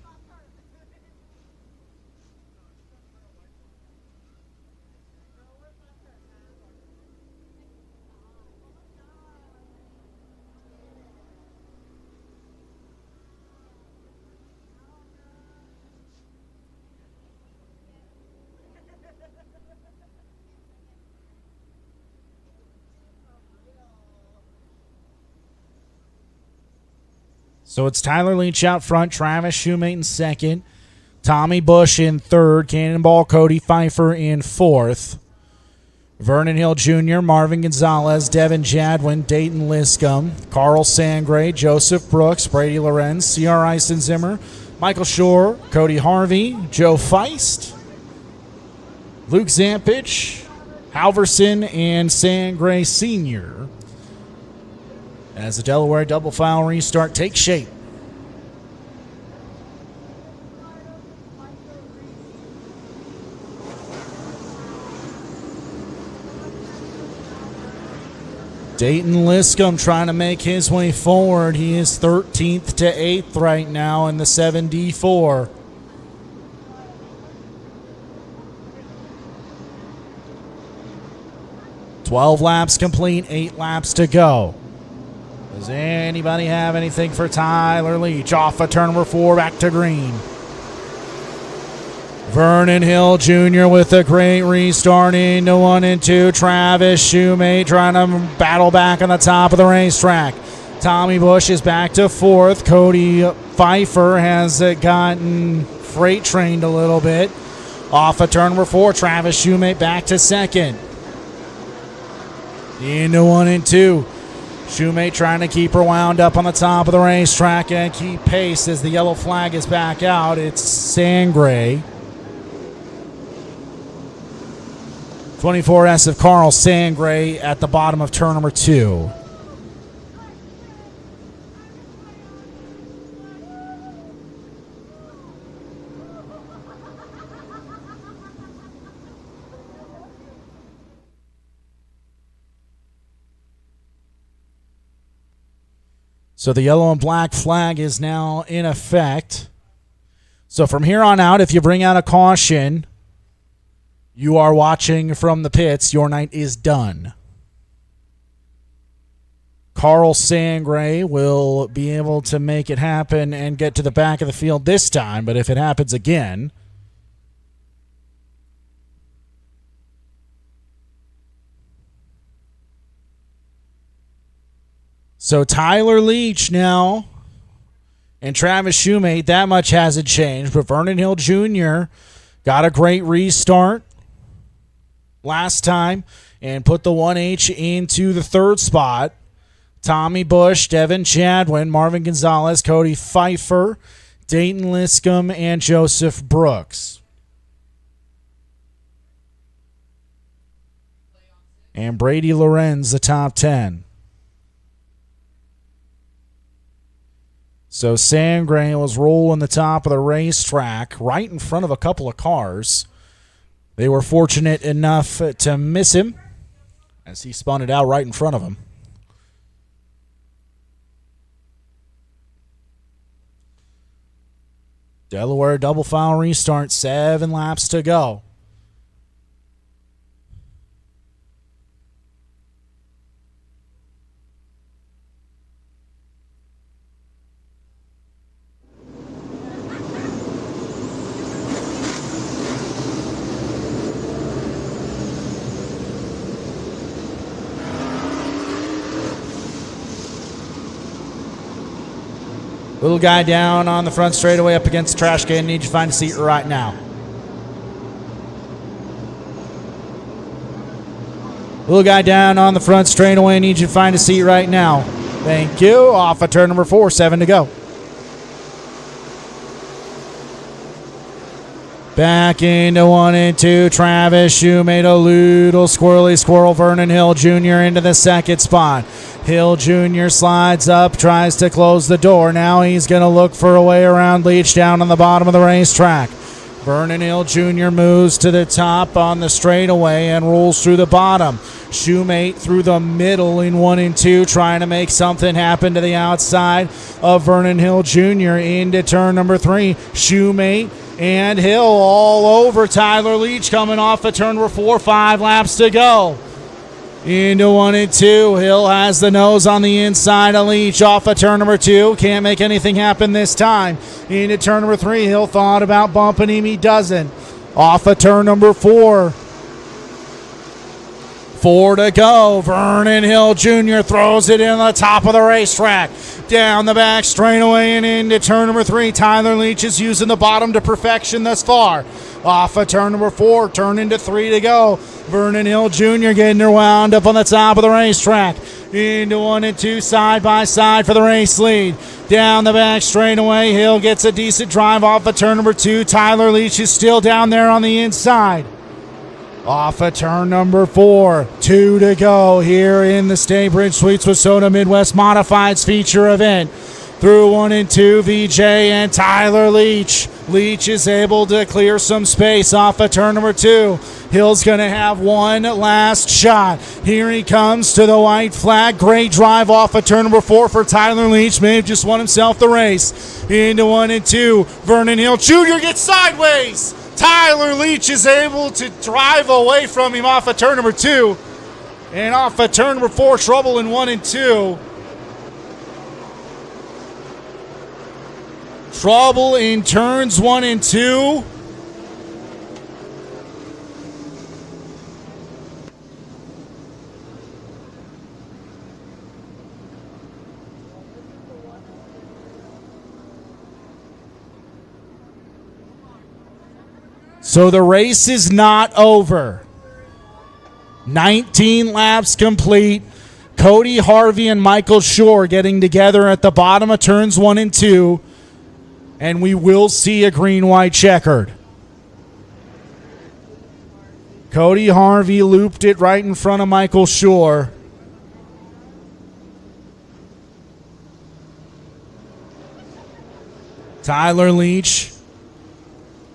So it's Tyler Leach out front, Travis Shoemate in second, Tommy Bush in third, Cannonball Cody Pfeiffer in fourth, Vernon Hill Jr., Marvin Gonzalez, Devin Jadwin, Dayton Liscomb, Carl Sangray, Joseph Brooks, Brady Lorenz, C.R. Eisenzimmer, Michael Shore, Cody Harvey, Joe Feist, Luke Zampich, Halverson, and Sangray Sr. as the Delaware double file restart takes shape. Dayton Liscomb trying to make his way forward. He is 13th to 8th right now in the 7D4. "12 laps complete, 8 laps to go." Does anybody have anything for Tyler Leach? Off of turn number 4, back to green. Vernon Hill Jr. with a great restart into 1 and 2. Travis Shoemate trying to battle back on the top of the racetrack. Tommy Bush is back to 4th. Cody Pfeiffer has gotten freight trained a little bit Off of turn number 4, Travis Shoemate back to second. Into 1 and 2. Shoemate trying to keep her wound up on the top of the racetrack and keep pace as the yellow flag is back out. It's Sangray. 24S of Carl Sangray at the bottom of turn number 2. So the yellow and black flag is now in effect. So from here on out, if you bring out a caution, you are watching from the pits. Your night is done. Carl Sangray will be able to make it happen and get to the back of the field this time, but if it happens again, so Tyler Leach now and Travis Shoemate, that much hasn't changed. But Vernon Hill Jr. got a great restart last time and put the 1H into the third spot. Tommy Bush, Devin Chadwin, Marvin Gonzalez, Cody Pfeiffer, Dayton Liscombe, and Joseph Brooks. And Brady Lorenz, the top 10. So Sangray was rolling the top of the racetrack right in front of a couple of cars. They were fortunate enough to miss him as he spun it out right in front of them. Delaware double file restart, 7 laps to go. Little guy down on the front straightaway up against the trash can. Need you to find a seat right now. Little guy down on the front straightaway. Need you to find a seat right now. Thank you. Off of turn number 4, 7 to go. Back into 1 and 2. Travis Shoemate, a little squirrely squirrel. Vernon Hill Jr. into the second spot. Hill Jr. slides up, tries to close the door. Now he's going to look for a way around Leach down on the bottom of the racetrack. Vernon Hill Jr. moves to the top on the straightaway and rolls through the bottom. Shoemate through the middle in 1 and 2, trying to make something happen to the outside of Vernon Hill Jr. into turn number 3. Shoemate and Hill all over Tyler Leach coming off of turn number 4, 5 laps to go. Into 1 and 2. Hill has the nose on the inside of Leach off of turn number 2. Can't make anything happen this time. Into turn number 3. Hill thought about bumping him. He doesn't. Off of turn number 4. 4 to go. Vernon Hill Jr. throws it in the top of the racetrack. Down the back straightaway and into turn number 3. Tyler Leach is using the bottom to perfection thus far. Off of turn number 4. Turn into 3 to go. Vernon Hill Jr. getting her wound up on the top of the racetrack. Into 1 and 2 side by side for the race lead. Down the back straightaway. Hill gets a decent drive off of turn number 2. Tyler Leach is still down there on the inside. Off of turn number 4. 2 to go here in the Staybridge Suites with Soda Midwest Modifieds feature event. Through 1 and 2, VJ and Tyler Leach. Leach is able to clear some space off of turn number 2. Hill's going to have one last shot. Here he comes to the white flag. Great drive off of turn number 4 for Tyler Leach. May have just won himself the race. Into 1 and 2. Vernon Hill Jr. gets sideways. Tyler Leach is able to drive away from him off of turn number 2. And off of turn number 4, trouble in 1 and 2. Trouble in turns 1 and 2. So the race is not over. 19 laps complete. Cody Harvey and Michael Shore getting together at the bottom of turns 1 and 2. And we will see a green-white checkered. Cody Harvey looped it right in front of Michael Shore. Tyler Leach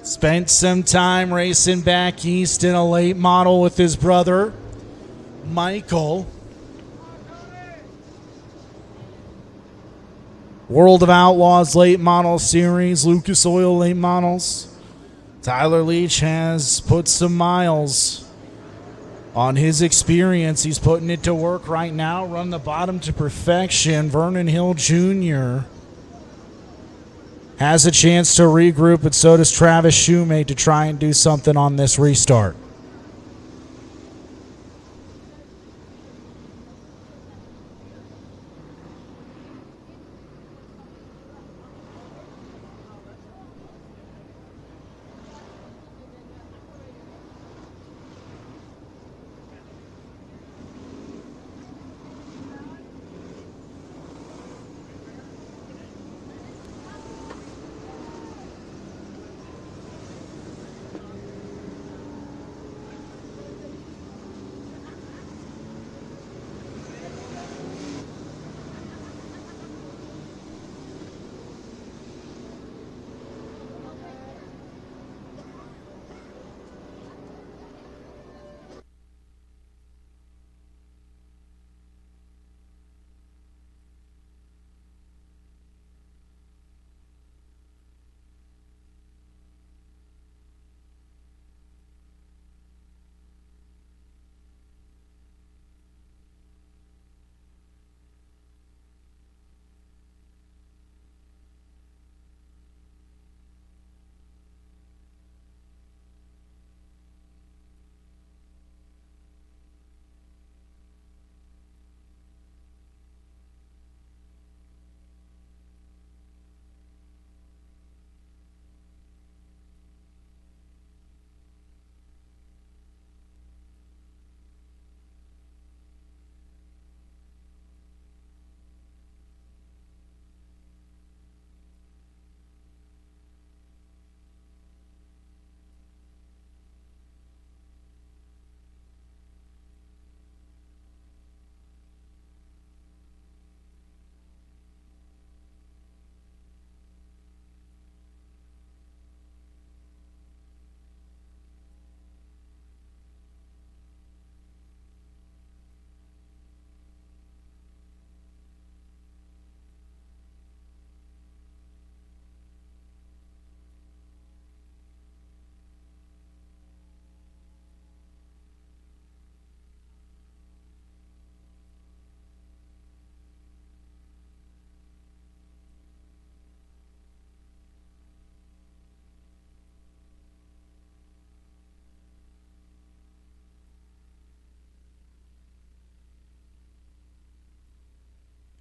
spent some time racing back east in a late model with his brother, Michael. World of Outlaws late model series, Lucas Oil late models. Tyler Leach has put some miles on his experience. He's putting it to work right now, run the bottom to perfection. Vernon Hill Jr. has a chance to regroup, and so does Travis Shoemate to try and do something on this restart.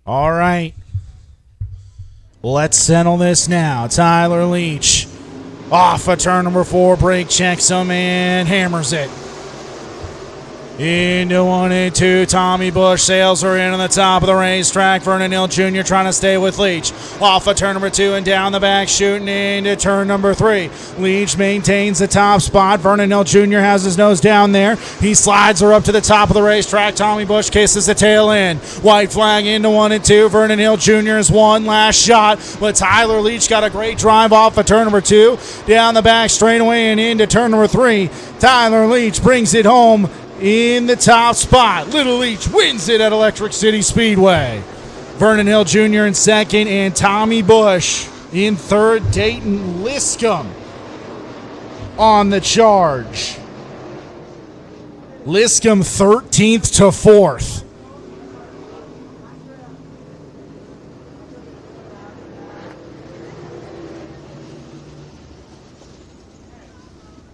All right. Let's settle this now. Tyler Leach off of turn number 4, brake checks him and hammers it. Into 1 and 2, Tommy Bush sails her in on the top of the racetrack. Vernon Hill Jr. trying to stay with Leach. Off of turn number 2 and down the back, shooting into turn number 3. Leach maintains the top spot. Vernon Hill Jr. has his nose down there. He slides her up to the top of the racetrack. Tommy Bush kisses the tail end. White flag into 1 and 2. Vernon Hill Jr.'s one last shot, but Tyler Leach got a great drive off of turn number 2. Down the back straightaway and into turn number 3. Tyler Leach brings it home in the top spot. Little Leach wins it at Electric City Speedway. Vernon Hill Jr. in second and Tommy Bush in third. Dayton Liscomb on the charge. Liscomb 13th to 4th.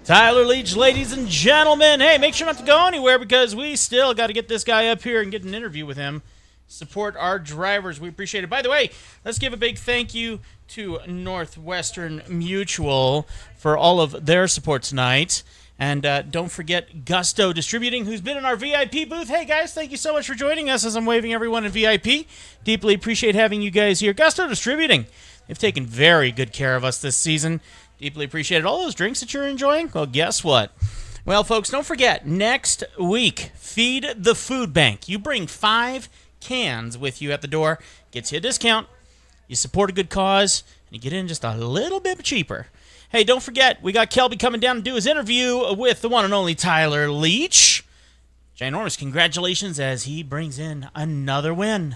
Tyler Leach, ladies and gentlemen. Hey, make sure not to go anywhere because we still got to get this guy up here and get an interview with him. support our drivers. We appreciate it. By the way, let's give a big thank you to Northwestern Mutual for all of their support tonight. And don't forget Gusto Distributing, who's been in our VIP booth. Hey, guys, thank you so much for joining us as I'm waving everyone in VIP. Deeply appreciate having you guys here. Gusto Distributing, they've taken very good care of us this season. Deeply appreciate it. All those drinks that you're enjoying, well, guess what? Well, folks, don't forget, next week, Feed the Food Bank. You bring 5 cans with you at the door, gets you a discount, you support a good cause, and you get in just a little bit cheaper. Hey, don't forget, we got Kelby coming down to do his interview with the one and only Tyler Leach. Ginormous congratulations as he brings in another win.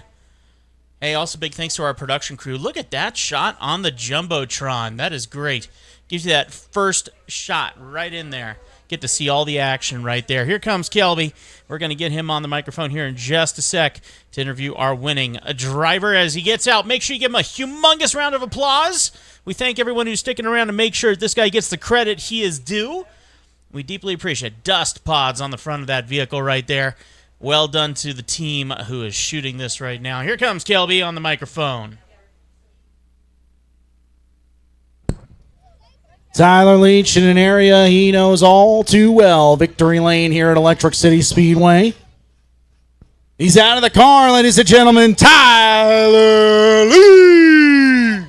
Hey, also big thanks to our production crew. Look at that shot on the Jumbotron. That is great. Gives you that first shot right in there. Get to see all the action right there. Here comes Kelby. We're going to get him on the microphone here in just a sec to interview our winning driver as he gets out. Make sure you give him a humongous round of applause. We thank everyone who's sticking around to make sure this guy gets the credit he is due. We deeply appreciate dust pods on the front of that vehicle right there. Well done to the team who is shooting this right now. Here comes Kelby on the microphone. Tyler Leach in an area he knows all too well. Victory Lane here at Electric City Speedway. He's out of the car, ladies and gentlemen. Tyler Leach!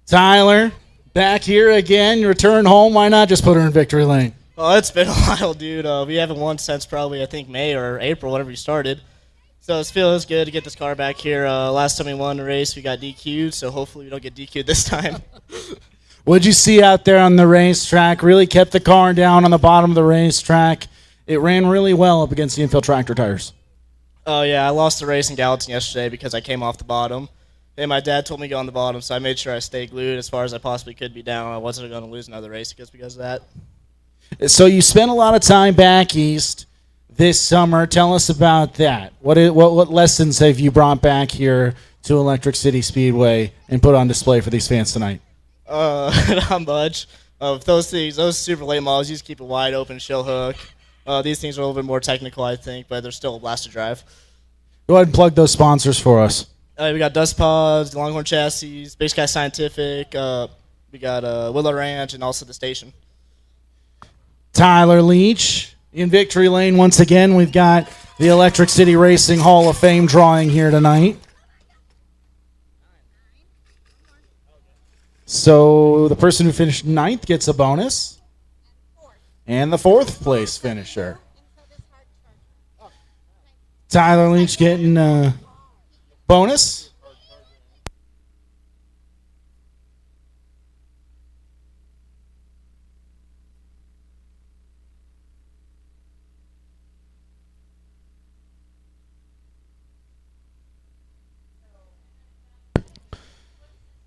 Tyler, back here again. Return home. Why not just put her in Victory Lane? Well, it's been a while, dude. We haven't won since probably, I think, May or April, whenever we started. So it feels good to get this car back here. Last time we won the race, we got DQ'd, so hopefully we don't get DQ'd this time. What'd you see out there on the racetrack? Really kept the car down on the bottom of the racetrack. It ran really well up against the infield tractor tires. Oh, yeah, I lost the race in Gallatin yesterday because I came off the bottom. And my dad told me to go on the bottom, so I made sure I stayed glued as far as I possibly could be down. I wasn't going to lose another race because of that. So you spent a lot of time back east this summer. Tell us about that. What lessons have you brought back here to Electric City Speedway and put on display for these fans tonight? Not much. Those things, those super late models, you just keep it wide open, shill hook. These things are a little bit more technical, I think, but they're still a blast to drive. Go ahead and plug those sponsors for us. We got Dust Pods, Longhorn Chassis, Big Sky Scientific, we got Willow Ranch, and also the station. Tyler Leach in Victory Lane once again. We've got the Electric City Racing Hall of Fame drawing here tonight. So the person who finished 9th gets a bonus. And the 4th place finisher. Tyler Leach getting a bonus.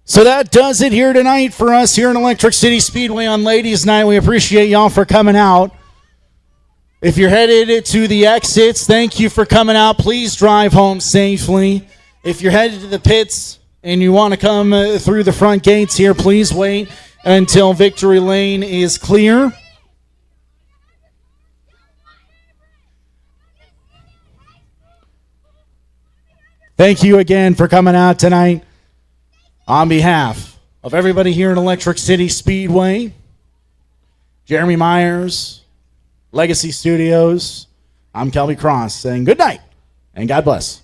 So that does it here tonight for us here in Electric City Speedway on Ladies Night. We appreciate y'all for coming out. If you're headed to the exits, thank you for coming out. Please drive home safely. If you're headed to the pits and you want to come through the front gates here, please wait until Victory Lane is clear. Thank you again for coming out tonight. On behalf of everybody here in Electric City Speedway, Jeremy Myers, Legacy Studios, I'm Kelby Cross saying good night and God bless.